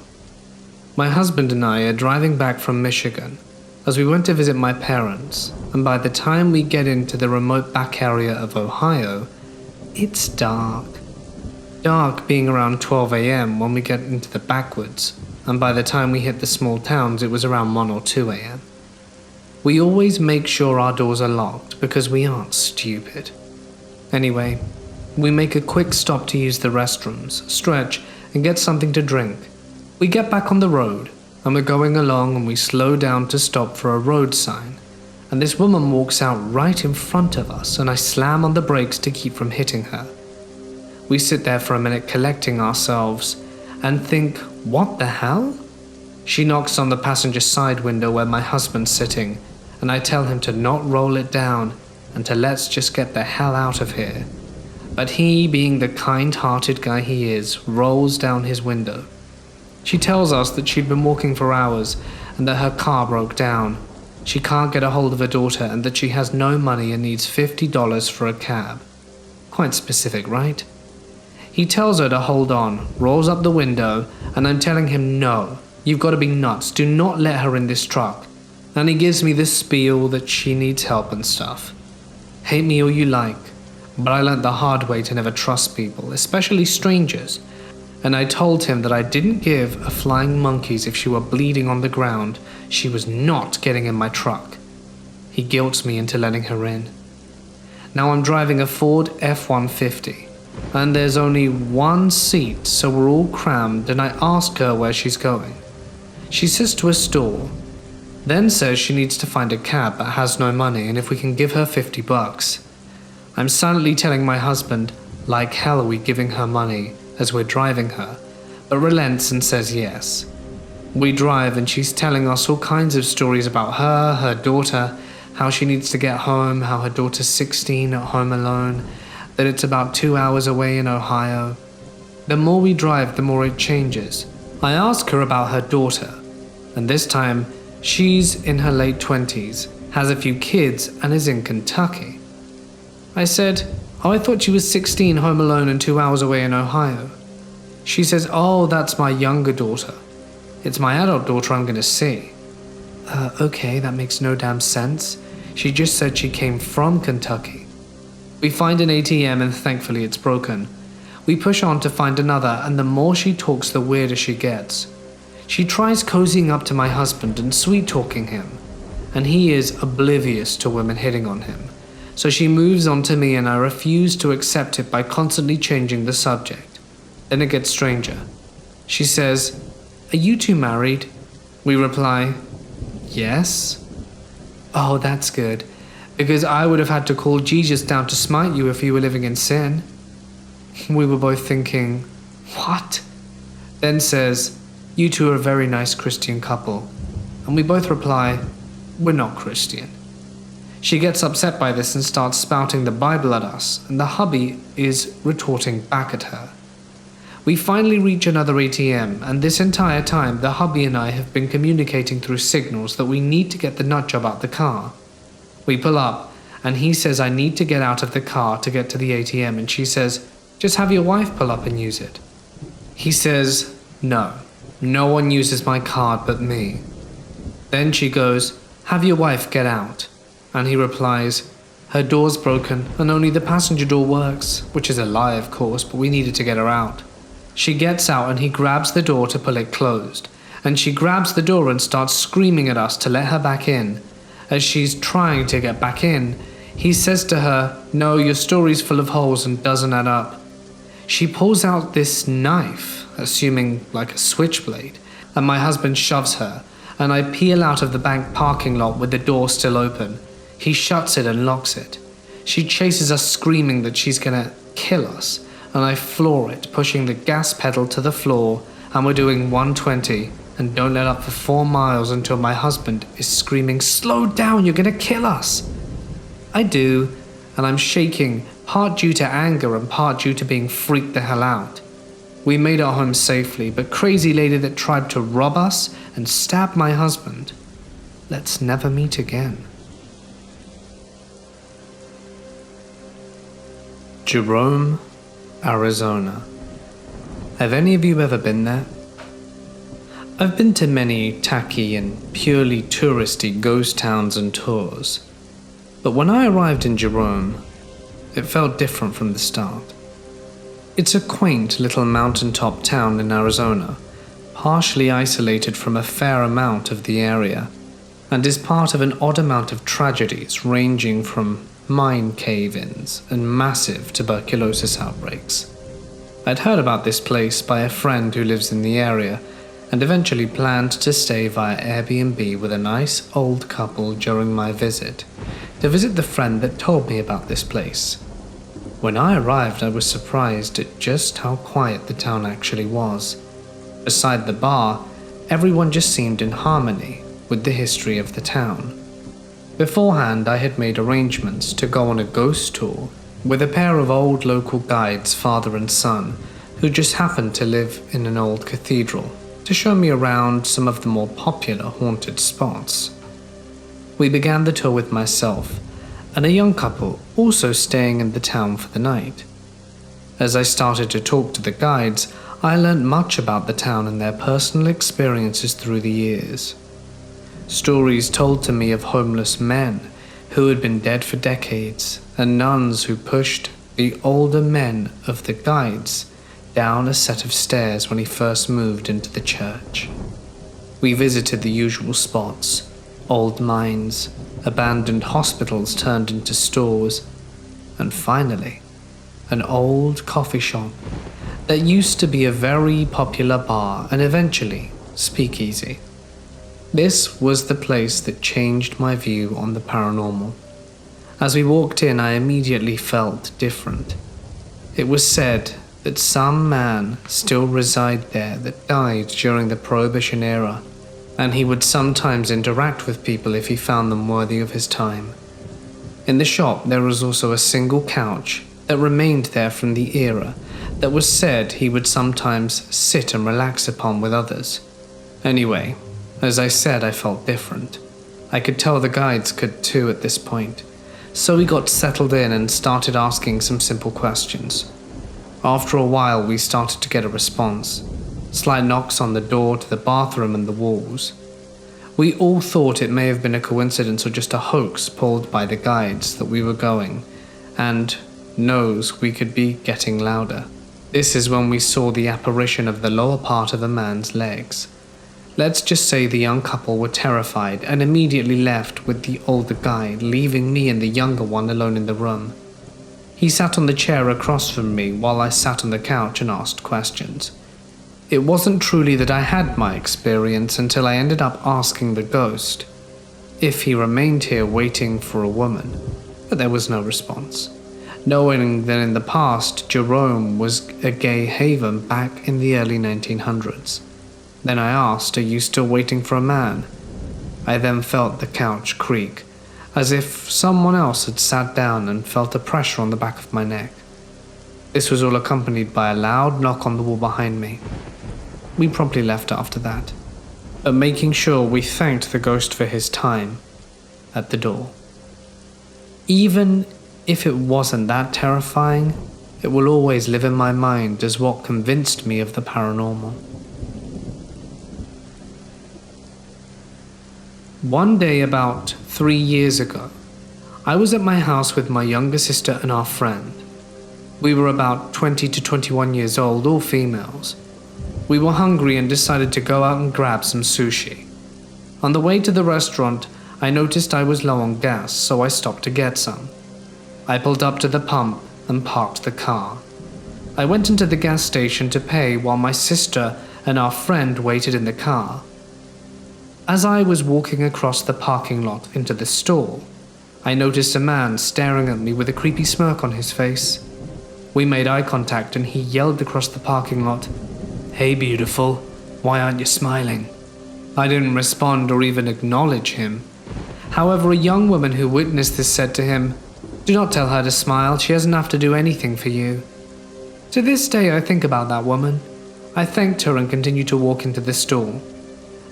S2: My husband and I are driving back from Michigan as we went to visit my parents, and by the time we get into the remote back area of Ohio, it's dark. Dark being around 12 a.m. when we get into the backwoods, and by the time we hit the small towns it was around 1 or 2 a.m. We always make sure our doors are locked because we aren't stupid. Anyway, we make a quick stop to use the restrooms, stretch, and get something to drink. We get back on the road, and we're going along and we slow down to stop for a road sign, and this woman walks out right in front of us and I slam on the brakes to keep from hitting her. We sit there for a minute collecting ourselves and think, what the hell? She knocks on the passenger side window where my husband's sitting, and I tell him to not roll it down and to let's just get the hell out of here. But he, being the kind-hearted guy he is, rolls down his window. She tells us that she'd been walking for hours and that her car broke down. She can't get a hold of her daughter and that she has no money and needs $50 for a cab. Quite specific, right? He tells her to hold on, rolls up the window, and I'm telling him no, you've got to be nuts, do not let her in this truck. And he gives me this spiel that she needs help and stuff. Hate me all you like, but I learned the hard way to never trust people, especially strangers. And I told him that I didn't give a flying monkeys if she were bleeding on the ground. She was not getting in my truck. He guilts me into letting her in. Now I'm driving a Ford F-150, and there's only one seat, so we're all crammed, and I ask her where she's going. She says to a store, then says she needs to find a cab but has no money and if we can give her $50. I'm silently telling my husband, like hell are we giving her money, as we're driving her, but relents and says yes. We drive and she's telling us all kinds of stories about her, her daughter, how she needs to get home, how her daughter's 16 at home alone, that it's about 2 hours away in Ohio. The more we drive, the more it changes. I ask her about her daughter, and this time she's in her late 20s, has a few kids, and is in Kentucky. I said, oh, I thought she was 16 home alone and 2 hours away in Ohio. She says, oh, that's my younger daughter. It's my adult daughter I'm going to see. Okay, that makes no damn sense. She just said she came from Kentucky. We find an ATM and thankfully it's broken. We push on to find another, and the more she talks, the weirder she gets. She tries cozying up to my husband and sweet-talking him, and he is oblivious to women hitting on him. So she moves on to me and I refuse to accept it by constantly changing the subject. Then it gets stranger. She says, are you two married? We reply, yes. Oh, that's good, because I would have had to call Jesus down to smite you if you were living in sin. We were both thinking, what? Then says, you two are a very nice Christian couple. And we both reply, we're not Christian. She gets upset by this and starts spouting the Bible at us, and the hubby is retorting back at her. We finally reach another ATM, and this entire time the hubby and I have been communicating through signals that we need to get the nut job out the car. We pull up, and he says I need to get out of the car to get to the ATM, and she says, just have your wife pull up and use it. He says, no one uses my card but me. Then she goes, have your wife get out. And he replies, her door's broken and only the passenger door works, which is a lie of course, but we needed to get her out. She gets out and he grabs the door to pull it closed, and she grabs the door and starts screaming at us to let her back in. As she's trying to get back in, he says to her, no, your story's full of holes and doesn't add up. She pulls out this knife, assuming like a switchblade, and my husband shoves her, and I peel out of the bank parking lot with the door still open. He shuts it and locks it. She chases us screaming that she's gonna kill us, and I floor it, pushing the gas pedal to the floor, and we're doing 120 and don't let up for 4 miles until my husband is screaming, "Slow down, you're gonna kill us!" I do, and I'm shaking, part due to anger and part due to being freaked the hell out. We made it home safely, but crazy lady that tried to rob us and stab my husband, let's never meet again. Jerome, Arizona. Have any of you ever been there? I've been to many tacky and purely touristy ghost towns and tours, but when I arrived in Jerome, it felt different from the start. It's a quaint little mountaintop town in Arizona, partially isolated from a fair amount of the area, and is part of an odd amount of tragedies ranging from mine cave-ins and massive tuberculosis outbreaks. I'd heard about this place by a friend who lives in the area, and eventually planned to stay via Airbnb with a nice old couple during my visit, to visit the friend that told me about this place. When I arrived, I was surprised at just how quiet the town actually was. Beside the bar, everyone just seemed in harmony with the history of the town. Beforehand, I had made arrangements to go on a ghost tour with a pair of old local guides, father and son, who just happened to live in an old cathedral, to show me around some of the more popular haunted spots. We began the tour with myself and a young couple also staying in the town for the night. As I started to talk to the guides, I learned much about the town and their personal experiences through the years. Stories told to me of homeless men who had been dead for decades, and nuns who pushed the older men of the guides down a set of stairs when he first moved into the church. We visited the usual spots: old mines, abandoned hospitals turned into stores, and finally, an old coffee shop that used to be a very popular bar and eventually speakeasy. This was the place that changed my view on the paranormal. As we walked in, I immediately felt different. It was said that some man still resided there that died during the Prohibition era, and he would sometimes interact with people if he found them worthy of his time. In the shop, there was also a single couch that remained there from the era that was said he would sometimes sit and relax upon with others. Anyway, as I said, I felt different. I could tell the guides could too at this point, so we got settled in and started asking some simple questions. After a while, we started to get a response. Slight knocks on the door to the bathroom and the walls. We all thought it may have been a coincidence or just a hoax pulled by the guides that we were going, and knows we could be getting louder. This is when we saw the apparition of the lower part of a man's legs. Let's just say the young couple were terrified and immediately left with the older guide, leaving me and the younger one alone in the room. He sat on the chair across from me while I sat on the couch and asked questions. It wasn't truly that I had my experience until I ended up asking the ghost if he remained here waiting for a woman, but there was no response. Knowing that in the past, Jerome was a gay haven back in the early 1900s. Then I asked, "Are you still waiting for a man?" I then felt the couch creak, as if someone else had sat down and felt a pressure on the back of my neck. This was all accompanied by a loud knock on the wall behind me. We promptly left after that, but making sure we thanked the ghost for his time at the door. Even if it wasn't that terrifying, it will always live in my mind as what convinced me of the paranormal. One day about 3 years ago, I was at my house with my younger sister and our friend. We were about 20 to 21 years old, all females. We were hungry and decided to go out and grab some sushi. On the way to the restaurant, I noticed I was low on gas, so I stopped to get some. I pulled up to the pump and parked the car. I went into the gas station to pay while my sister and our friend waited in the car. As I was walking across the parking lot into the store, I noticed a man staring at me with a creepy smirk on his face. We made eye contact and he yelled across the parking lot, "Hey beautiful, why aren't you smiling?" I didn't respond or even acknowledge him. However, a young woman who witnessed this said to him, "Do not tell her to smile, she doesn't have to do anything for you." To this day I think about that woman. I thanked her and continued to walk into the store.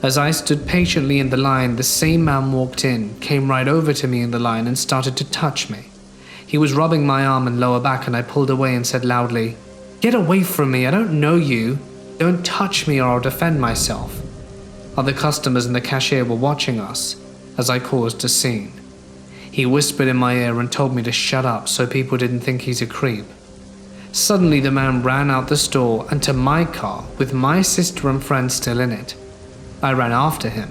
S2: As I stood patiently in the line, the same man walked in, came right over to me in the line and started to touch me. He was rubbing my arm and lower back and I pulled away and said loudly, "Get away from me, I don't know you. Don't touch me or I'll defend myself." Other customers and the cashier were watching us as I caused a scene. He whispered in my ear and told me to shut up so people didn't think he's a creep. Suddenly the man ran out the store and to my car with my sister and friend still in it. I ran after him.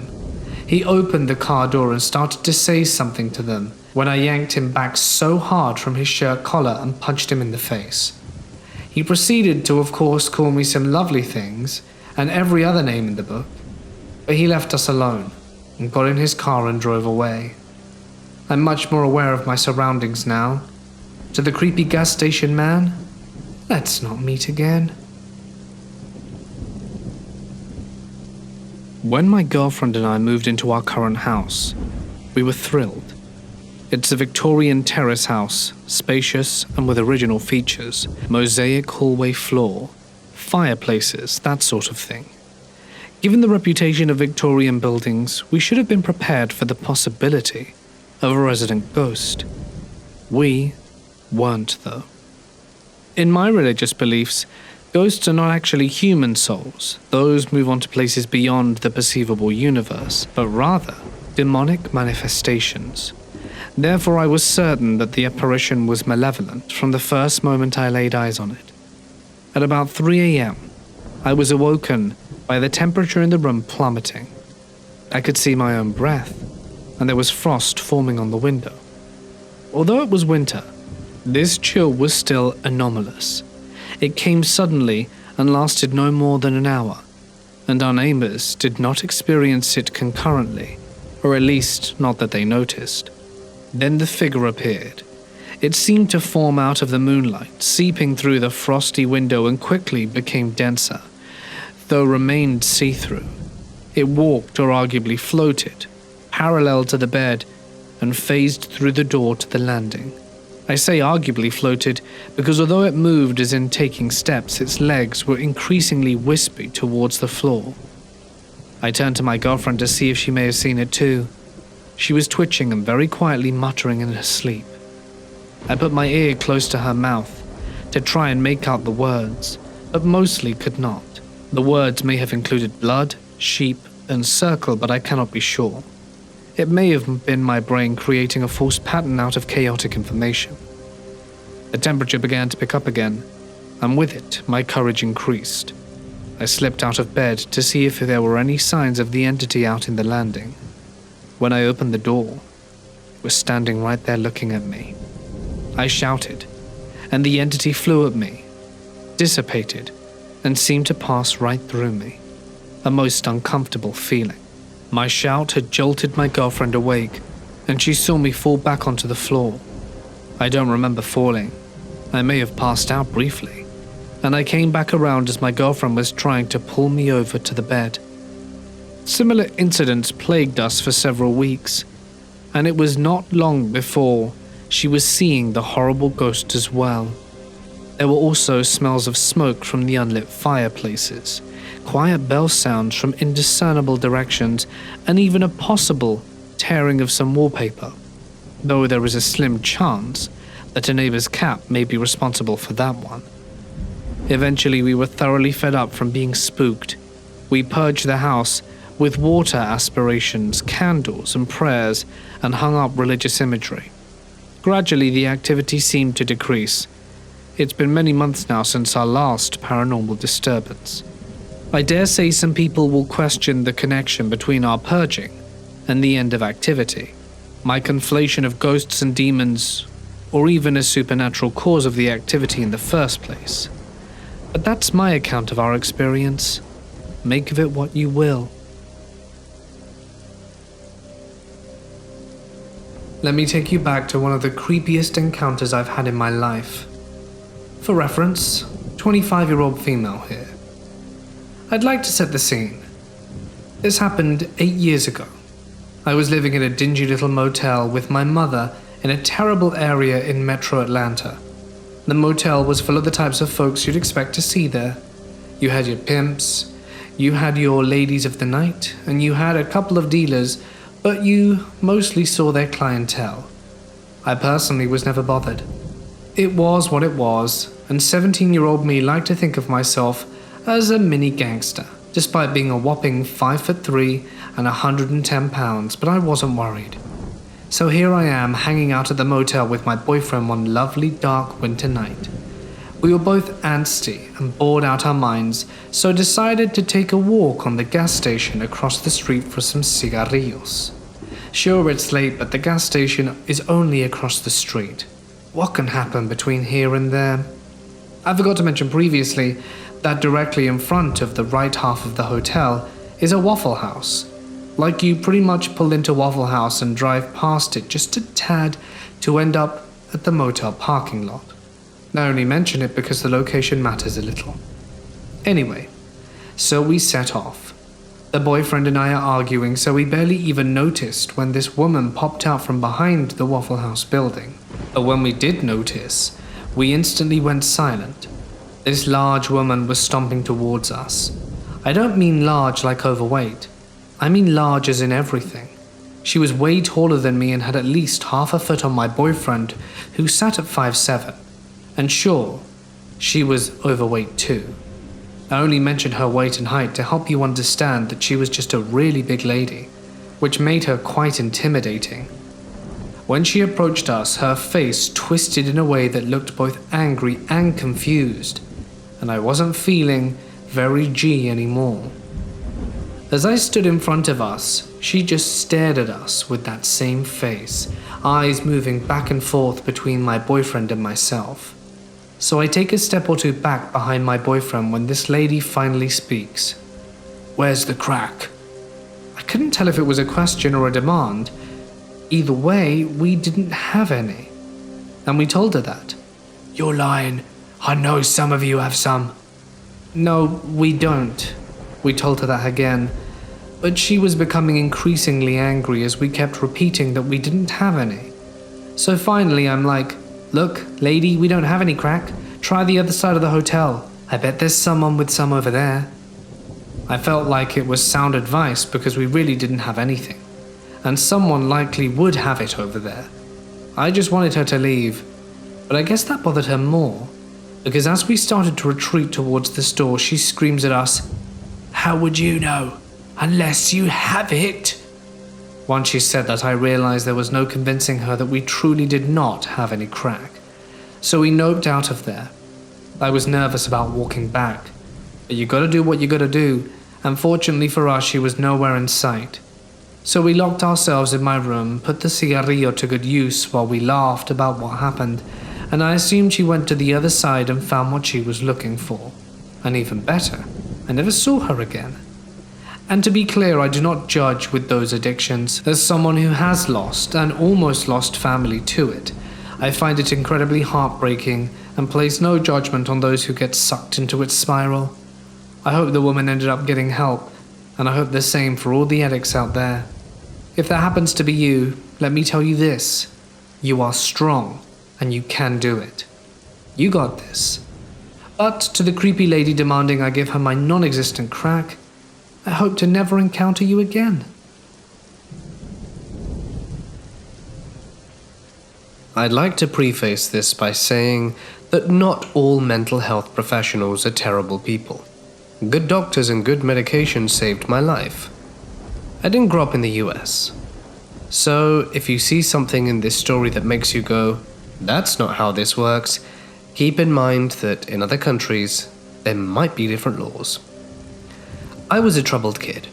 S2: He opened the car door and started to say something to them when I yanked him back so hard from his shirt collar and punched him in the face. He proceeded to, of course, call me some lovely things and every other name in the book, but he left us alone and got in his car and drove away. I'm much more aware of my surroundings now. To the creepy gas station man, let's not meet again. When my girlfriend and I moved into our current house, we were thrilled. It's a Victorian terrace house, spacious and with original features, mosaic hallway floor, fireplaces, that sort of thing. Given the reputation of Victorian buildings, we should have been prepared for the possibility of a resident ghost. We weren't, though. In my religious beliefs, ghosts are not actually human souls. Those move on to places beyond the perceivable universe, but rather demonic manifestations. Therefore, I was certain that the apparition was malevolent from the first moment I laid eyes on it. At about 3 a.m., I was awoken by the temperature in the room plummeting. I could see my own breath, and there was frost forming on the window. Although it was winter, this chill was still anomalous. It came suddenly and lasted no more than an hour, and our neighbors did not experience it concurrently, or at least not that they noticed. Then the figure appeared. It seemed to form out of the moonlight, seeping through the frosty window and quickly became denser, though remained see-through. It walked or arguably floated, parallel to the bed, and phased through the door to the landing. I say arguably floated because although it moved as in taking steps, its legs were increasingly wispy towards the floor. I turned to my girlfriend to see if she may have seen it too. She was twitching and very quietly muttering in her sleep. I put my ear close to her mouth to try and make out the words, but mostly could not. The words may have included blood, sheep, and circle, but I cannot be sure. It may have been my brain creating a false pattern out of chaotic information. The temperature began to pick up again, and with it, my courage increased. I slipped out of bed to see if there were any signs of the entity out in the landing. When I opened the door, it was standing right there looking at me. I shouted, and the entity flew at me, dissipated, and seemed to pass right through me. A most uncomfortable feeling. My shout had jolted my girlfriend awake, and she saw me fall back onto the floor. I don't remember falling. I may have passed out briefly, and I came back around as my girlfriend was trying to pull me over to the bed. Similar incidents plagued us for several weeks, and it was not long before she was seeing the horrible ghost as well. There were also smells of smoke from the unlit fireplaces, quiet bell sounds from indiscernible directions, and even a possible tearing of some wallpaper, though there is a slim chance that a neighbor's cat may be responsible for that one. Eventually, we were thoroughly fed up from being spooked. We purged the house with water aspirations, candles, and prayers, and hung up religious imagery. Gradually, the activity seemed to decrease. It's been many months now since our last paranormal disturbance. I dare say some people will question the connection between our purging and the end of activity, my conflation of ghosts and demons, or even a supernatural cause of the activity in the first place. But that's my account of our experience. Make of it what you will. let me take you back to one of the creepiest encounters I've had in my life. For reference, 25-year-old female here. I'd like to set the scene. This happened 8 years ago. I was living in a dingy little motel with my mother in a terrible area in metro Atlanta. The motel was full of the types of folks you'd expect to see there. You had your pimps, you had your ladies of the night, and you had a couple of dealers, but you mostly saw their clientele. I personally was never bothered. It was what it was, and 17-year-old me liked to think of myself as a mini gangster, despite being a whopping 5'3" and 110 pounds, but I wasn't worried. So here I am hanging out at the motel with my boyfriend one lovely dark winter night. We were both antsy and bored out our minds, so decided to take a walk on the gas station across the street for some cigarrillos. Sure, it's late, but the gas station is only across the street. What can happen between here and there? I forgot to mention previously that directly in front of the right half of the hotel is a Waffle House. Like, you pretty much pull into Waffle House and drive past it just a tad to end up at the motel parking lot. I only mention it because the location matters a little. Anyway, so we set off. The boyfriend and I are arguing, so we barely even noticed when this woman popped out from behind the Waffle House building. But when we did notice, we instantly went silent. This large woman was stomping towards us. I don't mean large like overweight. I mean large as in everything. She was way taller than me and had at least half a foot on my boyfriend, who sat at 5'7". And sure, she was overweight too. I only mentioned her weight and height to help you understand that she was just a really big lady, which made her quite intimidating. When she approached us, her face twisted in a way that looked both angry and confused, and I wasn't feeling very G anymore. As I stood in front of us, she just stared at us with that same face, eyes moving back and forth between my boyfriend and myself. So I take a step or two back behind my boyfriend when this lady finally speaks. "Where's the crack?" I couldn't tell if it was a question or a demand. Either way, we didn't have any. And we told her that. "You're lying. I know some of you have some." "No, we don't." We told her that again, but she was becoming increasingly angry as we kept repeating that we didn't have any. So finally I'm like, "Look, lady, we don't have any crack. Try the other side of the hotel. I bet there's someone with some over there." I felt like it was sound advice because we really didn't have anything, and someone likely would have it over there. I just wanted her to leave, but I guess that bothered her more, because as we started to retreat towards the store, she screams at us, "How would you know? Unless you have it." Once she said that, I realized there was no convincing her that we truly did not have any crack. So we noped out of there. I was nervous about walking back, but you gotta do what you gotta do, and fortunately for us, she was nowhere in sight. So we locked ourselves in my room, put the cigarrillo to good use while we laughed about what happened, and I assumed she went to the other side and found what she was looking for. And even better, I never saw her again. And to be clear, I do not judge with those addictions. As someone who has lost and almost lost family to it, I find it incredibly heartbreaking and place no judgment on those who get sucked into its spiral. I hope the woman ended up getting help, and I hope the same for all the addicts out there. If that happens to be you, let me tell you this: you are strong and you can do it. You got this. But to the creepy lady demanding I give her my non-existent crack, I hope to never encounter you again.
S1: I'd like to preface this by saying that not all mental health professionals are terrible people. Good doctors and good medication saved my life. I didn't grow up in the US. So if you see something in this story that makes you go, "That's not how this works," keep in mind that in other countries, there might be different laws. I was a troubled kid.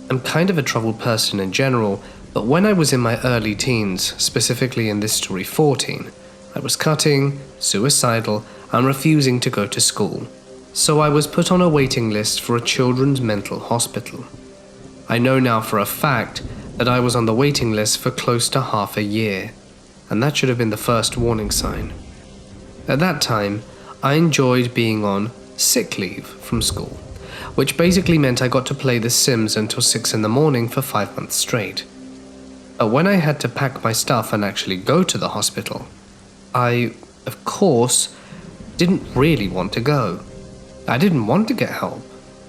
S1: I'm kind of a troubled person in general, but when I was in my early teens, specifically in this story 14, I was cutting, suicidal, and refusing to go to school. So I was put on a waiting list for a children's mental hospital. I know now for a fact that I was on the waiting list for close to half a year, and that should have been the first warning sign. At that time, I enjoyed being on sick leave from school, which basically meant I got to play The Sims until 6 in the morning for 5 months straight. But when I had to pack my stuff and actually go to the hospital, I, of course, didn't really want to go. I didn't want to get help,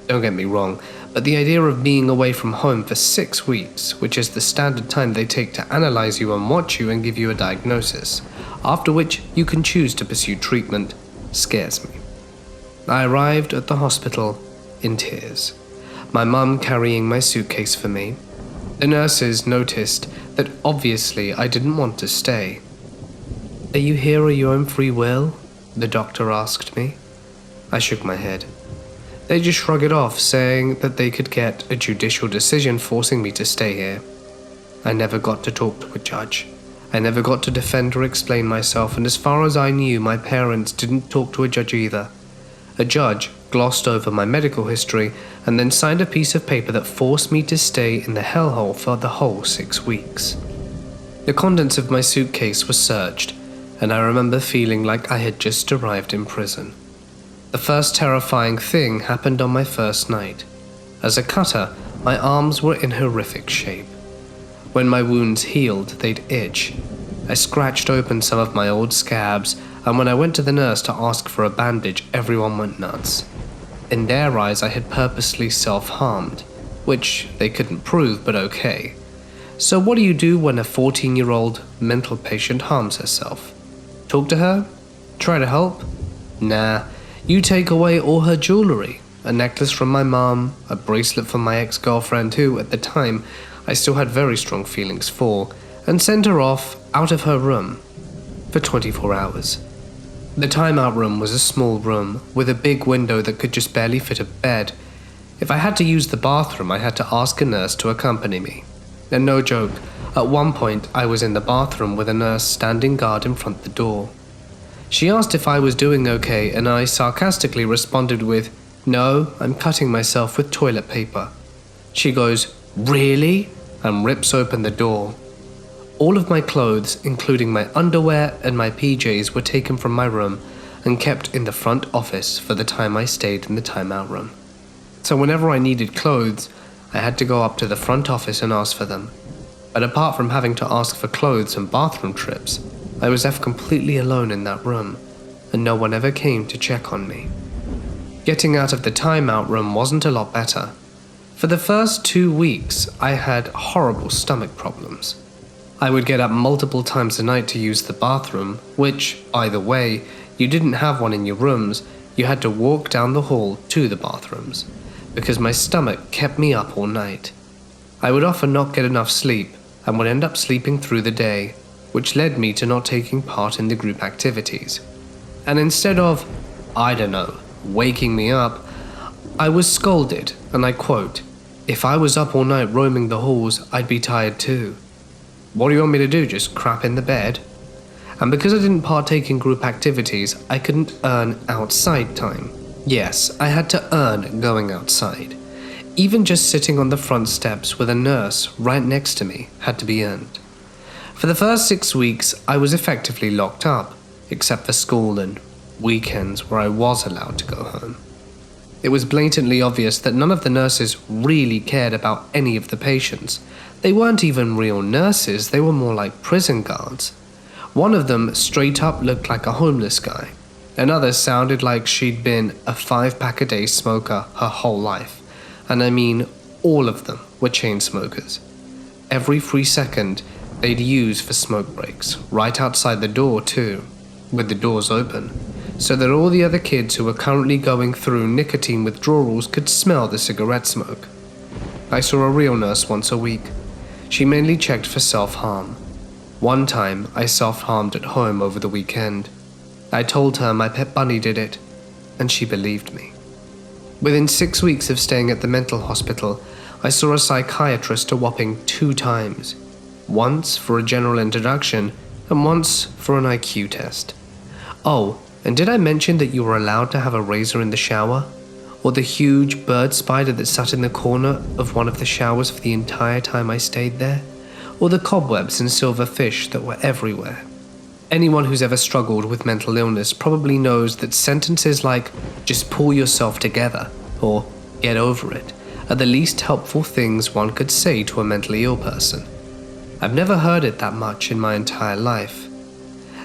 S1: don't get me wrong, but the idea of being away from home for 6 weeks, which is the standard time they take to analyze you and watch you and give you a diagnosis, after which you can choose to pursue treatment, scares me. I arrived at the hospital in tears, my mum carrying my suitcase for me. The nurses noticed that obviously I didn't want to stay. "Are you here of your own free will?" the doctor asked me. I shook my head. They just shrugged it off, saying that they could get a judicial decision forcing me to stay here. I never got to talk to a judge. I never got to defend or explain myself, and as far as I knew, my parents didn't talk to a judge either. A judge glossed over my medical history and then signed a piece of paper that forced me to stay in the hellhole for the whole 6 weeks. The contents of my suitcase were searched, and I remember feeling like I had just arrived in prison. The first terrifying thing happened on my first night. As a cutter, my arms were in horrific shape. When my wounds healed, they'd itch. I scratched open some of my old scabs, and when I went to the nurse to ask for a bandage, everyone went nuts. In their eyes, I had purposely self-harmed, which they couldn't prove, but okay. So what do you do when a 14-year-old mental patient harms herself? Talk to her? Try to help? Nah, you take away all her jewelry, a necklace from my mom, a bracelet from my ex-girlfriend who, at the time, I still had very strong feelings for, and sent her off out of her room for 24 hours. The timeout room was a small room with a big window that could just barely fit a bed. If I had to use the bathroom, I had to ask a nurse to accompany me. And no joke, at one point I was in the bathroom with a nurse standing guard in front of the door. She asked if I was doing okay, and I sarcastically responded with, "No, I'm cutting myself with toilet paper." She goes, "Really?" and rips open the door. All of my clothes, including my underwear and my PJs, were taken from my room and kept in the front office for the time I stayed in the timeout room. So whenever I needed clothes, I had to go up to the front office and ask for them. But apart from having to ask for clothes and bathroom trips, I was left completely alone in that room, and no one ever came to check on me. Getting out of the timeout room wasn't a lot better. For the first 2 weeks, I had horrible stomach problems. I would get up multiple times a night to use the bathroom, which, by the way, you didn't have one in your rooms, you had to walk down the hall to the bathrooms, because my stomach kept me up all night. I would often not get enough sleep, and would end up sleeping through the day, which led me to not taking part in the group activities. And instead of, I don't know, waking me up, I was scolded, and I quote, "If I was up all night roaming the halls, I'd be tired too. What do you want me to do, just crap in the bed?" And because I didn't partake in group activities, I couldn't earn outside time. Yes, I had to earn going outside. Even just sitting on the front steps with a nurse right next to me had to be earned. For the first 6 weeks, I was effectively locked up, except for school and weekends where I was allowed to go home. It was blatantly obvious that none of the nurses really cared about any of the patients. They weren't even real nurses, they were more like prison guards. One of them straight up looked like a homeless guy. Another sounded like she'd been a 5-pack-a-day smoker her whole life. And I mean, all of them were chain smokers. Every free second, they'd use for smoke breaks, right outside the door too, with the doors open, so that all the other kids who were currently going through nicotine withdrawals could smell the cigarette smoke. I saw a real nurse once a week. She mainly checked for self-harm. One time, I self-harmed at home over the weekend. I told her my pet bunny did it, and she believed me. Within 6 weeks of staying at the mental hospital, I saw a psychiatrist a whopping 2 times. Once for a general introduction, and once for an IQ test. Oh, and did I mention that you were allowed to have a razor in the shower? or the huge bird spider that sat in the corner of one of the showers for the entire time I stayed there, or the cobwebs and silver fish that were everywhere. Anyone who's ever struggled with mental illness probably knows that sentences like, "just pull yourself together," or "get over it," are the least helpful things one could say to a mentally ill person. I've never heard it that much in my entire life.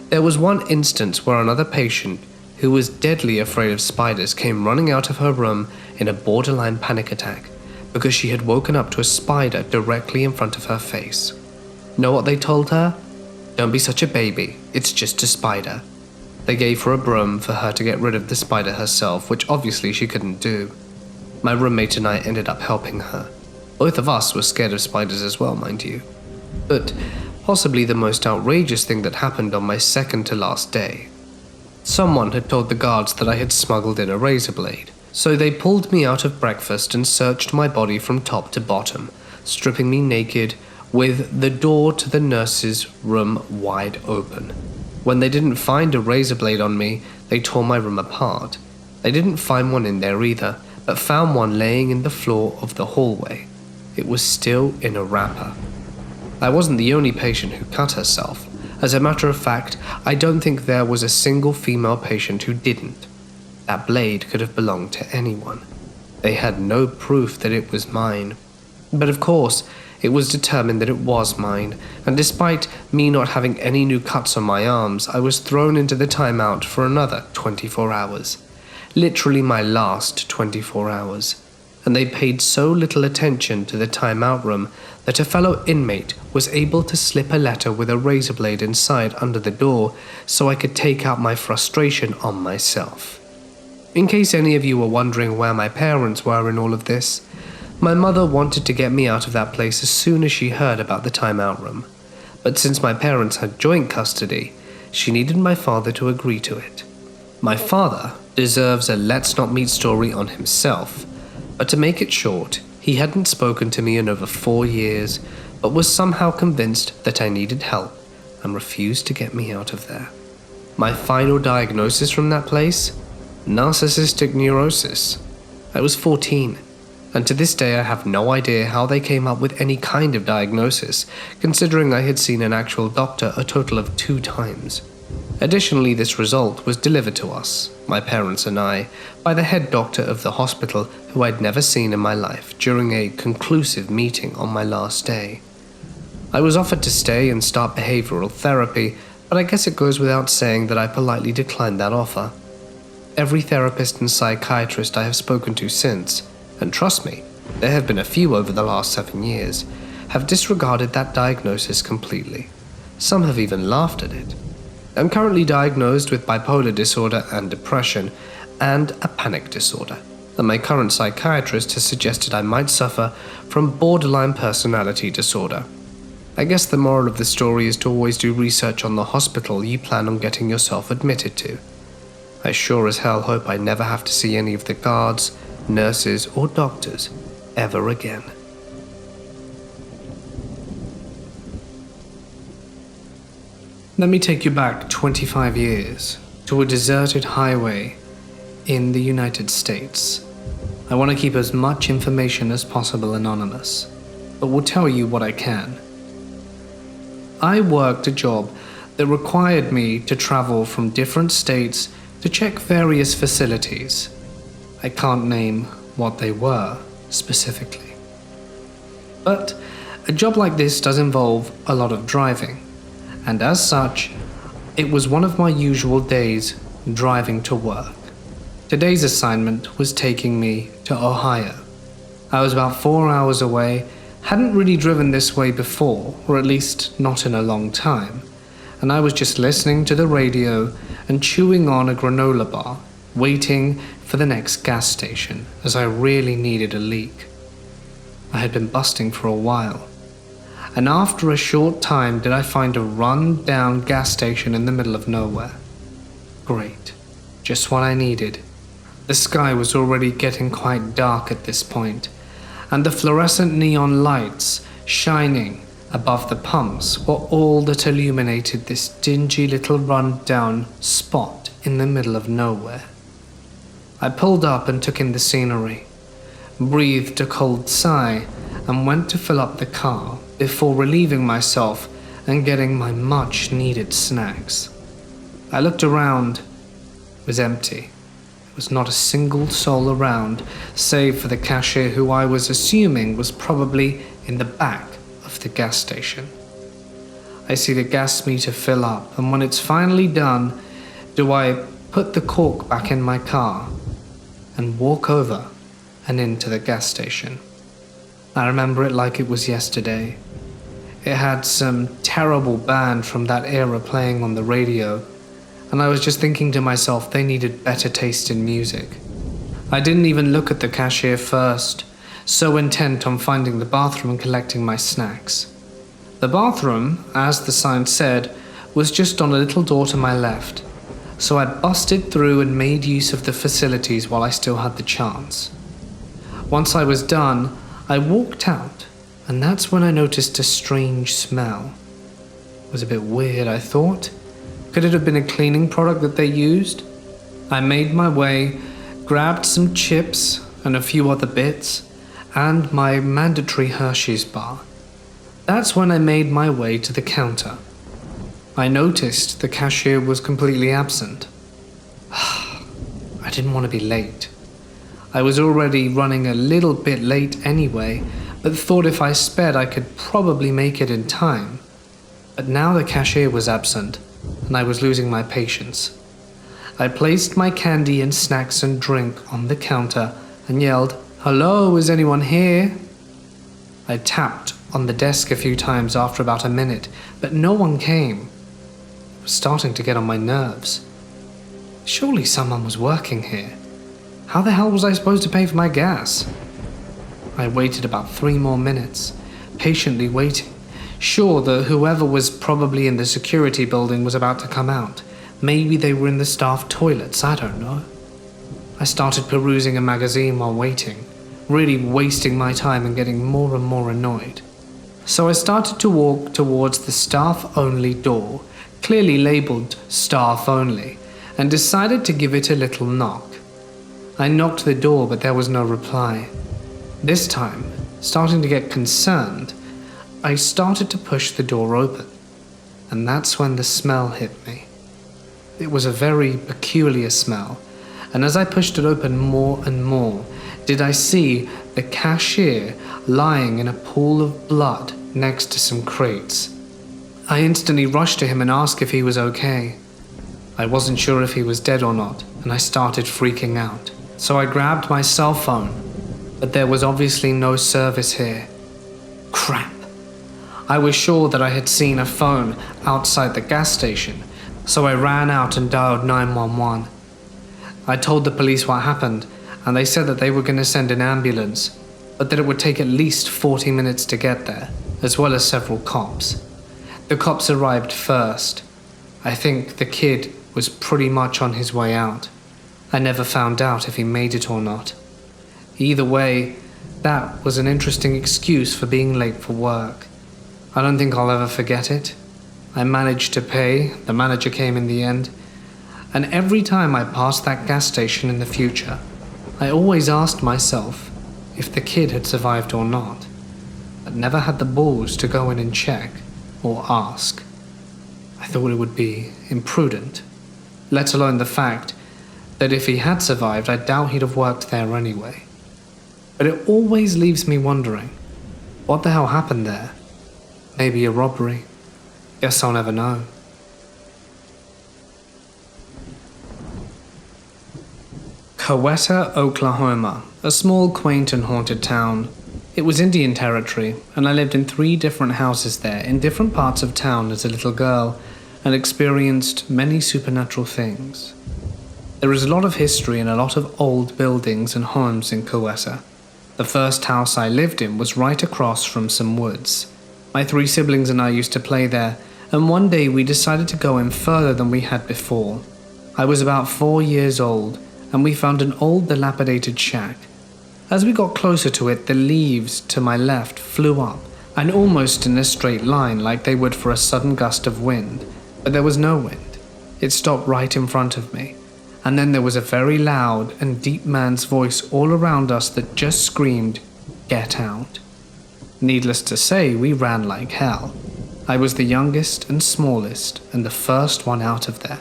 S1: There was one instance where another patient who was deadly afraid of spiders came running out of her room in a borderline panic attack because she had woken up to a spider directly in front of her face. Know what they told her? "Don't be such a baby, it's just a spider." They gave her a broom for her to get rid of the spider herself, which obviously she couldn't do. My roommate and I ended up helping her. Both of us were scared of spiders as well, mind you. But possibly the most outrageous thing that happened on my second to last day. Someone had told the guards that I had smuggled in a razor blade, so they pulled me out of breakfast and searched my body from top to bottom, stripping me naked, with the door to the nurse's room wide open. When they didn't find a razor blade on me, they tore my room apart. They didn't find one in there either, but found one laying in the floor of the hallway. It was still in a wrapper. I wasn't the only patient who cut herself. As a matter of fact, I don't think there was a single female patient who didn't. That blade could have belonged to anyone. They had no proof that it was mine. But of course, it was determined that it was mine, and despite me not having any new cuts on my arms, I was thrown into the timeout for another 24 hours. Literally my last 24 hours. And they paid so little attention to the timeout room that a fellow inmate was able to slip a letter with a razor blade inside under the door so I could take out my frustration on myself. In case any of you were wondering where my parents were in all of this, my mother wanted to get me out of that place as soon as she heard about the timeout room. But since my parents had joint custody, she needed my father to agree to it. My father deserves a let's not meet story on himself, but to make it short, he hadn't spoken to me in over 4 years, but was somehow convinced that I needed help and refused to get me out of there. My final diagnosis from that place? Narcissistic neurosis. I was 14, and to this day I have no idea how they came up with any kind of diagnosis, considering I had seen an actual doctor a total of 2 times. Additionally, this result was delivered to us, my parents and I, by the head doctor of the hospital who I'd never seen in my life during a conclusive meeting on my last day. I was offered to stay and start behavioral therapy, but I guess it goes without saying that I politely declined that offer. Every therapist and psychiatrist I have spoken to since, and trust me, there have been a few over the last 7 years, have disregarded that diagnosis completely. Some have even laughed at it. I'm currently diagnosed with bipolar disorder and depression, and a panic disorder, and my current psychiatrist has suggested I might suffer from borderline personality disorder. I guess the moral of the story is to always do research on the hospital you plan on getting yourself admitted to. I sure as hell hope I never have to see any of the guards, nurses, or doctors ever again. Let me take you back 25 years to a deserted highway in the United States. I want to keep as much information as possible anonymous, but will tell you what I can. I worked a job that required me to travel from different states to check various facilities. I can't name what they were specifically. But a job like this does involve a lot of driving. And as such, it was one of my usual days driving to work. Today's assignment was taking me to Ohio. I was about 4 hours away, hadn't really driven this way before, or at least not in a long time, and I was just listening to the radio and chewing on a granola bar, waiting for the next gas station, as I really needed a leak. I had been busting for a while. And after a short time did I find a run-down gas station in the middle of nowhere. Great. Just what I needed. The sky was already getting quite dark at this point, and the fluorescent neon lights shining above the pumps were all that illuminated this dingy little run-down spot in the middle of nowhere.
S2: I pulled up and took in the scenery, breathed a cold sigh, and went to fill up the car before relieving myself and getting my much-needed snacks. I looked around. It was empty. There was not a single soul around, save for the cashier who I was assuming was probably in the back of the gas station. I see the gas meter fill up, and when it's finally done, do I put the cork back in my car and walk over and into the gas station. I remember it like it was yesterday. It had some terrible band from that era playing on the radio, and I was just thinking to myself they needed better taste in music. I didn't even look at the cashier first, so intent on finding the bathroom and collecting my snacks. The bathroom, as the sign said, was just on a little door to my left, so I busted through and made use of the facilities while I still had the chance. Once I was done, I walked out, and that's when I noticed a strange smell. It was a bit weird, I thought. Could it have been a cleaning product that they used? I made my way, grabbed some chips and a few other bits, and my mandatory Hershey's bar. That's when I made my way to the counter. I noticed the cashier was completely absent. I didn't want to be late. I was already running a little bit late anyway, but thought if I sped I could probably make it in time. But now the cashier was absent, and I was losing my patience. I placed my candy and snacks and drink on the counter and yelled, "Hello, is anyone here?" I tapped on the desk a few times after about a minute, but no one came. It was starting to get on my nerves. Surely someone was working here. How the hell was I supposed to pay for my gas? I waited about 3 more minutes, patiently waiting, sure that whoever was probably in the security building was about to come out. Maybe they were in the staff toilets, I don't know. I started perusing a magazine while waiting, really wasting my time and getting more and more annoyed. So I started to walk towards the staff-only door, clearly labeled staff only, and decided to give it a little knock. I knocked the door, but there was no reply. This time, starting to get concerned, I started to push the door open, and that's when the smell hit me. It was a very peculiar smell, and as I pushed it open more and more, did I see the cashier lying in a pool of blood next to some crates. I instantly rushed to him and asked if he was okay. I wasn't sure if he was dead or not, and I started freaking out. So I grabbed my cell phone, but there was obviously no service here. Crap. I was sure that I had seen a phone outside the gas station, so I ran out and dialed 911. I told the police what happened, and they said that they were going to send an ambulance, but that it would take at least 40 minutes to get there, as well as several cops. The cops arrived first. I think the kid was pretty much on his way out. I never found out if he made it or not. Either way, that was an interesting excuse for being late for work. I don't think I'll ever forget it. I managed to pay, the manager came in the end, and every time I passed that gas station in the future, I always asked myself if the kid had survived or not, but never had the balls to go in and check or ask. I thought it would be imprudent, let alone the fact that if he had survived, I doubt he'd have worked there anyway. But it always leaves me wondering, what the hell happened there? Maybe a robbery. Guess I'll never know. Coweta, Oklahoma, a small, quaint and haunted town. It was Indian territory, and I lived in 3 different houses there in different parts of town as a little girl, and experienced many supernatural things. There is a lot of history and a lot of old buildings and homes in Coweta. The first house I lived in was right across from some woods. My 3 siblings and I used to play there, and one day we decided to go in further than we had before. I was about 4 years old, and we found an old dilapidated shack. As we got closer to it, the leaves to my left flew up, and almost in a straight line like they would for a sudden gust of wind, but there was no wind. It stopped right in front of me, and then there was a very loud and deep man's voice all around us that just screamed, "Get out." Needless to say, we ran like hell. I was the youngest and smallest and the first one out of there.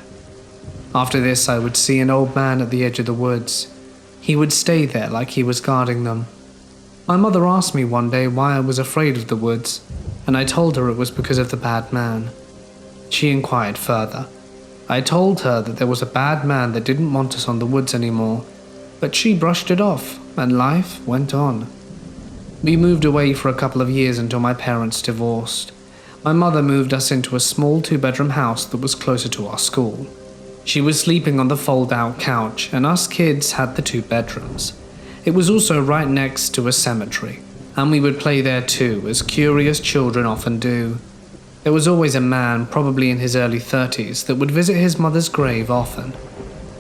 S2: After this, I would see an old man at the edge of the woods. He would stay there like he was guarding them. My mother asked me one day why I was afraid of the woods, and I told her it was because of the bad man. She inquired further. I told her that there was a bad man that didn't want us on the woods anymore, but she brushed it off, and life went on. We moved away for a couple of years until my parents divorced. My mother moved us into a small 2-bedroom house that was closer to our school. She was sleeping on the fold-out couch, and us kids had the 2 bedrooms. It was also right next to a cemetery, and we would play there too, as curious children often do. There was always a man, probably in his early 30s, that would visit his mother's grave often.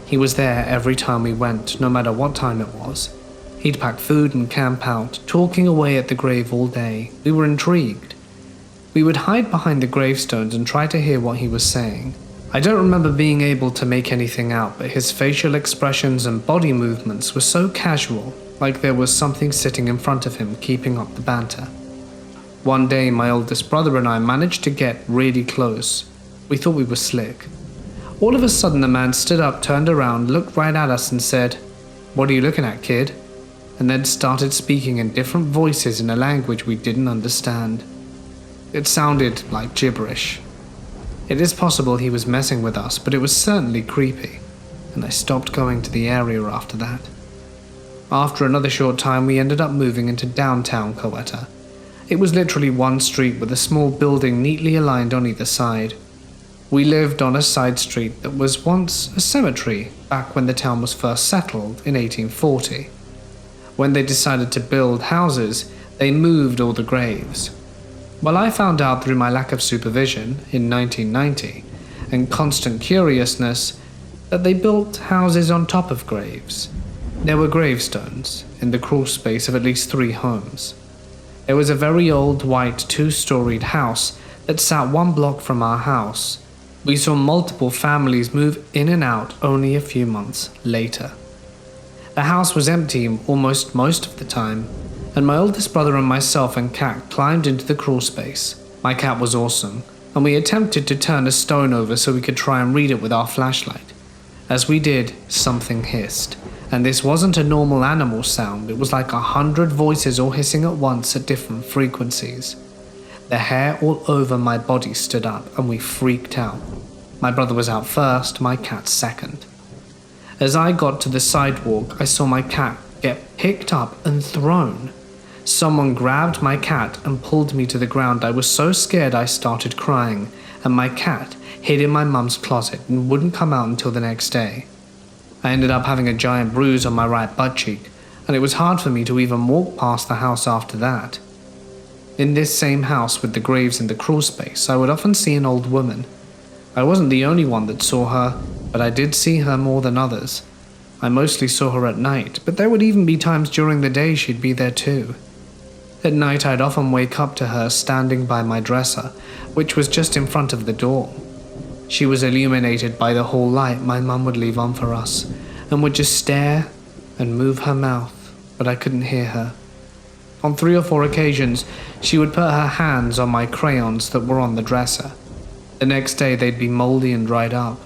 S2: He was there every time we went, no matter what time it was. He'd pack food and camp out, talking away at the grave all day. We were intrigued. We would hide behind the gravestones and try to hear what he was saying. I don't remember being able to make anything out, but his facial expressions and body movements were so casual, like there was something sitting in front of him keeping up the banter. One day, my oldest brother and I managed to get really close. We thought we were slick. All of a sudden, the man stood up, turned around, looked right at us and said, "What are you looking at, kid?" And then started speaking in different voices in a language we didn't understand. It sounded like gibberish. It is possible he was messing with us, but it was certainly creepy, and I stopped going to the area after that. After another short time, we ended up moving into downtown Coweta. It was literally one street with a small building neatly aligned on either side. We lived on a side street that was once a cemetery back when the town was first settled in 1840. When they decided to build houses, they moved all the graves. Well, I found out through my lack of supervision in 1990 and constant curiousness that they built houses on top of graves. There were gravestones in the crawl space of at least 3 homes. There was a very old white 2-storied house that sat 1 block from our house. We saw multiple families move in and out only a few months later. The house was empty almost most of the time, and my oldest brother and myself and cat climbed into the crawl space. My cat was awesome, and we attempted to turn a stone over so we could try and read it with our flashlight. As we did, something hissed, and this wasn't a normal animal sound. It was like 100 voices all hissing at once at different frequencies. The hair all over my body stood up, and we freaked out. My brother was out first, my cat second. As I got to the sidewalk, I saw my cat get picked up and thrown. Someone grabbed my cat and pulled me to the ground. I was so scared I started crying, and my cat hid in my mum's closet and wouldn't come out until the next day. I ended up having a giant bruise on my right butt cheek, and it was hard for me to even walk past the house after that. In this same house with the graves in the crawl space, I would often see an old woman. I wasn't the only one that saw her, but I did see her more than others. I mostly saw her at night, but there would even be times during the day she'd be there too. At night, I'd often wake up to her standing by my dresser, which was just in front of the door. She was illuminated by the hall light my mum would leave on for us, and would just stare and move her mouth, but I couldn't hear her. On 3 or 4 occasions, she would put her hands on my crayons that were on the dresser. The next day, they'd be moldy and dried up.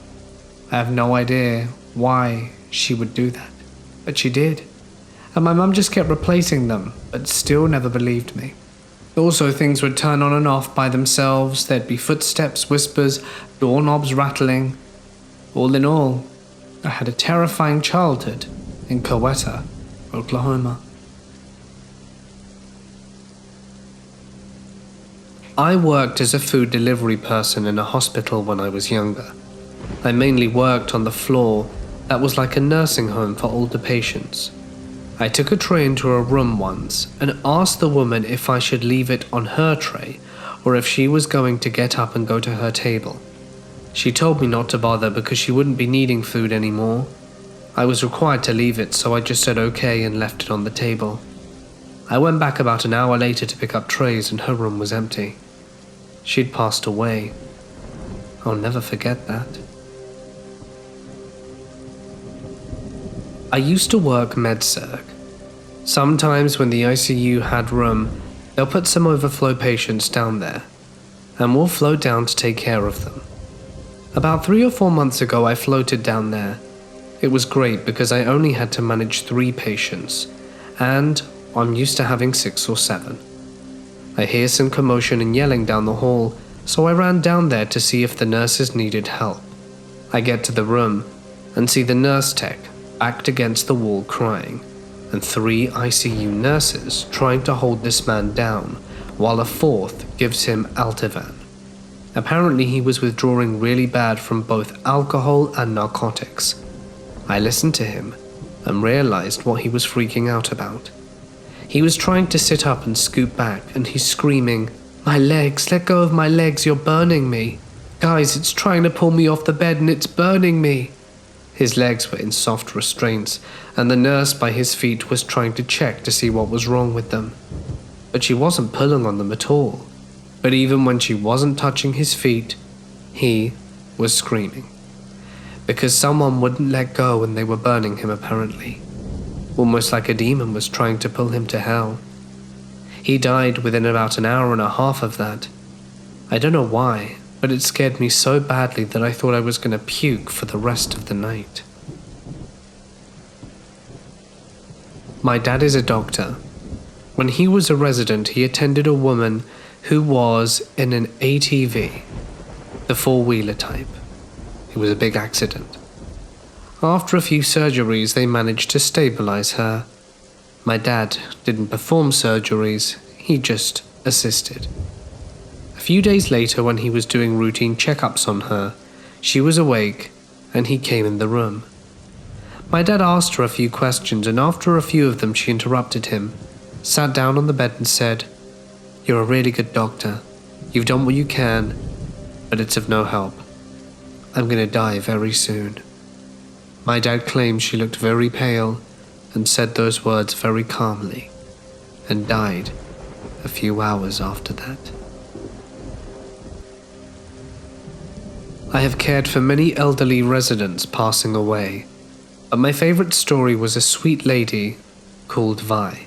S2: I have no idea why she would do that, but she did. And my mum just kept replacing them, but still never believed me. Also, things would turn on and off by themselves. There'd be footsteps, whispers, doorknobs rattling. All in all, I had a terrifying childhood in Coweta, Oklahoma. I worked as a food delivery person in a hospital when I was younger. I mainly worked on the floor that was like a nursing home for older patients. I took a tray into a room once and asked the woman if I should leave it on her tray or if she was going to get up and go to her table. She told me not to bother because she wouldn't be needing food anymore. I was required to leave it, so I just said okay and left it on the table. I went back about an hour later to pick up trays and her room was empty. She'd passed away. I'll never forget that.
S1: I used to work med-surg. Sometimes when the ICU had room, they'll put some overflow patients down there, and we'll float down to take care of them. About 3 or 4 months ago, I floated down there. It was great because I only had to manage 3 patients, and I'm used to having 6 or 7. I hear some commotion and yelling down the hall, so I ran down there to see if the nurses needed help. I get to the room and see the nurse tech backed against the wall crying, and 3 ICU nurses trying to hold this man down, while a 4th gives him Altivan. Apparently he was withdrawing really bad from both alcohol and narcotics. I listened to him and realized what he was freaking out about. He was trying to sit up and scoot back, and he's screaming, "My legs, let go of my legs, you're burning me. Guys, it's trying to pull me off the bed and it's burning me." His legs were in soft restraints, and the nurse by his feet was trying to check to see what was wrong with them. But she wasn't pulling on them at all. But even when she wasn't touching his feet, he was screaming. Because someone wouldn't let go and they were burning him apparently. Almost like a demon was trying to pull him to hell. He died within about an hour and a half of that. I don't know why, but it scared me so badly that I thought I was going to puke for the rest of the night. My dad is a doctor. When he was a resident, he attended a woman who was in an ATV, the 4-wheeler type. It was a big accident. After a few surgeries, they managed to stabilize her. My dad didn't perform surgeries, he just assisted. A few days later, when he was doing routine checkups on her, she was awake and he came in the room. My dad asked her a few questions, and after a few of them she interrupted him, sat down on the bed and said, "You're a really good doctor. You've done what you can, but it's of no help. I'm going to die very soon." My dad claimed she looked very pale and said those words very calmly, and died a few hours after that. I have cared for many elderly residents passing away, but my favorite story was a sweet lady called Vi.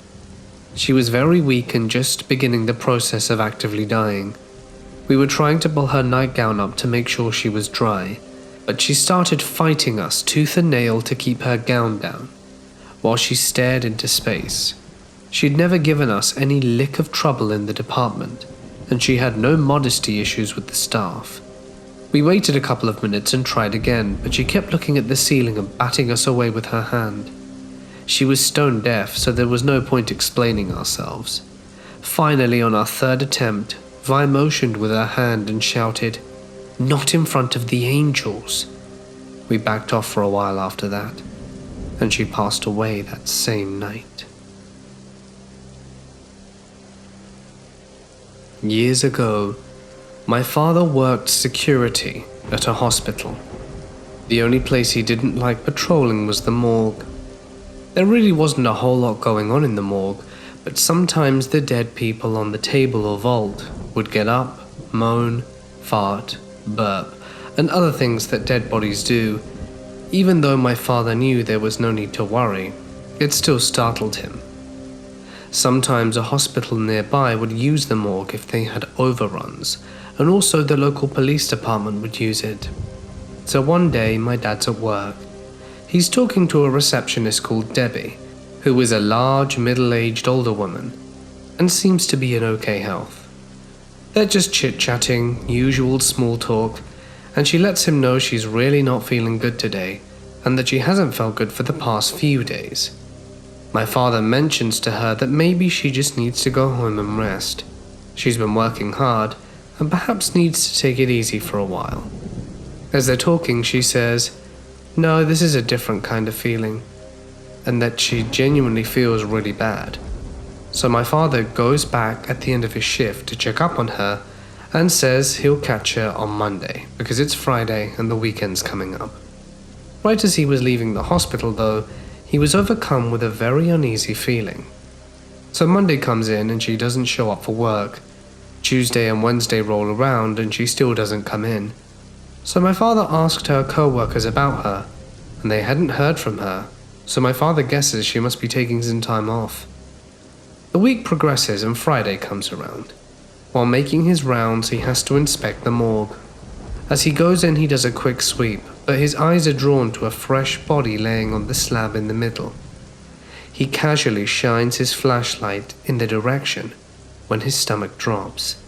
S1: She was very weak and just beginning the process of actively dying. We were trying to pull her nightgown up to make sure she was dry, but she started fighting us tooth and nail to keep her gown down, while she stared into space. She'd never given us any lick of trouble in the department, and she had no modesty issues with the staff. We waited a couple of minutes and tried again, but she kept looking at the ceiling and batting us away with her hand. She was stone deaf, so there was no point explaining ourselves. Finally, on our 3rd attempt, Vi motioned with her hand and shouted, "Not in front of the angels." We backed off for a while after that, and she passed away that same night. Years ago, my father worked security at a hospital. The only place he didn't like patrolling was the morgue. There really wasn't a whole lot going on in the morgue, but sometimes the dead people on the table or vault would get up, moan, fart, burp, and other things that dead bodies do. Even though my father knew there was no need to worry, it still startled him. Sometimes a hospital nearby would use the morgue if they had overruns, and also the local police department would use it. So one day my dad's at work. He's talking to a receptionist called Debbie, who is a large, middle-aged older woman, and seems to be in okay health. They're just chit-chatting, usual small talk, and she lets him know she's really not feeling good today, and that she hasn't felt good for the past few days. My father mentions to her that maybe she just needs to go home and rest. She's been working hard, and perhaps needs to take it easy for a while. As they're talking, she says, "No, this is a different kind of feeling," and that she genuinely feels really bad. So my father goes back at the end of his shift to check up on her and says he'll catch her on Monday because it's Friday and the weekend's coming up. Right as he was leaving the hospital though, he was overcome with a very uneasy feeling. So Monday comes in and she doesn't show up for work. Tuesday and Wednesday roll around and she still doesn't come in. So my father asked her co-workers about her, and they hadn't heard from her, so my father guesses she must be taking some time off. The week progresses and Friday comes around. While making his rounds, he has to inspect the morgue. As he goes in, he does a quick sweep, but his eyes are drawn to a fresh body laying on the slab in the middle. He casually shines his flashlight in the direction when his stomach drops.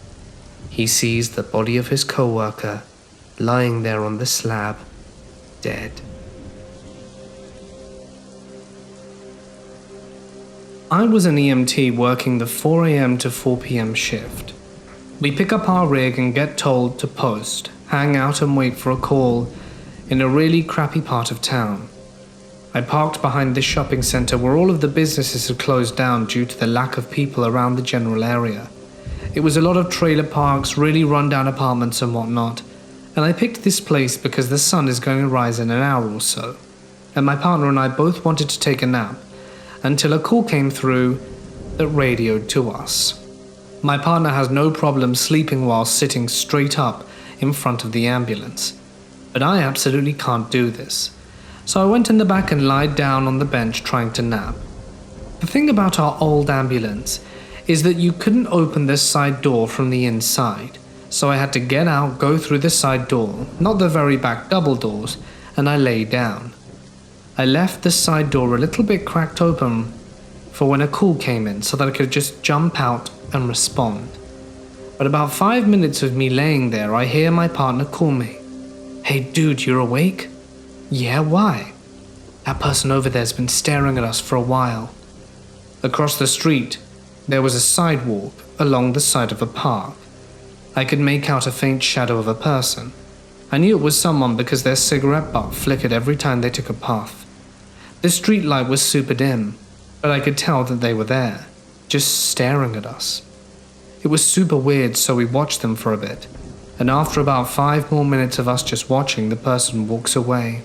S1: He sees the body of his co-worker lying there on the slab, dead. I was an EMT working the 4 a.m. to 4 p.m. shift. We pick up our rig and get told to post, hang out and wait for a call in a really crappy part of town. I parked behind this shopping center where all of the businesses had closed down due to the lack of people around the general area. It was a lot of trailer parks, really run-down apartments and whatnot, and I picked this place because the sun is going to rise in an hour or so, and my partner and I both wanted to take a nap, until a call came through that radioed to us. My partner has no problem sleeping while sitting straight up in front of the ambulance, but I absolutely can't do this. So I went in the back and lied down on the bench trying to nap. The thing about our old ambulance is that you couldn't open this side door from the inside, so I had to get out, go through the side door, not the very back double doors, and I lay down. I left the side door a little bit cracked open for when a call came in so that I could just jump out and respond. But about 5 minutes of me laying there, I hear my partner call me. "Hey dude, you're awake?" "Yeah, why?" "That person over there's been staring at us for a while." Across the street, there was a sidewalk along the side of a park. I could make out a faint shadow of a person. I knew it was someone because their cigarette butt flickered every time they took a puff. The street light was super dim, but I could tell that they were there, just staring at us. It was super weird, so we watched them for a bit, and after about 5 more minutes of us just watching, the person walks away.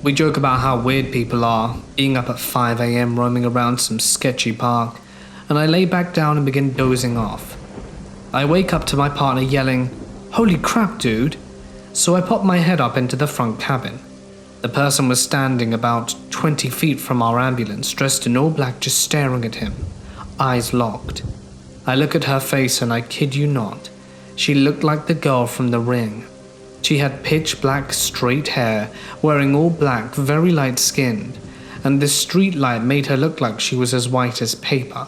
S1: We joke about how weird people are, being up at 5 a.m. roaming around some sketchy park, and I lay back down and begin dozing off. I wake up to my partner yelling, "Holy crap, dude!" So I pop my head up into the front cabin. The person was standing about 20 feet from our ambulance, dressed in all black, just staring at him, eyes locked. I look at her face and I kid you not, she looked like the girl from The Ring. She had pitch black straight hair, wearing all black, very light skinned, and the street light made her look like she was as white as paper.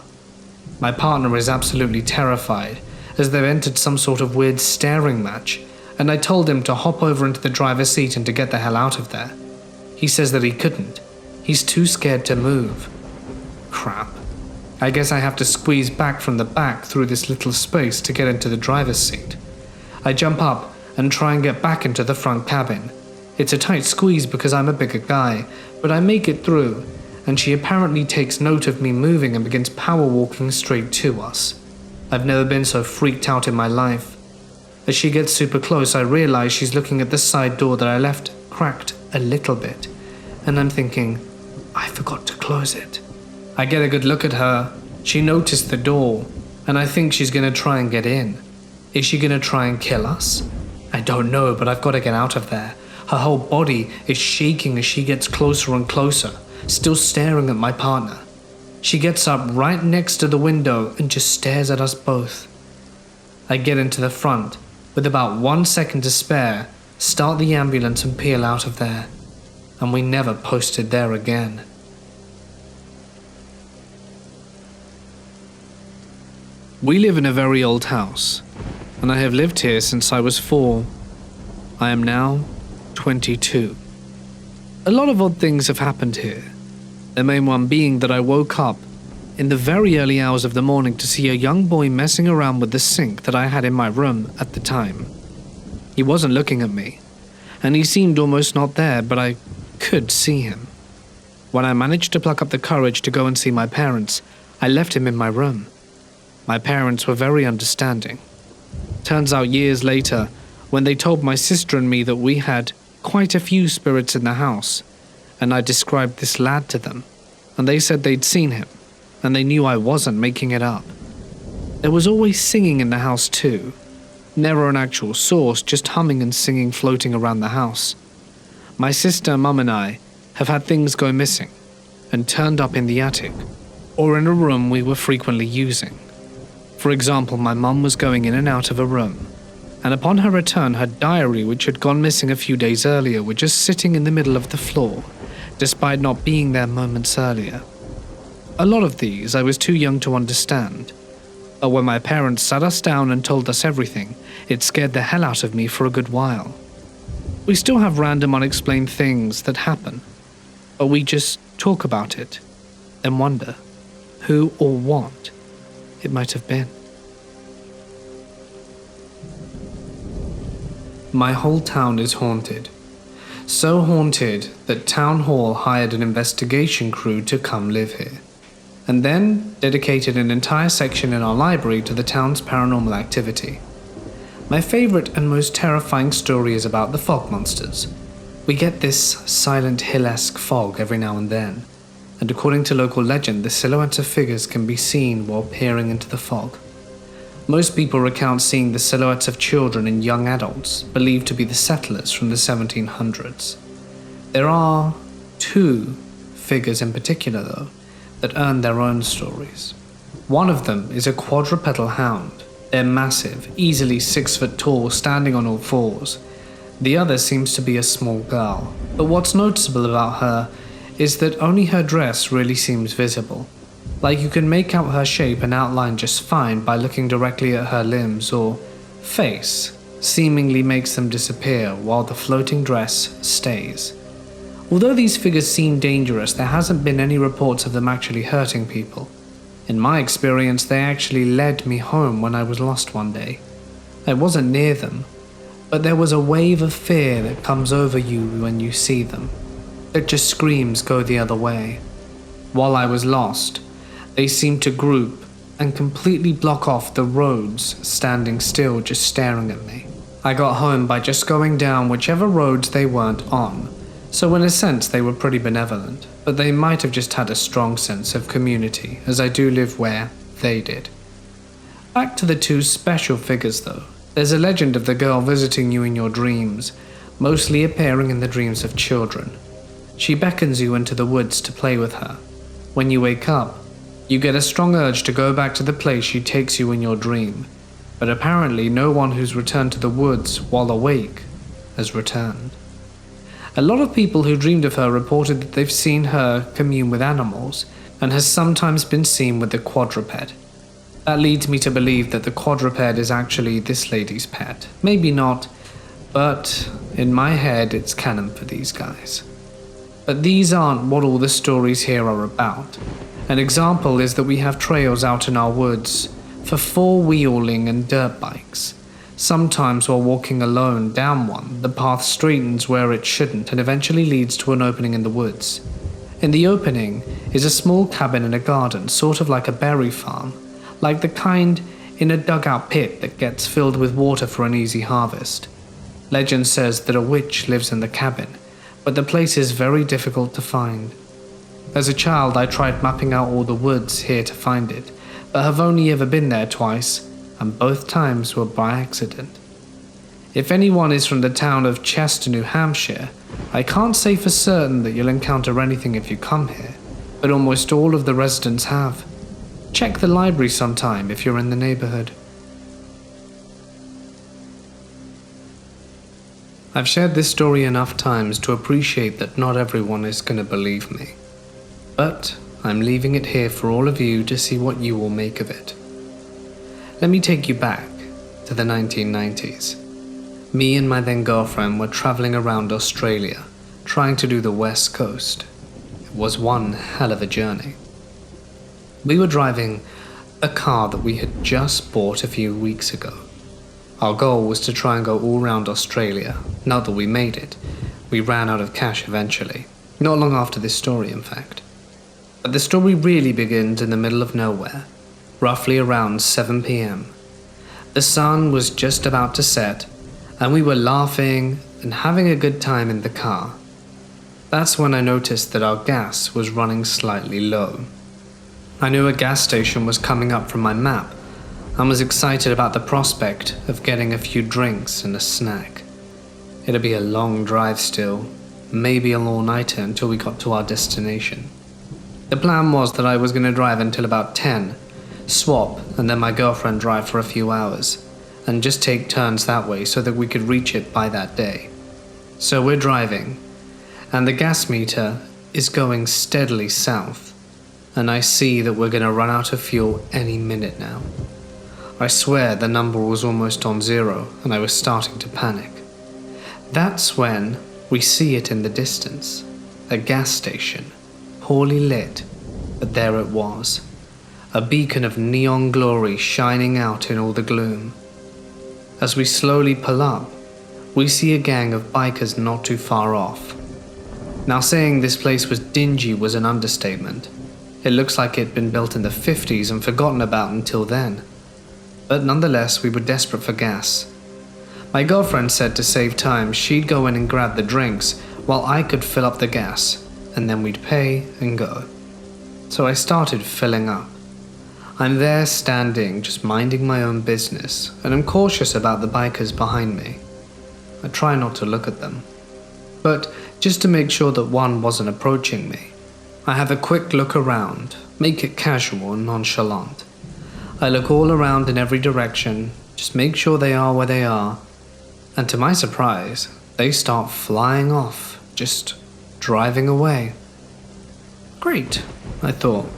S1: My partner is absolutely terrified, as they've entered some sort of weird staring match, and I told him to hop over into the driver's seat and to get the hell out of there. He says that he couldn't. He's too scared to move. Crap. I guess I have to squeeze back from the back through this little space to get into the driver's seat. I jump up and try and get back into the front cabin. It's a tight squeeze because I'm a bigger guy, but I make it through, and she apparently takes note of me moving and begins power walking straight to us. I've never been so freaked out in my life. As she gets super close, I realize she's looking at the side door that I left cracked a little bit, and I'm thinking, I forgot to close it. I get a good look at her. She noticed the door, and I think she's gonna try and get in. Is she gonna try and kill us? I don't know, but I've got to get out of there. Her whole body is shaking as she gets closer and closer, still staring at my partner. She gets up right next to the window and just stares at us both. I get into the front, with about 1 second to spare, start the ambulance and peel out of there. And we never posted there again. We live in a very old house, and I have lived here since I was 4. I am now 22. A lot of odd things have happened here. The main one being that I woke up in the very early hours of the morning to see a young boy messing around with the sink that I had in my room at the time. He wasn't looking at me, and he seemed almost not there, but I could see him. When I managed to pluck up the courage to go and see my parents, I left him in my room. My parents were very understanding. Turns out years later, when they told my sister and me that we had quite a few spirits in the house, and I described this lad to them, and they said they'd seen him, and they knew I wasn't making it up. There was always singing in the house too. Never an actual source, just humming and singing floating around the house. My sister, mum and I have had things go missing,
S2: and turned up in the attic, or in a room we were frequently using. For example, my mum was going in and out of a room, and upon her return her diary, which had gone missing a few days earlier, were just sitting in the middle of the floor, despite not being there moments earlier. A lot of these I was too young to understand, but when my parents sat us down and told us everything, it scared the hell out of me for a good while. We still have random unexplained things that happen, but we just talk about it and wonder who or what it might have been.
S1: My whole town is haunted. So haunted that Town Hall hired an investigation crew to come live here, and then dedicated an entire section in our library to the town's paranormal activity. My favorite and most terrifying story is about the fog monsters. We get this Silent Hill-esque fog every now and then, and according to local legend, the silhouettes of figures can be seen while peering into the fog. Most people recount seeing the silhouettes of children and young adults, believed to be the settlers from the 1700s. There are two figures in particular, though, that earn their own stories. One of them is a quadrupedal hound. They're massive, easily 6 foot tall, standing on all fours. The other seems to be a small girl, but what's noticeable about her is that only her dress really seems visible. Like you can make out her shape and outline just fine by looking directly at her limbs or face, seemingly makes them disappear while the floating dress stays. Although these figures seem dangerous, there hasn't been any reports of them actually hurting people. In my experience, they actually led me home when I was lost one day. I wasn't near them, but there was a wave of fear that comes over you when you see them. It just screams go the other way. While I was lost, they seemed to group and completely block off the roads, standing still just staring at me. I got home by just going down whichever roads they weren't on, so in a sense they were pretty benevolent, but they might have just had a strong sense of community, as I do live where they did. Back to the two special figures though. There's a legend of the girl visiting you in your dreams, mostly appearing in the dreams of children. She beckons you into the woods to play with her. When you wake up, you get a strong urge to go back to the place she takes you in your dream, but apparently no one who's returned to the woods while awake has returned. A lot of people who dreamed of her reported that they've seen her commune with animals, and has sometimes been seen with the quadruped. That leads me to believe that the quadruped is actually this lady's pet. Maybe not, but in my head it's canon for these guys. But these aren't what all the stories here are about. An example is that we have trails out in our woods for four-wheeling and dirt bikes. Sometimes while walking alone down one, the path straightens where it shouldn't and eventually leads to an opening in the woods. In the opening is a small cabin in a garden, sort of like a berry farm, like the kind in a dugout pit that gets filled with water for an easy harvest. Legend says that a witch lives in the cabin, but the place is very difficult to find. As a child, I tried mapping out all the woods here to find it, but have only ever been there twice, and both times were by accident. If anyone is from the town of Chester, New Hampshire, I can't say for certain that you'll encounter anything if you come here, but almost all of the residents have. Check the library sometime if you're in the neighborhood. I've shared this story enough times to appreciate that not everyone is going to believe me. But I'm leaving it here for all of you to see what you will make of it. Let me take you back to the 1990s. Me and my then girlfriend were traveling around Australia, trying to do the West Coast. It was one hell of a journey. We were driving a car that we had just bought a few weeks ago. Our goal was to try and go all around Australia. Now that we made it, we ran out of cash eventually. Not long after this story, in fact. But the story really begins in the middle of nowhere, roughly around 7 p.m. The sun was just about to set, and we were laughing and having a good time in the car. That's when I noticed that our gas was running slightly low. I knew a gas station was coming up from my map, and was excited about the prospect of getting a few drinks and a snack. It'd be a long drive still, maybe an all-nighter until we got to our destination. The plan was that I was going to drive until about 10, swap, and then my girlfriend drive for a few hours, and just take turns that way so that we could reach it by that day. So we're driving, and the gas meter is going steadily south, and I see that we're going to run out of fuel any minute now. I swear the number was almost on 0, and I was starting to panic. That's when we see it in the distance, a gas station, poorly lit, but there it was, a beacon of neon glory shining out in all the gloom. As we slowly pull up, we see a gang of bikers not too far off. Now, saying this place was dingy was an understatement. It looks like it'd been built in the 50s and forgotten about until then. But nonetheless, we were desperate for gas. My girlfriend said to save time, she'd go in and grab the drinks while I could fill up the gas, and then we'd pay and go. So I started filling up. I'm there standing, just minding my own business, and I'm cautious about the bikers behind me. I try not to look at them. But just to make sure that one wasn't approaching me, I have a quick look around, make it casual and nonchalant. I look all around in every direction, just make sure they are where they are, and to my surprise, they start flying off, just driving away. Great, I thought.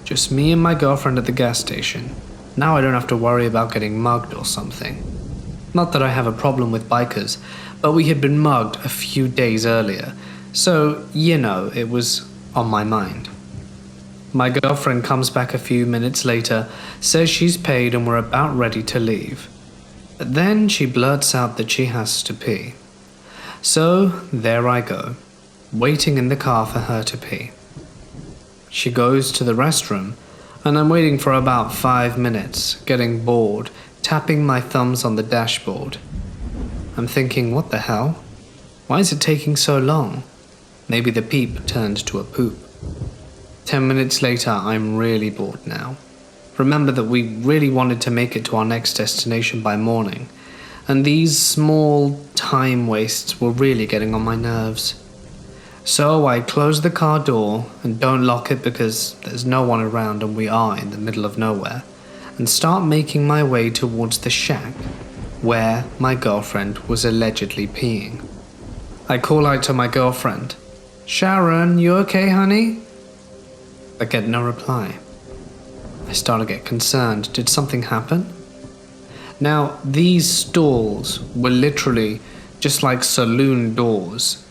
S1: Just me and my girlfriend at the gas station. Now I don't have to worry about getting mugged or something. Not that I have a problem with bikers, but we had been mugged a few days earlier, so, it was on my mind. My girlfriend comes back a few minutes later, says she's paid and we're about ready to leave. But then she blurts out that she has to pee. So there I go, waiting in the car for her to pee. She goes to the restroom, and I'm waiting for about 5 minutes, getting bored, tapping my thumbs on the dashboard. I'm thinking, what the hell? Why is it taking so long? Maybe the peep turned to a poop. 10 minutes later, I'm really bored now. Remember that we really wanted to make it to our next destination by morning, and these small time wastes were really getting on my nerves. So I close the car door and don't lock it because there's no one around and we are in the middle of nowhere, and start making my way towards the shack where my girlfriend was allegedly peeing. I call out to my girlfriend, "Sharon, you okay, honey?" I get no reply. I start to get concerned. Did something happen? Now, these stalls were literally just like saloon doors,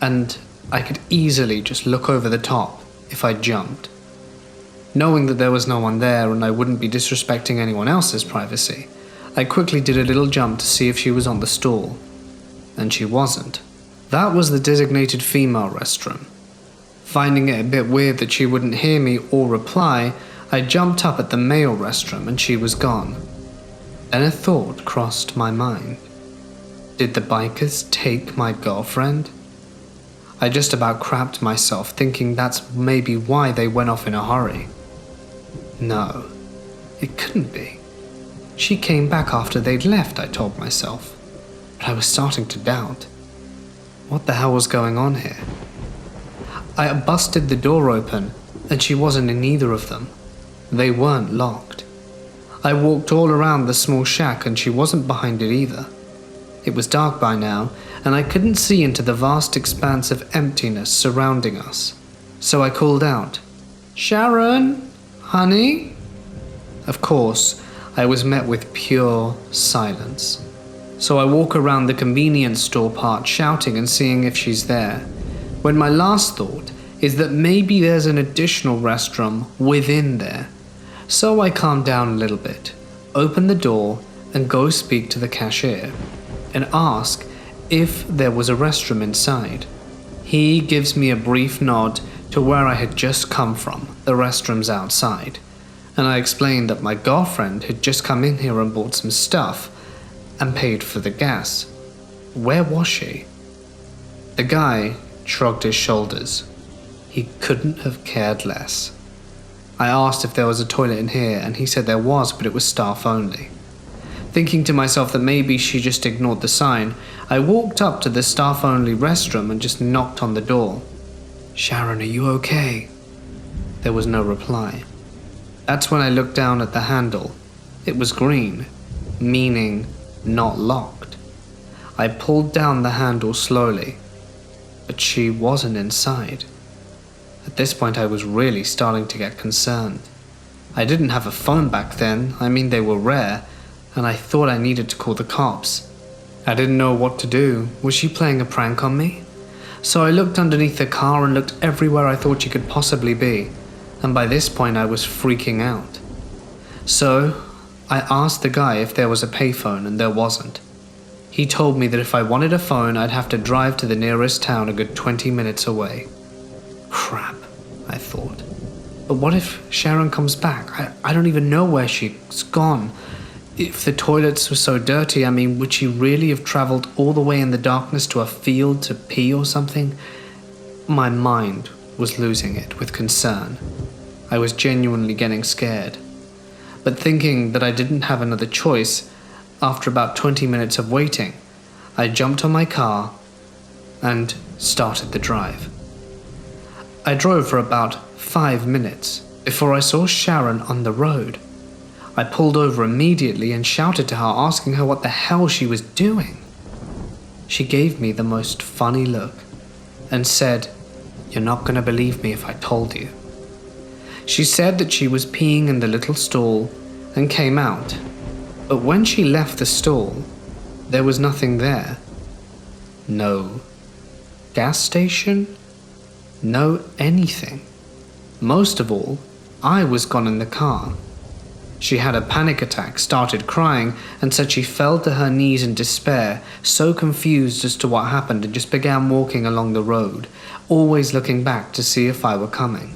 S1: and I could easily just look over the top if I jumped. Knowing that there was no one there and I wouldn't be disrespecting anyone else's privacy, I quickly did a little jump to see if she was on the stall. And she wasn't. That was the designated female restroom. Finding it a bit weird that she wouldn't hear me or reply, I jumped up at the male restroom and she was gone. Then a thought crossed my mind. Did the bikers take my girlfriend? I just about crapped myself, thinking that's maybe why they went off in a hurry. No, it couldn't be. She came back after they'd left, I told myself. But I was starting to doubt. What the hell was going on here? I busted the door open, and she wasn't in either of them. They weren't locked. I walked all around the small shack and she wasn't behind it either. It was dark by now, and I couldn't see into the vast expanse of emptiness surrounding us. So I called out, "Sharon, honey?" Of course, I was met with pure silence. So I walk around the convenience store part shouting and seeing if she's there, when my last thought is that maybe there's an additional restroom within there. So I calm down a little bit, open the door and go speak to the cashier and ask if there was a restroom inside. He gives me a brief nod to where I had just come from, the restrooms outside, and I explained that my girlfriend had just come in here and bought some stuff and paid for the gas. Where was she? The guy shrugged his shoulders. He couldn't have cared less. I asked if there was a toilet in here and he said there was, but it was staff only. Thinking to myself that maybe she just ignored the sign, I walked up to the staff-only restroom and just knocked on the door. "Sharon, are you okay?"
S2: There was no reply. That's when I looked down at the handle. It was green, meaning not locked. I pulled down the handle slowly, but she wasn't inside. At this point, I was really starting to get concerned. I didn't have a phone back then, they were rare, and I thought I needed to call the cops. I didn't know what to do. Was she playing a prank on me? So I looked underneath the car and looked everywhere I thought she could possibly be, and by this point I was freaking out. So I asked the guy if there was a payphone, and there wasn't. He told me that if I wanted a phone, I'd have to drive to the nearest town a good 20 minutes away. Crap, I thought. But what if Sharon comes back? I don't even know where she's gone. If the toilets were so dirty, would she really have traveled all the way in the darkness to a field to pee or something? My mind was losing it with concern. I was genuinely getting scared. But thinking that I didn't have another choice, after about 20 minutes of waiting, I jumped on my car and started the drive. I drove for about 5 minutes before I saw Sharon on the road. I pulled over immediately and shouted to her, asking her what the hell she was doing. She gave me the most funny look and said, "You're not going to believe me if I told you." She said that she was peeing in the little stall and came out, but when she left the stall, there was nothing there. No gas station, no anything. Most of all, I was gone in the car. She had a panic attack, started crying, and said she fell to her knees in despair, so confused as to what happened, and just began walking along the road, always looking back to see if I were coming.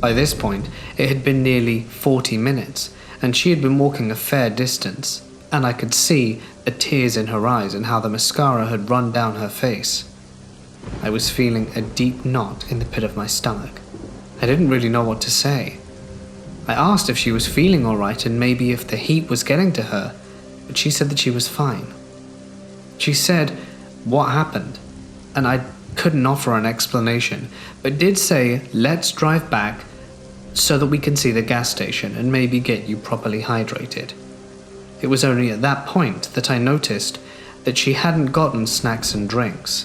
S2: By this point, it had been nearly 40 minutes, and she had been walking a fair distance, and I could see the tears in her eyes and how the mascara had run down her face. I was feeling a deep knot in the pit of my stomach. I didn't really know what to say. I asked if she was feeling all right and maybe if the heat was getting to her, but she said that she was fine. She said what happened, and I couldn't offer an explanation, but did say, "Let's drive back so that we can see the gas station and maybe get you properly hydrated." It was only at that point that I noticed that she hadn't gotten snacks and drinks.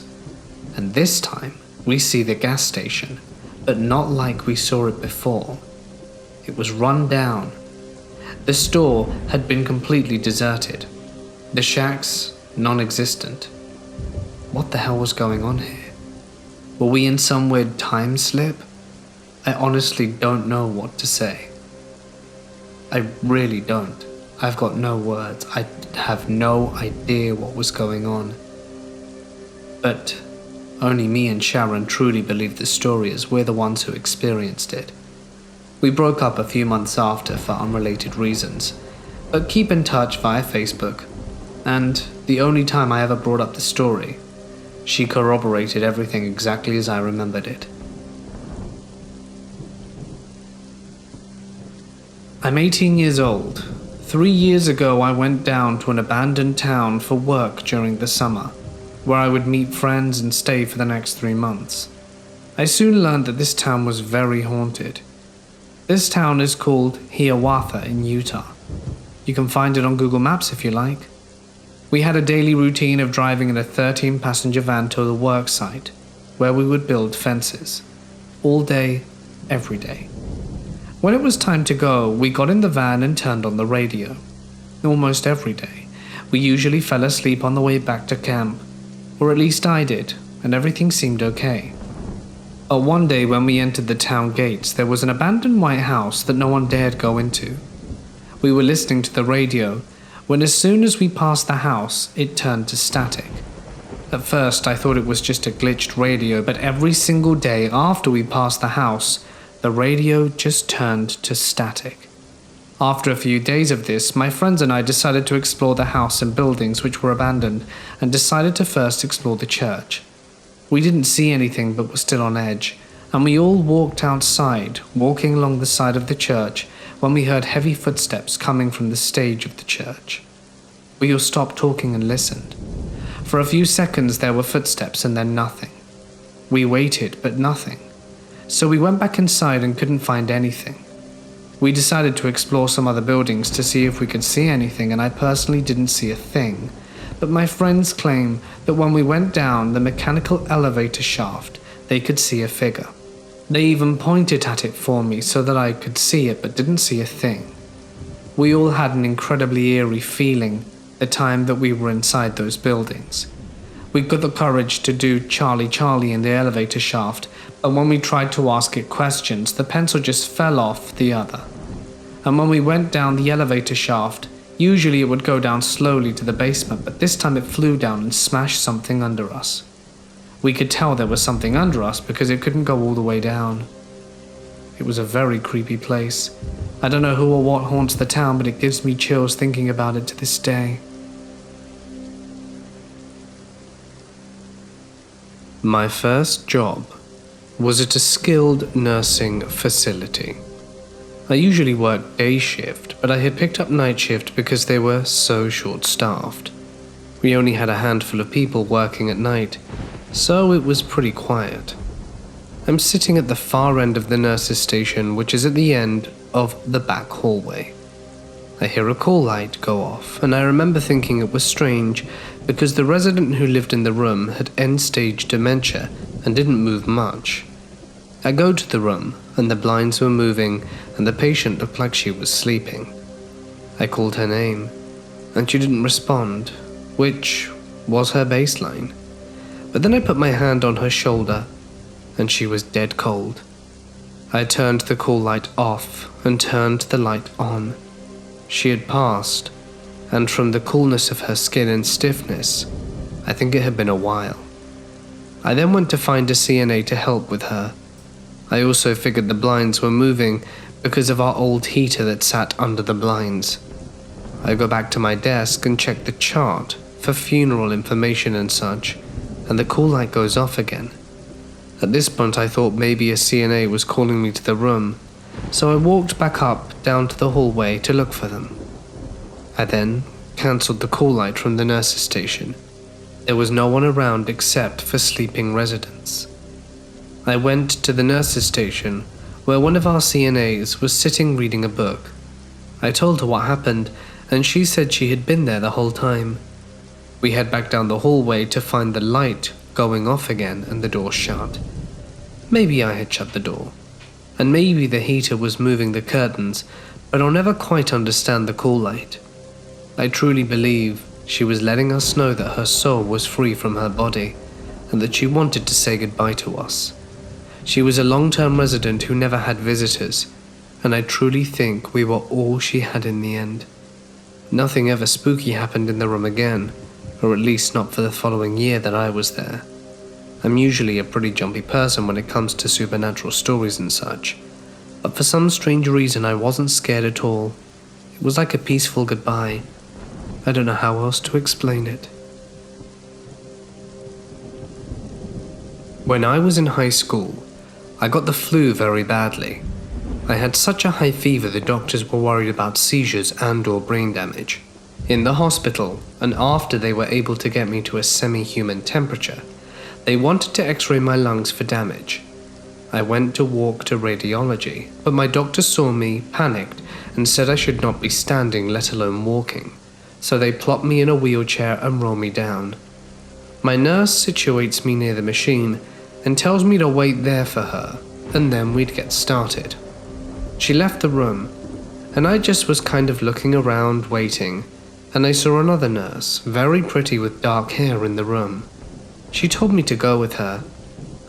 S2: And this time, we see the gas station, but not like we saw it before. It was run down. The store had been completely deserted. The shacks, non-existent. What the hell was going on here? Were we in some weird time slip? I honestly don't know what to say. I really don't. I've got no words. I have no idea what was going on. But only me and Sharon truly believe the story, as we're the ones who experienced it. We broke up a few months after for unrelated reasons, but keep in touch via Facebook, and the only time I ever brought up the story, she corroborated everything exactly as I remembered it. I'm 18 years old. 3 years ago I went down to an abandoned town for work during the summer, where I would meet friends and stay for the next 3 months. I soon learned that this town was very haunted. This town is called Hiawatha in Utah. You can find it on Google Maps if you like. We had a daily routine of driving in a 13-passenger van to the work site, where we would build fences. All day, every day. When it was time to go, we got in the van and turned on the radio. Almost every day. We usually fell asleep on the way back to camp, or at least I did, and everything seemed okay. But one day when we entered the town gates, there was an abandoned white house that no one dared go into. We were listening to the radio, when as soon as we passed the house, it turned to static. At first I thought it was just a glitched radio, but every single day after we passed the house, the radio just turned to static. After a few days of this, my friends and I decided to explore the house and buildings which were abandoned, and decided to first explore the church. We didn't see anything but were still on edge, and we all walked outside, walking along the side of the church, when we heard heavy footsteps coming from the stage of the church. We all stopped talking and listened. For a few seconds there were footsteps and then nothing. We waited, but nothing. so we went back inside and couldn't find anything. We decided to explore some other buildings to see if we could see anything, and I personally didn't see a thing. But my friends claim that when we went down the mechanical elevator shaft, they could see a figure. They even pointed at it for me so that I could see it but didn't see a thing. We all had an incredibly eerie feeling the time that we were inside those buildings. We got the courage to do Charlie Charlie in the elevator shaft, but when we tried to ask it questions, the pencil just fell off the other. And when we went down the elevator shaft, usually it would go down slowly to the basement, but this time it flew down and smashed something under us. We could tell there was something under us because it couldn't go all the way down. It was a very creepy place. I don't know who or what haunts the town, but it gives me chills thinking about it to this day.
S1: My first job was at a skilled nursing facility. I usually worked day shift, but I had picked up night shift because they were so short-staffed. We only had a handful of people working at night, so it was pretty quiet. I'm sitting at the far end of the nurse's station, which is at the end of the back hallway. I hear a call light go off, and I remember thinking it was strange because the resident who lived in the room had end-stage dementia and didn't move much. I go to the room, and the blinds were moving, and the patient looked like she was sleeping. I called her name, and she didn't respond, which was her baseline. But then I put my hand on her shoulder, and she was dead cold. I turned the call light off and turned the light on. She had passed, and from the coolness of her skin and stiffness, I think it had been a while. I then went to find a CNA to help with her. I also figured the blinds were moving because of our old heater that sat under the blinds. I go back to my desk and check the chart for funeral information and such, and the call light goes off again. At this point I thought maybe a CNA was calling me to the room, so I walked back up down to the hallway to look for them. I then cancelled the call light from the nurse's station. There was no one around except for sleeping residents. I went to the nurse's station, where one of our CNAs was sitting reading a book. I told her what happened, and she said she had been there the whole time. We head back down the hallway to find the light going off again and the door shut. Maybe I had shut the door, and maybe the heater was moving the curtains, but I'll never quite understand the call light. I truly believe she was letting us know that her soul was free from her body, and that she wanted to say goodbye to us. She was a long-term resident who never had visitors, and I truly think we were all she had in the end. Nothing ever spooky happened in the room again, or at least not for the following year that I was there. I'm usually a pretty jumpy person when it comes to supernatural stories and such, but for some strange reason I wasn't scared at all. It was like a peaceful goodbye. I don't know how else to explain it. When I was in high school, I got the flu very badly. I had such a high fever the doctors were worried about seizures and/or brain damage. In the hospital, and after they were able to get me to a semi-human temperature, they wanted to x-ray my lungs for damage. I went to walk to radiology, but my doctor saw me, panicked, and said I should not be standing, let alone walking. So they plop me in a wheelchair and roll me down. My nurse situates me near the machine and tells me to wait there for her, and then we'd get started. She left the room, and I just was kind of looking around, waiting, and I saw another nurse, very pretty with dark hair, in the room. She told me to go with her.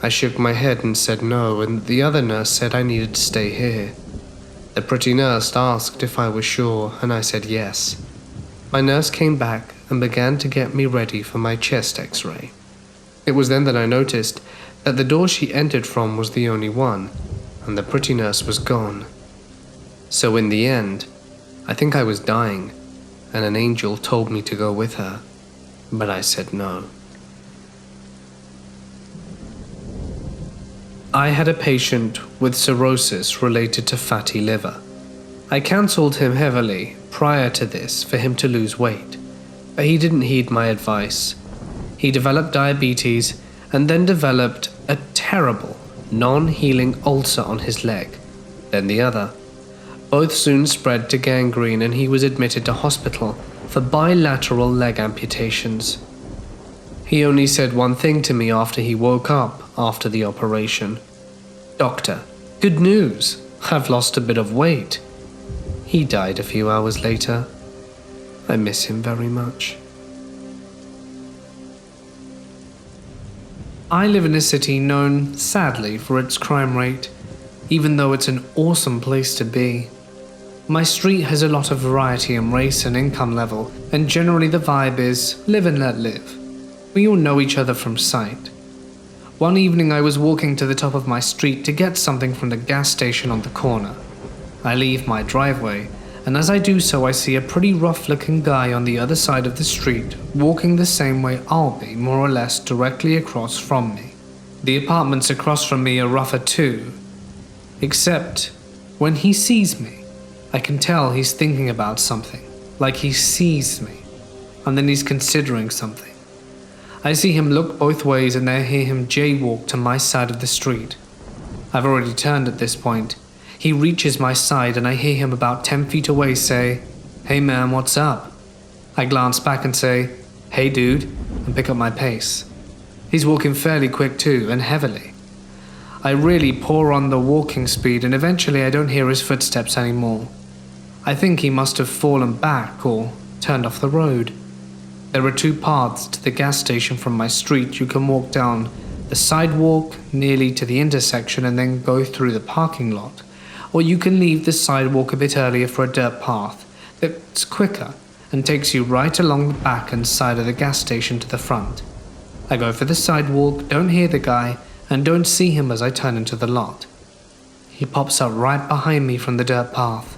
S1: I shook my head and said no, and the other nurse said I needed to stay here. The pretty nurse asked if I was sure, and I said yes. My nurse came back and began to get me ready for my chest x-ray. It was then that I noticed that the door she entered from was the only one, and the pretty nurse was gone. So in the end, I think I was dying, and an angel told me to go with her, but I said no. I had a patient with cirrhosis related to fatty liver. I cancelled him heavily prior to this for him to lose weight, but he didn't heed my advice. He developed diabetes and then developed a terrible, non-healing ulcer on his leg, then the other. Both soon spread to gangrene and he was admitted to hospital for bilateral leg amputations. He only said one thing to me after he woke up after the operation. "Doctor, good news, I've lost a bit of weight." He died a few hours later. I miss him very much. I live in a city known, sadly, for its crime rate, even though it's an awesome place to be. My street has a lot of variety in race and income level, and generally the vibe is live and let live. We all know each other from sight. One evening I was walking to the top of my street to get something from the gas station on the corner. I leave my driveway, and as I do so I see a pretty rough-looking guy on the other side of the street, walking the same way I'll be, more or less directly across from me. The apartments across from me are rougher too, except when he sees me, I can tell he's thinking about something, like he sees me, and then he's considering something. I see him look both ways and I hear him jaywalk to my side of the street. I've already turned at this point. He reaches my side and I hear him about 10 feet away say, "Hey man, what's up?" I glance back and say, "Hey dude," and pick up my pace. He's walking fairly quick too, and heavily. I really pour on the walking speed and eventually I don't hear his footsteps anymore. I think he must have fallen back or turned off the road. There are two paths to the gas station from my street. You can walk down the sidewalk nearly to the intersection and then go through the parking lot. Or you can leave the sidewalk a bit earlier for a dirt path that's quicker and takes you right along the back and side of the gas station to the front. I go for the sidewalk, don't hear the guy, and don't see him as I turn into the lot. He pops up right behind me from the dirt path.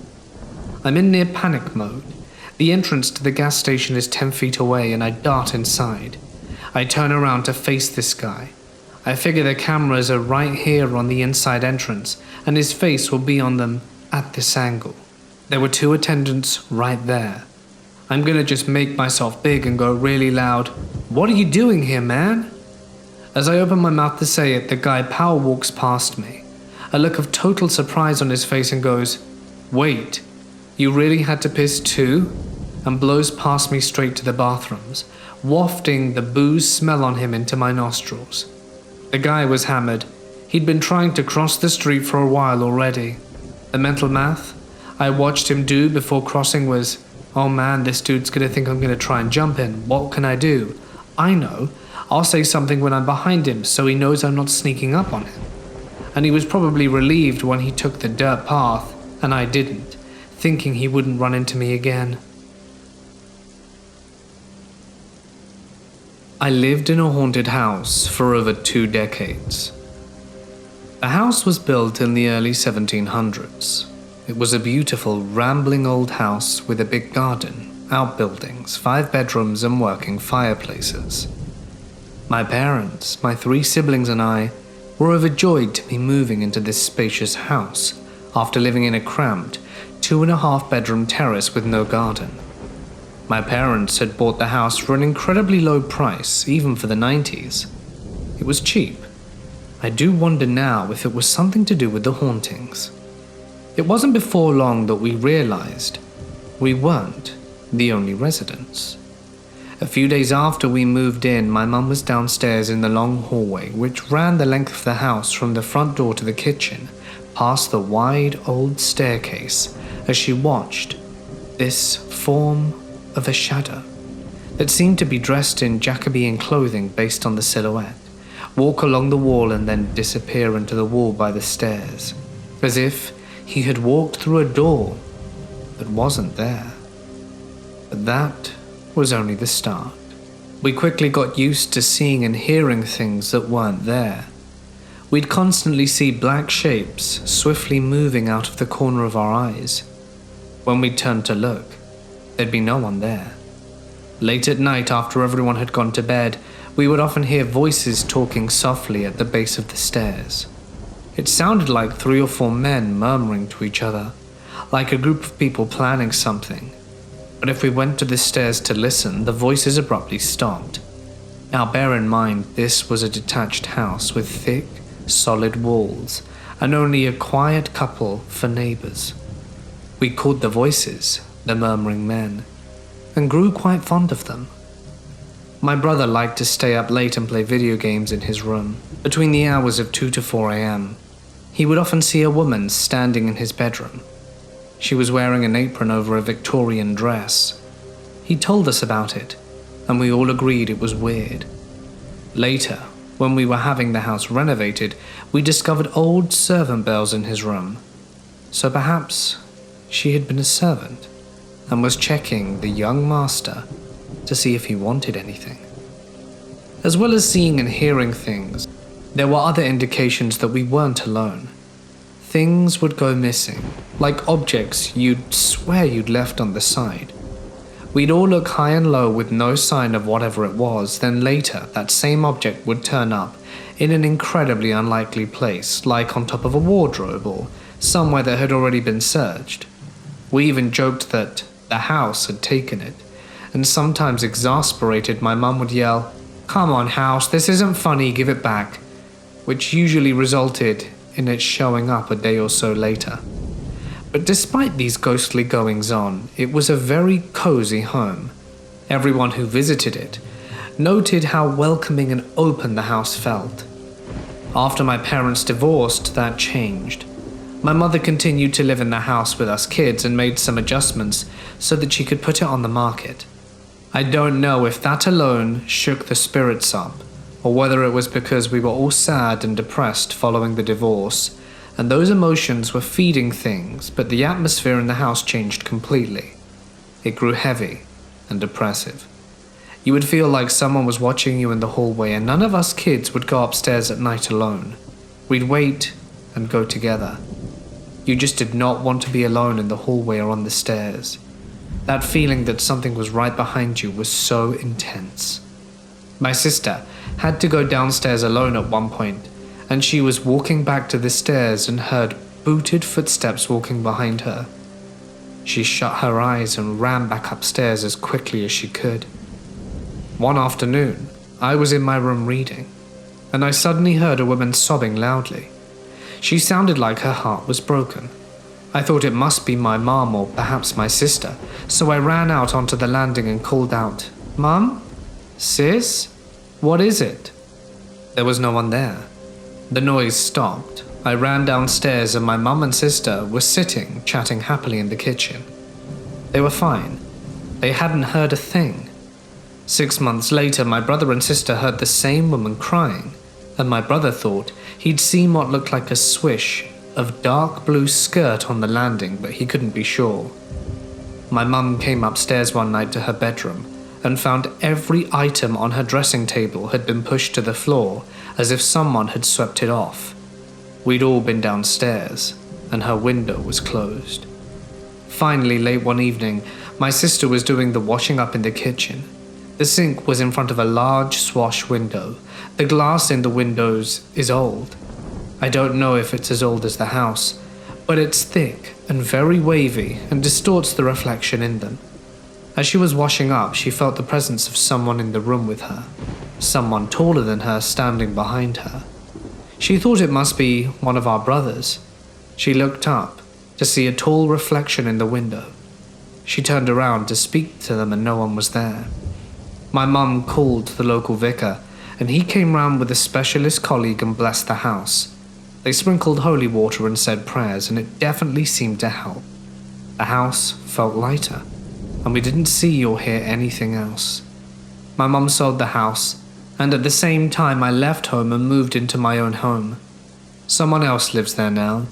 S1: I'm in near panic mode. The entrance to the gas station is 10 feet away and I dart inside. I turn around to face this guy. I figure the cameras are right here on the inside entrance and his face will be on them at this angle. There were two attendants right there. I'm gonna just make myself big and go really loud, "What are you doing here, man?" As I open my mouth to say it, the guy power walks past me, a look of total surprise on his face, and goes, "Wait, you really had to piss too?" and blows past me straight to the bathrooms, wafting the booze smell on him into my nostrils. The guy was hammered. He'd been trying to cross the street for a while already. The mental math I watched him do before crossing was, "Oh man, this dude's gonna think I'm gonna try and jump in. What can I do? I know. I'll say something when I'm behind him so he knows I'm not sneaking up on him." And he was probably relieved when he took the dirt path and I didn't, thinking he wouldn't run into me again. I lived in a haunted house for over 2 decades. The house was built in the early 1700s. It was a beautiful, rambling old house with a big garden, outbuildings, 5 bedrooms and working fireplaces. My parents, my 3 siblings and I were overjoyed to be moving into this spacious house after living in a cramped 2.5 bedroom terrace with no garden. My parents had bought the house for an incredibly low price, even for the 90s. It was cheap. I do wonder now if it was something to do with the hauntings. It wasn't before long that we realized we weren't the only residents. A few days after we moved in, my mum was downstairs in the long hallway, which ran the length of the house from the front door to the kitchen, past the wide old staircase, as she watched this form of a shadow that seemed to be dressed in Jacobean clothing based on the silhouette, walk along the wall and then disappear into the wall by the stairs, as if he had walked through a door that wasn't there. But that was only the start. We quickly got used to seeing and hearing things that weren't there. We'd constantly see black shapes swiftly moving out of the corner of our eyes. When we turned to look, there'd be no one there. Late at night, after everyone had gone to bed, we would often hear voices talking softly at the base of the stairs. It sounded like 3 or 4 men murmuring to each other, like a group of people planning something. But if we went to the stairs to listen, the voices abruptly stopped. Now bear in mind, this was a detached house with thick,
S2: solid walls, and only a quiet couple for neighbors. We called the voices the murmuring men, and grew quite fond of them. My brother liked to stay up late and play video games in his room, between the hours of 2 to 4 a.m. He would often see a woman standing in his bedroom. She was wearing an apron over a Victorian dress. He told us about it, and we all agreed it was weird. Later, when we were having the house renovated, we discovered old servant bells in his room. So perhaps she had been a servant and was checking the young master to see if he wanted anything. As well as seeing and hearing things, there were other indications that we weren't alone. Things would go missing, like objects you'd swear you'd left on the side. We'd all look high and low with no sign of whatever it was, then later that same object would turn up in an incredibly unlikely place, like on top of a wardrobe or somewhere that had already been searched. We even joked that the house had taken it, and sometimes exasperated, my mum would yell, "Come on, house, this isn't funny, give it back," which usually resulted in it showing up a day or so later. But despite these ghostly goings-on, it was a very cozy home. Everyone who visited it noted how welcoming and open the house felt. After my parents divorced, that changed. My mother continued to live in the house with us kids and made some adjustments so that she could put it on the market. I don't know if that alone shook the spirits up, or whether it was because we were all sad and depressed following the divorce, and those emotions were feeding things, but the atmosphere in the house changed completely. It grew heavy and depressive. You would feel like someone was watching you in the hallway, and none of us kids would go upstairs at night alone. We'd wait and go together. You just did not want to be alone in the hallway or on the stairs. That feeling that something was right behind you was so intense. My sister had to go downstairs alone at one point, and she was walking back to the stairs and heard booted footsteps walking behind her. She shut her eyes and ran back upstairs as quickly as she could. One afternoon, I was in my room reading, and I suddenly heard a woman sobbing loudly. She sounded like her heart was broken. I thought it must be my mom or perhaps my sister, so I ran out onto the landing and called out, "Mum? Sis? What is it?" There was no one there. The noise stopped. I ran downstairs and my mum and sister were sitting, chatting happily in the kitchen. They were fine. They hadn't heard a thing. 6 months later, my brother and sister heard the same woman crying, and my brother thought he'd seen what looked like a swish of dark blue skirt on the landing, but he couldn't be sure. My mum came upstairs one night to her bedroom and found every item on her dressing table had been pushed to the floor as if someone had swept it off. We'd all been downstairs, and her window was closed. Finally, late one evening, my sister was doing the washing up in the kitchen. The sink was in front of a large swash window. The glass in the windows is old. I don't know if it's as old as the house, but it's thick and very wavy and distorts the reflection in them. As she was washing up, she felt the presence of someone in the room with her, someone taller than her standing behind her. She thought it must be one of our brothers. She looked up to see a tall reflection in the window. She turned around to speak to them and no one was there. My mum called the local vicar and he came round with a specialist colleague and blessed the house. They sprinkled holy water and said prayers, and it definitely seemed to help. The house felt lighter, and we didn't see or hear anything else. My mum sold the house, and at the same time I left home and moved into my own home. Someone else lives there now,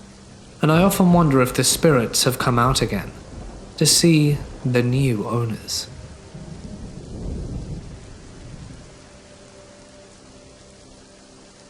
S2: and I often wonder if the spirits have come out again to see the new owners.